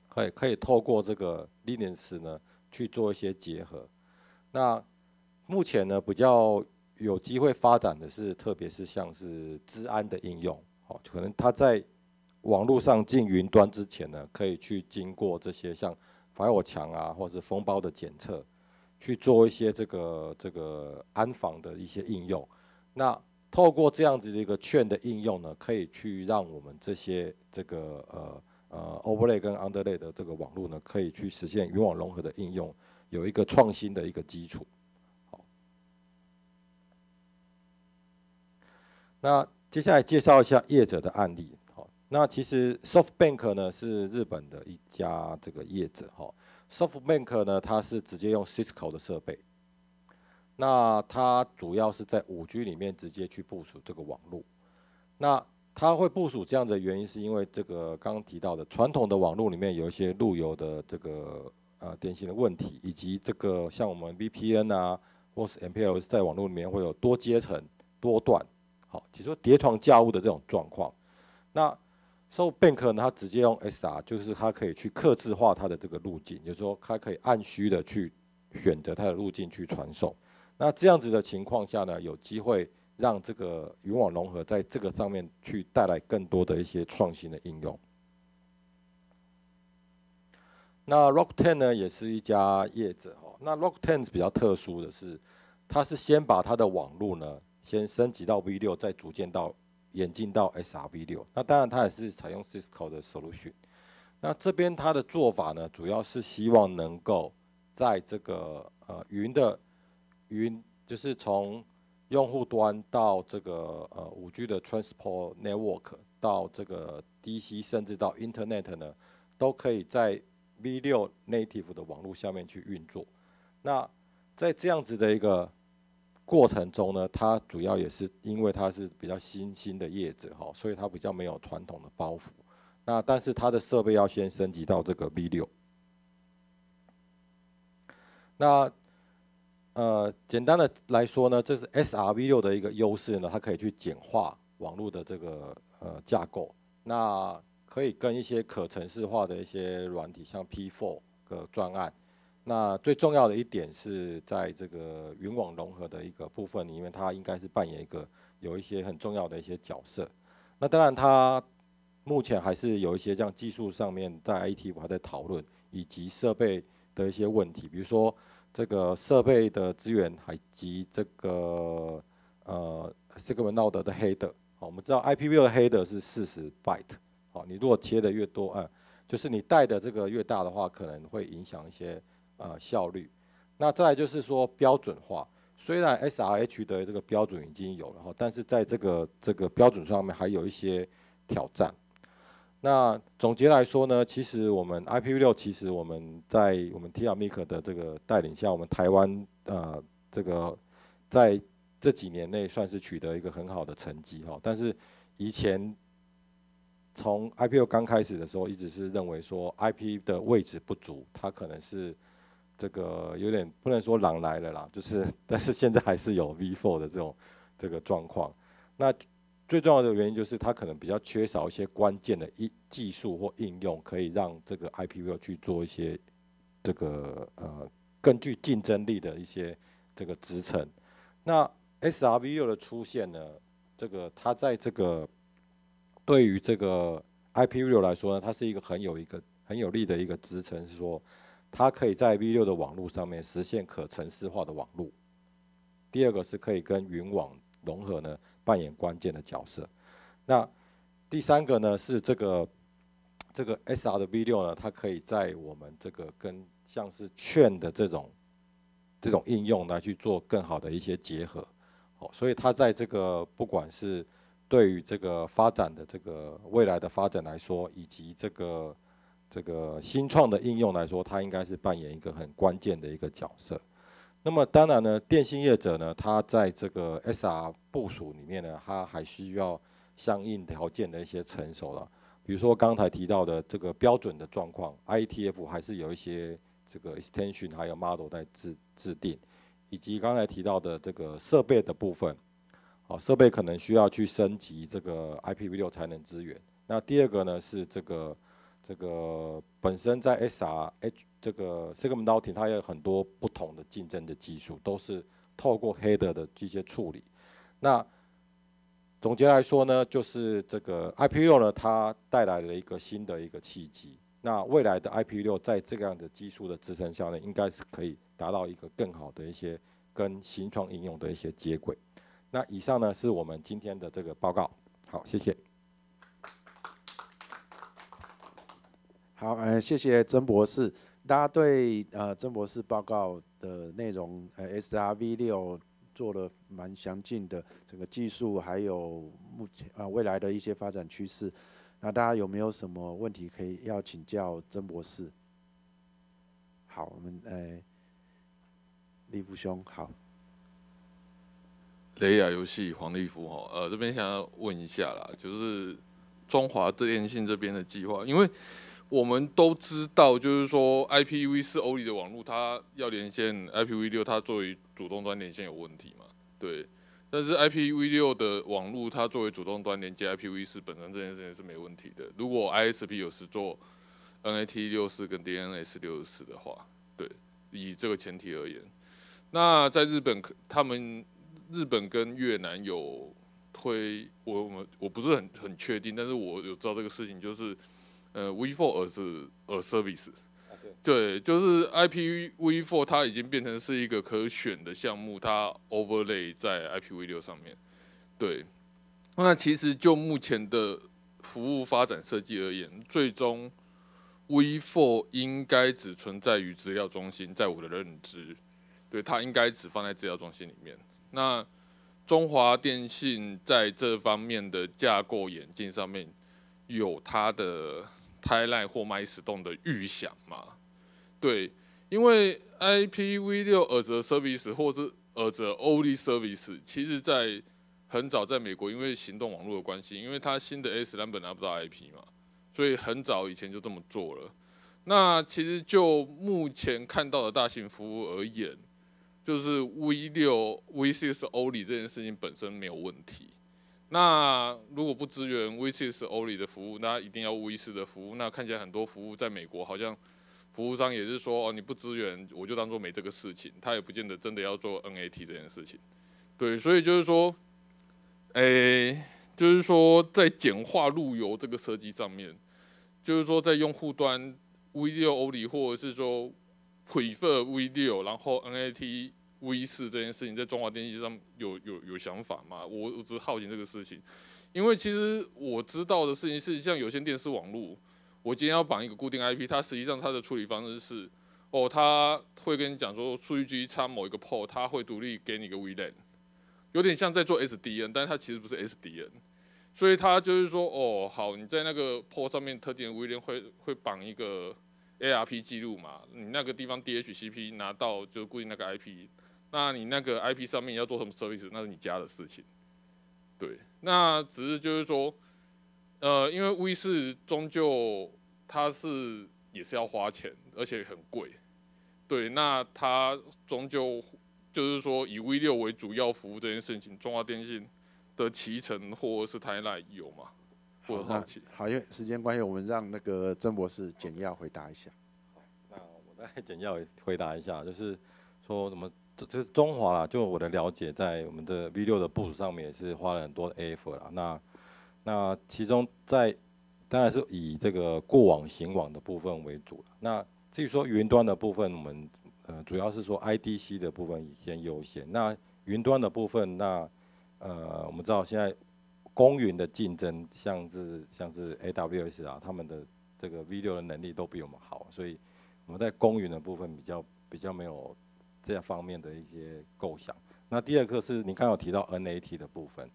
可以透过这个 Linux 呢去做一些结合。那目前呢比较有机会发展的是，特别是像是资安的应用，可能它在网络上进云端之前呢，可以去经过这些像Firewall墙啊，或者是封包的检测，去做一些这个安防的一些应用。那透过这样子的一个券的应用呢，可以去让我们这些overlay 跟 underlay 的这个网络呢，可以去实现云网融合的应用，有一个创新的一个基础。那接下来介绍一下业者的案例。那其实 SoftBank 呢是日本的一家这个业者。SoftBank 呢，它是直接用 Cisco 的设备，那它主要是在5G 里面直接去部署这个网络。那它会部署这样的原因，是因为这个刚刚提到的传统的网络里面有一些路由的这个典型的问题，以及这个像我们 VPN 啊，或是 MPLS 在网络里面会有多阶层、多段，就是说叠床架屋的这种状况。那 SoftBank 呢，它直接用 SR， 就是它可以去客制化它的这个路径，就是说它可以按需的去选择它的路径去传送。那这样子的情况下呢，有机会让这个云网融合在这个上面去带来更多的一些创新的应用。那 Rakuten 呢，也是一家业者。那 Rakuten 比较特殊的是，它是先把它的网路呢，先升级到 V6， 再逐渐演进到 SRv6。那当然它也是采用 Cisco 的 solution。那这边它的做法呢，主要是希望能够在这个云就是从用户端到这个5G 的 Transport Network 到这个 DC 甚至到 Internet 呢，都可以在 V6 Native 的网络下面去运作。那在这样子的一个过程中呢，它主要也是因为它是比较新兴的业者哈，所以它比较没有传统的包袱。那但是它的设备要先升级到这个 V6。那简单的来说呢，这是 SRv6 的一个优势呢，它可以去简化网络的这个架构，那可以跟一些可程式化的一些软体，像 P4 的专案。那最重要的一点是在这个云网融合的一个部分里面，它应该是扮演有一些很重要的一些角色。那当然，它目前还是有一些这样技术上面在 IT 还在讨论，以及设备的一些问题，比如说这个设备的资源，以及这个segment node 的 header。好，我们知道 IPv6 的 header 是40 byte。好，你如果切的越多，就是你带的这个越大的话，可能会影响一些效率。那再来就是说标准化，虽然 SRH 的这个标准已经有了，但是在这个标准上面还有一些挑战。那总结来说呢，其实我们 IPv6，其实我们在我们 TWNIC 的这个带领下，我们台湾这个在这几年内算是取得一个很好的成绩哈。但是以前从 IPv6 刚开始的时候，一直是认为说 IP 的位置不足，它可能是这个有点不能说狼来了啦，就是但是现在还是有 V4 的这个状况。那最重要的原因就是它可能比较缺少一些关键的技术或应用，可以让这个 IPv6 去做一些这个更具竞争力的一些这个支撑。那 SRv6 的出现呢，这个它在这个对于这个 IPv6 来说呢，它是一个很有力的一个支撑，是说它可以在 V6 的网络上面实现可程式化的网络。第二个是可以跟云网融合呢，扮演关键的角色。那第三个呢是这个 SR 的 V6 呢，它可以在我们这个跟像是券的这种应用来去做更好的一些结合。所以它在这个不管是对于这个发展的这个未来的发展来说，以及这个新创的应用来说，它应该是扮演一个很关键的一个角色。那么当然呢，电信业者呢，它在这个 SR 部署里面呢，它还需要相应条件的一些成熟了。比如说刚才提到的这个标准的状况 ，IETF 还是有一些这个 extension 还有 model 在制定，以及刚才提到的这个设备的部分，设备可能需要去升级这个 IPv6 才能支援。那第二个呢是这个本身在 SRH 这个 segment routing 它有很多不同的竞争的技术，都是透过 header 的这些处理。那总结来说呢，就是这个 IPv6 呢，它带来了一个新的一个契机。那未来的 IPv6 在这样的技术的支撑下呢，应该是可以达到一个更好的一些跟新创应用的一些接轨。那以上呢是我们今天的这个报告。好，谢谢。好，谢谢曾博士。大家对曾博士报告的内容，SRv6做了蛮详尽的整个技术，还有目前未来的一些发展趋势。那大家有没有什么问题可以要请教曾博士？好，我们立夫兄好。雷亚游戏黄立夫哈，这边想要问一下啦，就是中华电信这边的计划，因为我们都知道，就是说 IPv4 欧里的网络，它要连线 IPv6，它作为主动端连线有问题嘛？对。但是 IPv6 的网络，它作为主动端连接 IPv4本身这件事情是没问题的。如果 ISP 有实做 NAT64跟 DNS64的话，对，以这个前提而言，那在日本，日本跟越南有推，我不是很确定，但是我有知道这个事情，就是V4 as service， 对，就是 IPv4 它已经变成是一个可选的项目，它 overlay 在 IPv6 上面，对。那其实就目前的服务发展设计而言，最终 V4 应该只存在于资料中心，在我的认知，对，它应该只放在资料中心里面。那中华电信在这方面的架构演进上面有它的 timeline 或 milestone 的预想嘛？对，因为 IPv6 as a service 或是 as a only service， 其实在很早在美国，因为行动网络的关系，因为它新的 AS 本拿不到 IP 嘛，所以很早以前就这么做了。那其实就目前看到的大型服务而言，就是 V6、V6 Only 这件事情本身没有问题。那如果不支援 V6 Only 的服务，那一定要 V4 的服务。那看起来很多服务在美国好像服务商也是说，哦，你不支援，我就当做没这个事情。他也不见得真的要做 NAT 这件事情。对，所以就是说，就是说在简化路由这个设计上面，就是说在用户端 V6 Only 或者是说 prefer V6， 然后 NAT V4 这件事情，在中华电信上有想法吗？我只是好奇这个事情，因为其实我知道的事情是，像有线电视网络，我今天要绑一个固定 IP， 它实际上它的处理方式是，哦，它会跟你讲说，数据机插某一个 port， 它会独立给你一个 VLAN， 有点像在做 SDN， 但是它其实不是 SDN。所以它就是说，哦，好，你在那个 port 上面特定的 VLAN 会绑一个 ARP 记录嘛，你那个地方 DHCP 拿到就固定那个 IP， 那你那个 IP 上面要做什么 service， 那是你家的事情。对，那只是就是说，因为 V4 终究它也是要花钱，而且很贵。对，那它终究就是说以 V6 为主要服务这件事情，中华电信的期程或者是timeline有吗？我很好奇。好，因为时间关系，我们让那个曾博士简要回答一下。那我再简要回答一下，就是说怎么，就是中华啦，就我的了解，在我们的 V6 的部署上面也是花了很多的 effort 啦。那其中当然是以这个过网行网的部分为主。那至于说云端的部分，我们主要是说 IDC 的部分先优先。那云端的部分，我们知道现在公云的竞争，像是 AWS 啊，他们的这个 V6 的能力都比我们好，所以我们在公云的部分比较没有这方面的一些构想。那第二个是你刚刚有提到 NAT 的部分，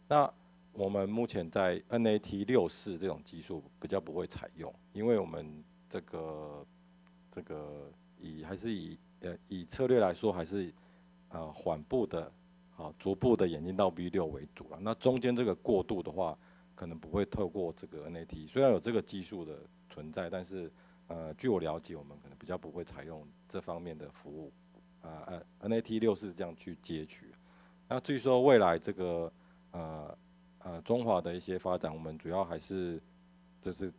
那我们目前在 NAT 64这种技术比较不会采用，因为我们这个还是以策略来说，还是缓步的。逐步的演进到 V6 为主了。那中间这个过渡的话，可能不会透过这个 NAT， 虽然有这个技术的存在，但是据我了解，我们可能比较不会采用这方面的服务。NAT 64这样去接取。那至于说未来这个中华的一些发展，我们主要还是就是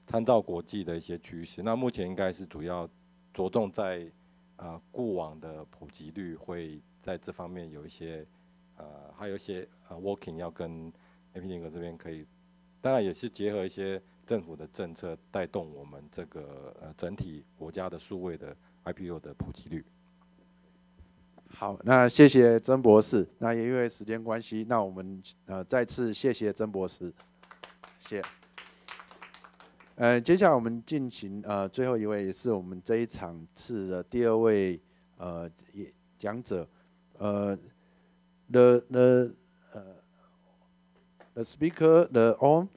参照国际的一些趋势。那目前应该是主要着重在固网的普及率会。在这方面有一些还有一些working 要跟 IP 这边可以，当然也是结合一些政府的政策，带动我们这个整体国家的数位的 IPO 的普及率。好，那谢谢曾博士。那也因为时间关系，那我们再次谢谢曾博士，谢谢。接下来我们进行最后一位，也是我们这一场次的第二位讲者。The speaker, the on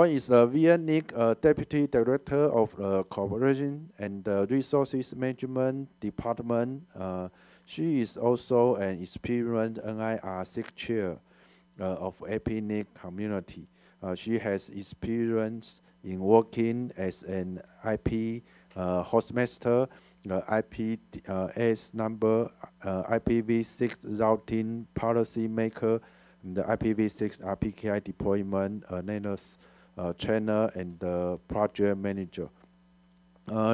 is TWNIC Deputy Director of the Corporation and the Resources Management Department. She is also an experienced NIR6 chair of IPNIC community. She has experience in working as an IP hostmaster. IPS number, IPv6 routing policy maker, the IPv6 RPKI deployment analyst, trainer, and project manager.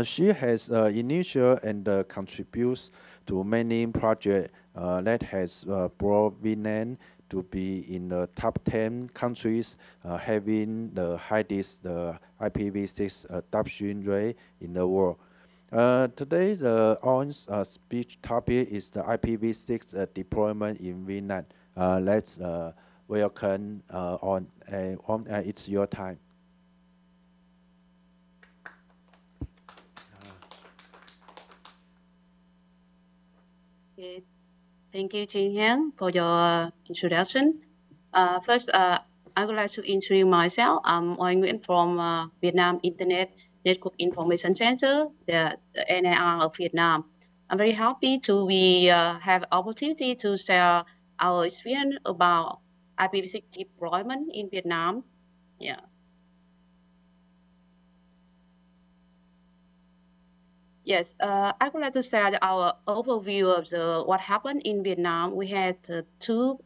She has initial and contributes to many projects that has brought VNAN to be in the top 10 countries having the highest IPv6 adoption rate in the world. Today, the speech topic is the IPv6 deployment in VNAN. Let's welcome it's your time. Thank you, Jin Hyang, for your introduction. First, I would like to introduce myself. I'm Oanh Nguyễn from Vietnam Internet Network Information Center, the NIR of Vietnam. I'm very happy to have opportunity to share our experience about IPv6 deployment in Vietnam. Yeah. Yes, I would like to share our overview of what happened in Vietnam. We had two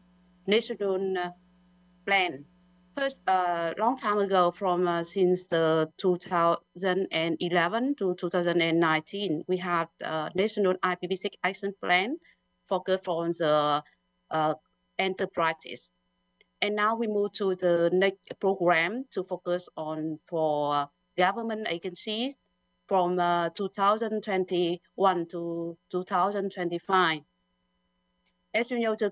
national plans. First, a long time ago, from since the 2011 to 2019, we had a national IPv6 action plan focused on the enterprises. And now we move to the next program to focus on for government agencies from 2021 to 2025. As you know, the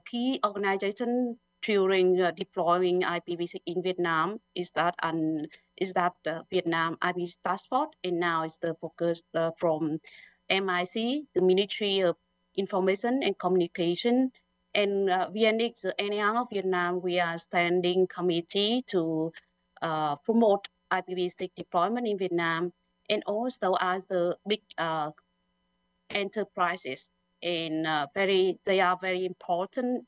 key organization during deploying IPv6 in Vietnam is that Vietnam IP Task Force, and now it's the focus from MIC, the Ministry of Information and Communication, and VNIC, the NIR of Vietnam. We are standing committee to promote IPv6 deployment in Vietnam, and also as the big enterprises, and they are very important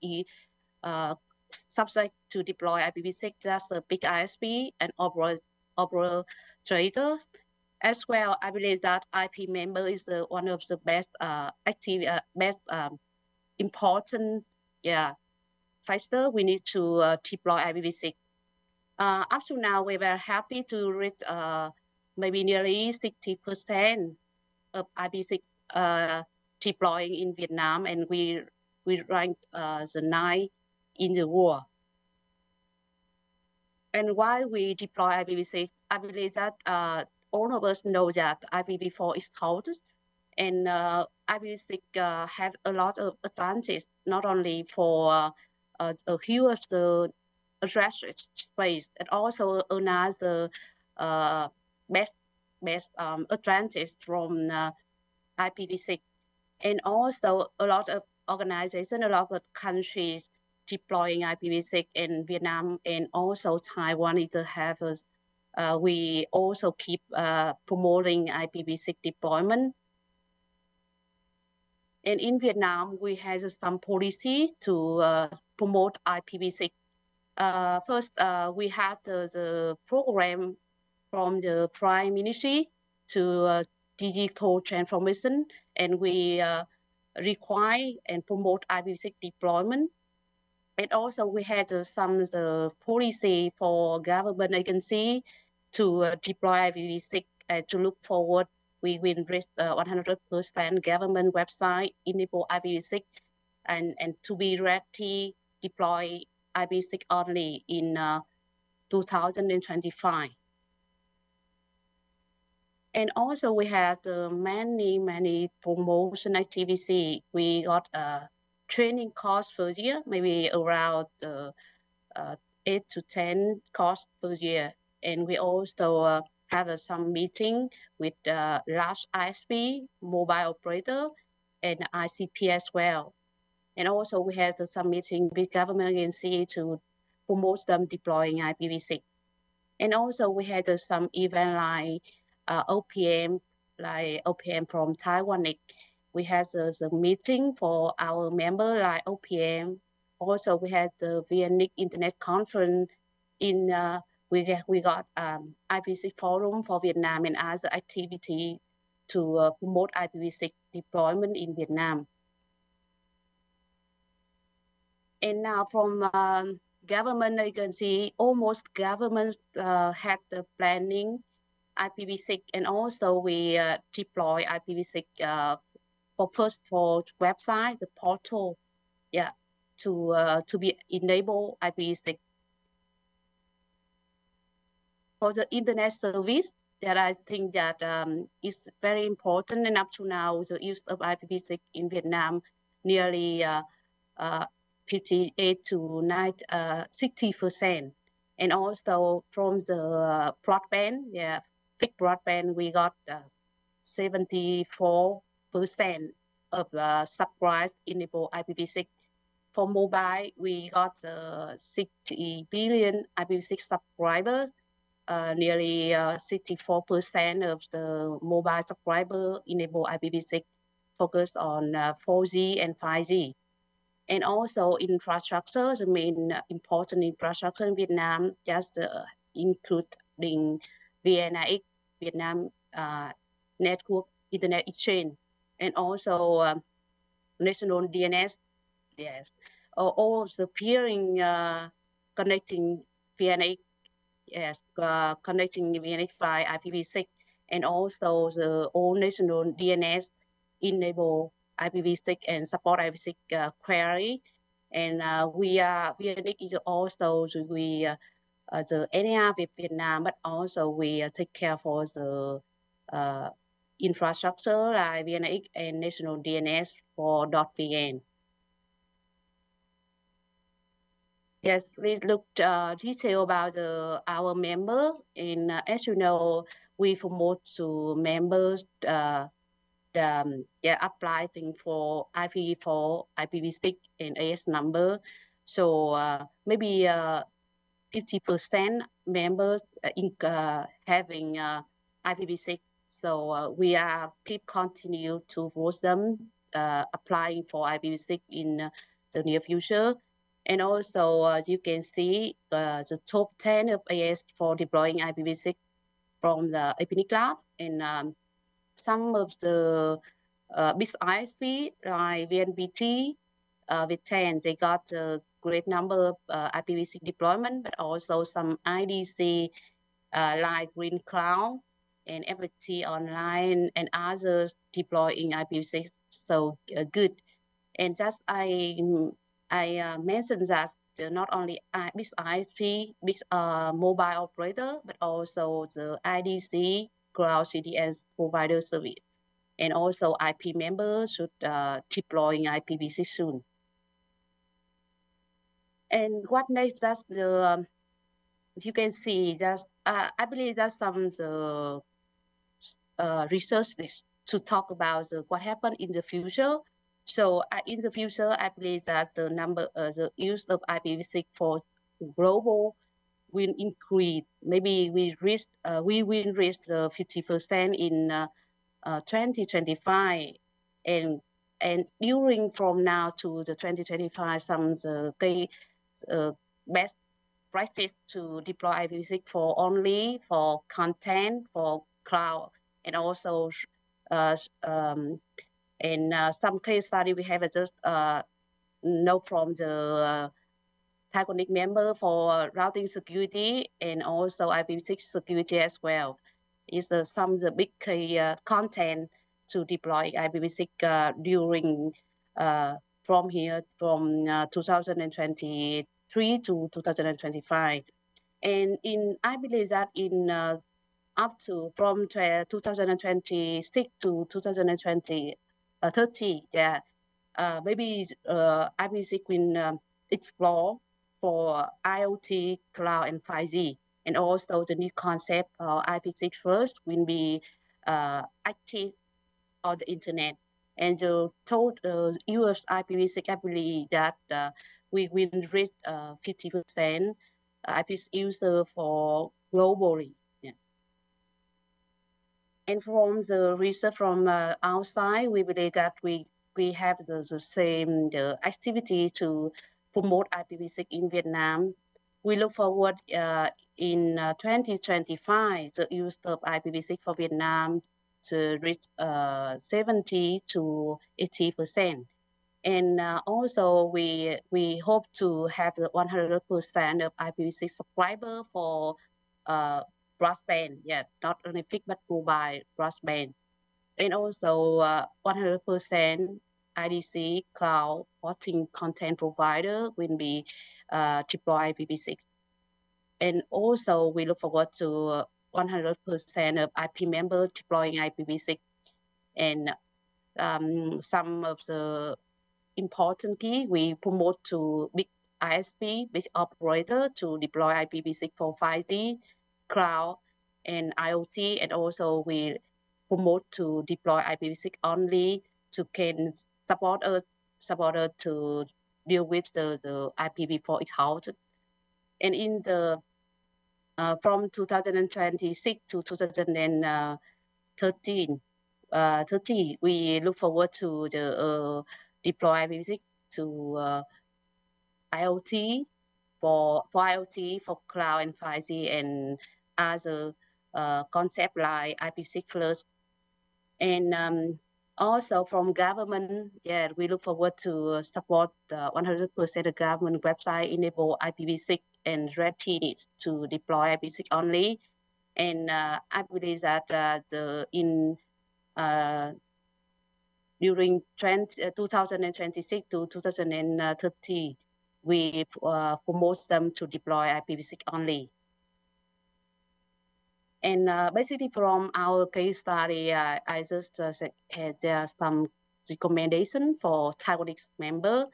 subject to deploy IPv6, just the big ISP and operators. As well, I believe that IP member is one of the best important factor we need to deploy IPv6. Up to now, we were happy to reach maybe nearly 60% of IPv6 deploying in Vietnam, and we ranked the 9th in the world. And while we deploy IPv6, I believe that all of us know that IPv4 is out, and IPv6 have a lot of advantages, not only for a huge address space, it also earns the best advantage from IPv6. And also a lot of organizations, a lot of countries deploying IPv6 in Vietnam, and also Taiwan either have us. We also keep promoting IPv6 deployment. And in Vietnam, we have some policy to promote IPv6. First, we had the program from the Prime Ministry to digital transformation, and we require and promote IPv6 deployment. And also we had some policy for government agency to deploy IPv6. To look forward, we will reach 100% government website enable IPv6, and to be ready deploy IPv6 only in 2025. And also we had many promotion activity. We got a training cost per year, maybe around 8 to 10 costs per year. And we also have some meeting with large ISP, mobile operator, and ICP as well. And also we had some meeting with government agency to promote them deploying IPv6. And also we had some event like OPM, from TWNIC. We had the meeting for our member like OPM. Also we had the VNIC Internet Conference in we got IPv6 forum for Vietnam and other activity to promote IPv6 deployment in Vietnam. And now from government agency, almost governments had the planning IPv6, and also we deploy IPv6 for website, the portal, to be enable IPv6. For the internet service, that I think that is very important, and up to now, the use of IPv6 in Vietnam nearly 58 to 60%. And also from the broadband, fixed broadband, we got 74%. of subscribers enable IPv6. For mobile, we got 60 billion IPv6 subscribers. Nearly 64% of the mobile subscribers enable IPv6, focus on 4G and 5G. And also infrastructure, the main important infrastructure in Vietnam, just including VNIX, Vietnam Network Internet Exchange, and also national DNS. Yes, all of the peering connecting VNIX, yes, connecting VNIX by IPv6, and also the all national DNS enable IPv6 and support IPv6 query. And VNIX is also the NAR with Vietnam, but also we take care for the infrastructure like VNIX and national DNS for .vn. Yes, we looked detail about our member, and as you know, we promote to members applying for IPv4, IPv6, and AS number. So maybe 50% members having IPv6. So we keep continue to force them applying for IPv6 in the near future. And also, you can see the top 10 of AS for deploying IPv6 from the IPNIC Lab. And some of the big ISP like VNPT, with 10, they got a great number of IPv6 deployment, but also some IDC like Green Cloud and FT Online and others deploying IPv6. So good. And just I mentioned that not only big ISP, big mobile operator, but also the IDC, cloud CDN provider service. And also IP members should deploying IPv6 soon. And what next, that's the, you can see just, I believe that's some research to talk about what happened in the future. So in the future, I believe that the number, the use of IPv6 for global will increase. Maybe we will reach the 50% in 2025, and during from now to the 2025, some best practice to deploy IPv6 for only for content, for cloud, and also some case study we have just know from the TWNIC member for routing security and also IPv6 security as well. Is some of the big content to deploy IPv6 during from 2023 to 2025. And I believe that in up to from 2026 to 2030, yeah, maybe IPv6 will explore for IoT, cloud, and 5G. And also the new concept of IPv6 first will be active on the internet. And the total US IPv6, I believe that we will reach 50% IPv6 user for globally. Yeah. And from the research from outside, we believe that we have the same activity to promote IPv6 in Vietnam. We look forward in 2025, the use of IPv6 for Vietnam to reach 70 to 80%. And also we hope to have the 100% of IPv6 subscriber for broadband, yeah, not only fixed but mobile broadband. And also 100% IDC cloud porting content provider will be deploy IPv6. And also we look forward to 100% of IP members deploying IPv6. And some of the important key we promote to big ISP, big operator to deploy IPv6 for 5G, cloud, and IoT. And also we promote to deploy IPv6 only to can support us to deal with the IPv4 exhausted. And in the from 2026 to 2030, we look forward to the deploy IPv6 to IoT for IoT, for cloud and 5G and other concept like IPv6 Plus. And also from government, yeah, we look forward to support 100% of government website enable IPv6 and ready to deploy IPv6 only. And I believe that during 2026 to 2030, we promote them to deploy IPv6 only. And basically from our case study, I just has some recommendation for TWNIC member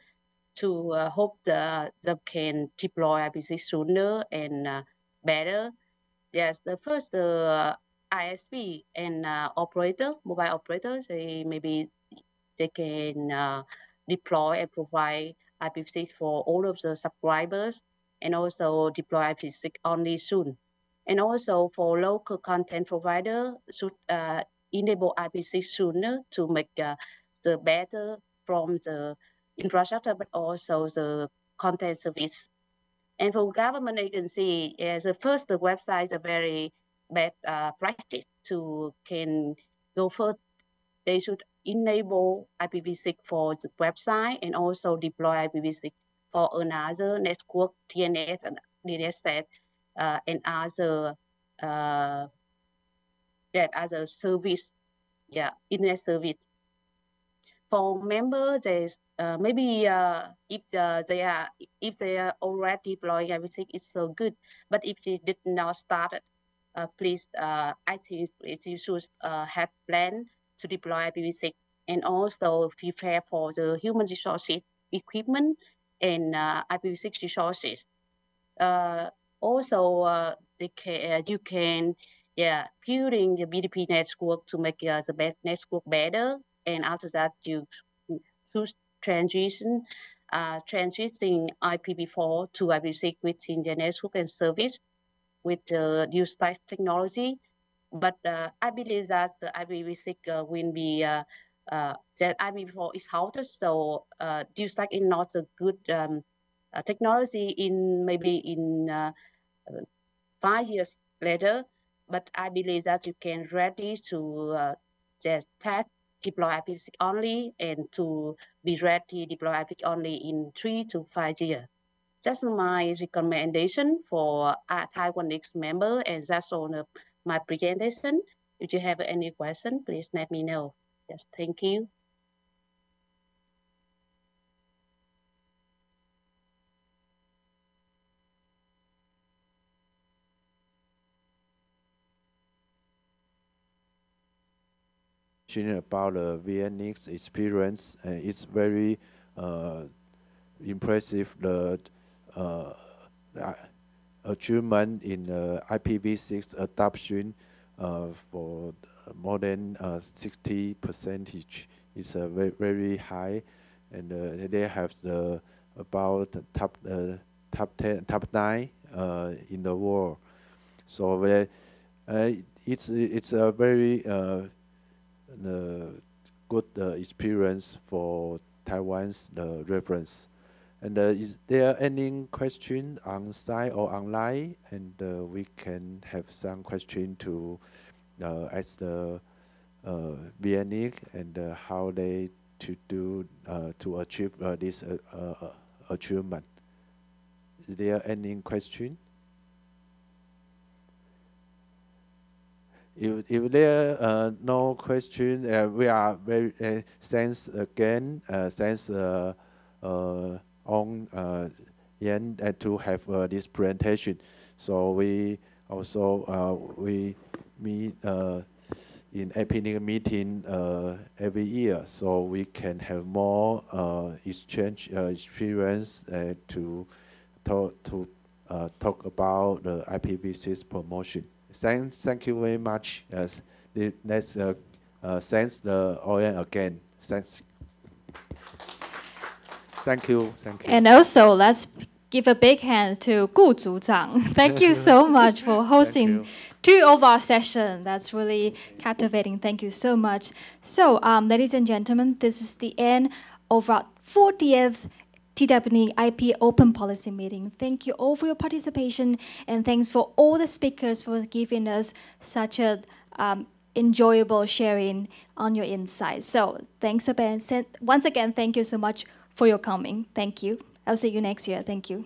to hope they can deploy IPv6 sooner and better. Yes, the first ISP and operator, mobile operators, maybe they can deploy and provide IPv6 for all of the subscribers and also deploy IPv6 only soon. And also for local content provider should enable IPv6 sooner to make the better from the infrastructure, but also the content service. And for government agency, as the first, the websites are very bad practice to can go first. They should enable IPv6 for the website and also deploy IPv6 for another network, TNS and DNS and other other service, internet service. For members, there's maybe if they are already deploying IPv6, it's so good. But if they did not start it, please, I think you should have plan to deploy IPv6 and also prepare for the human resources, equipment, and IPv6 resources. Also, you can building the BDP network to make the network better. And after that, you should transitioning IPv4 to IPv6 within the network and service with the new type technology. But I believe that the IPv6 will be that IPv4 is halted, so new stack is not a good technology in maybe in 5 years later. But I believe that you can ready to just test deploy IPv6 only and to be ready deploy IPv6 only in 3 to 5 years. That's my recommendation for TWNIC member, and that's all my presentation. If you have any question, please let me know. Yes, thank you. About the VNX experience, it's very impressive. The achievement in IPv6 adoption for more than 60% is very, very high, and they have the about top 9 in the world. So it's a very good experience for Taiwan's reference. And is there any question on site or online? And we can have some question to ask the VNIC and how they to do to achieve this achievement. Is there any question? If there no question, we are very thanks again. Thanks on Yan to have this presentation. So we also we meet in IPNIC meeting every year, so we can have more exchange experience to talk about the IPv6 promotion. Thank you very much. Let's thanks the ON again. Thanks. Thank you. Thank you. And also, let's give a big hand to Gu Zhuchang. Thank you so much for hosting 2 of our sessions. That's really captivating. Thank you so much. So, ladies and gentlemen, this is the end of our 40th TWNIC IP Open Policy Meeting. Thank you all for your participation, and thanks for all the speakers for giving us such a enjoyable sharing on your insights. So thanks again. Once again, thank you so much for your coming. Thank you. I'll see you next year. Thank you.